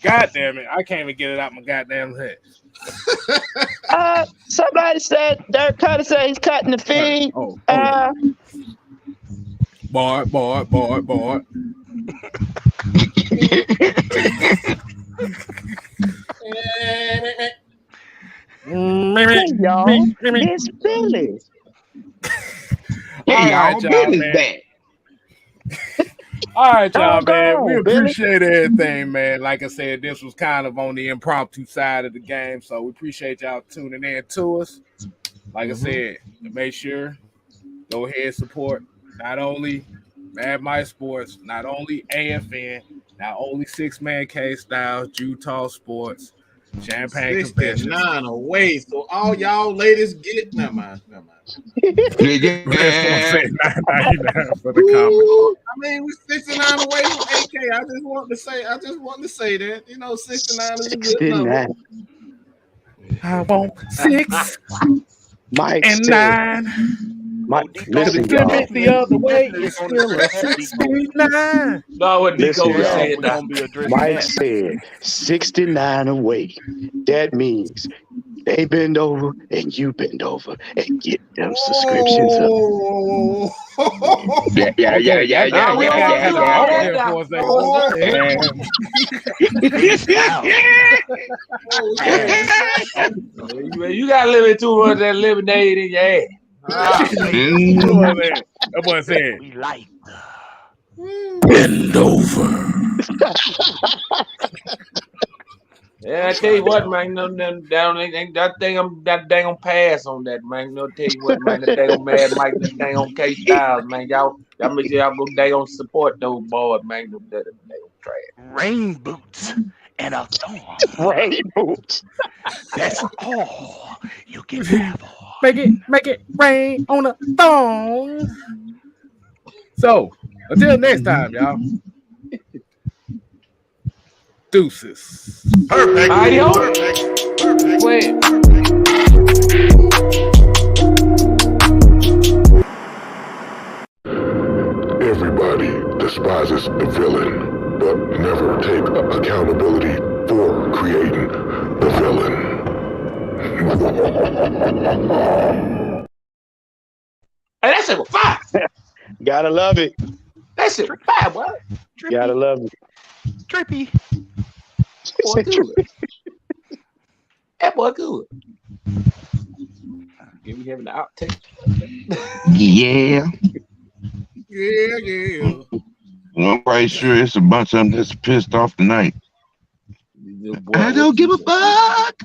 God damn it. I can't even get it out my goddamn head. Somebody said Dirk Cutter said he's cutting the feed. Bar. Y'all, it's Billy. Y'all, Billy's back. All right, y'all, man. We appreciate everything, man. Like I said, this was kind of on the impromptu side of the game, so we appreciate y'all tuning in to us. Like I said, make sure go ahead and support not only Mad Mike Sports, not only AFN, not only 6-Man Kstylzz, Utah Sports, Champagne Convention. 69 away, so all y'all ladies get never mind. For the comment. I mean, we're 69 away from AK. I just want to say that. 69 is a good number. I want 6. Mike and said, 9. Mike, listen, Flip y'all. it the other way, it's still a 69. No, what Listen, Nico was y'all. saying We're now. gonna be addressing Mike that. said 69 away. That means they bend over and you bend over and get them subscriptions up. Yeah. Nah, we don't want to do all that now. You got a little bit too much of that lemonade in your ass. That boy said, We like bend over. Yeah, I tell you what, man, that thing I'm that dang on pass on that, man. No, tell you what, man, that dang on Mad Mike, that dang on Kstylzz, man. Y'all make sure y'all go dang on support those boys, man. That dang on trash. rain boots and a thong. Rain boots. That's all you can have. Make it rain on a thong. So, until next time, y'all. Deuces. Perfect. Perfect. Everybody despises the villain, but never take accountability for creating the villain. Hey, that shit was fire. Gotta love it. That shit was fire, boy. Gotta love it. Drippy. Boy, good. That boy good. Give me having the outtake. Yeah. Yeah. I'm quite sure it's a bunch of them that's pissed off tonight. I don't give a fuck.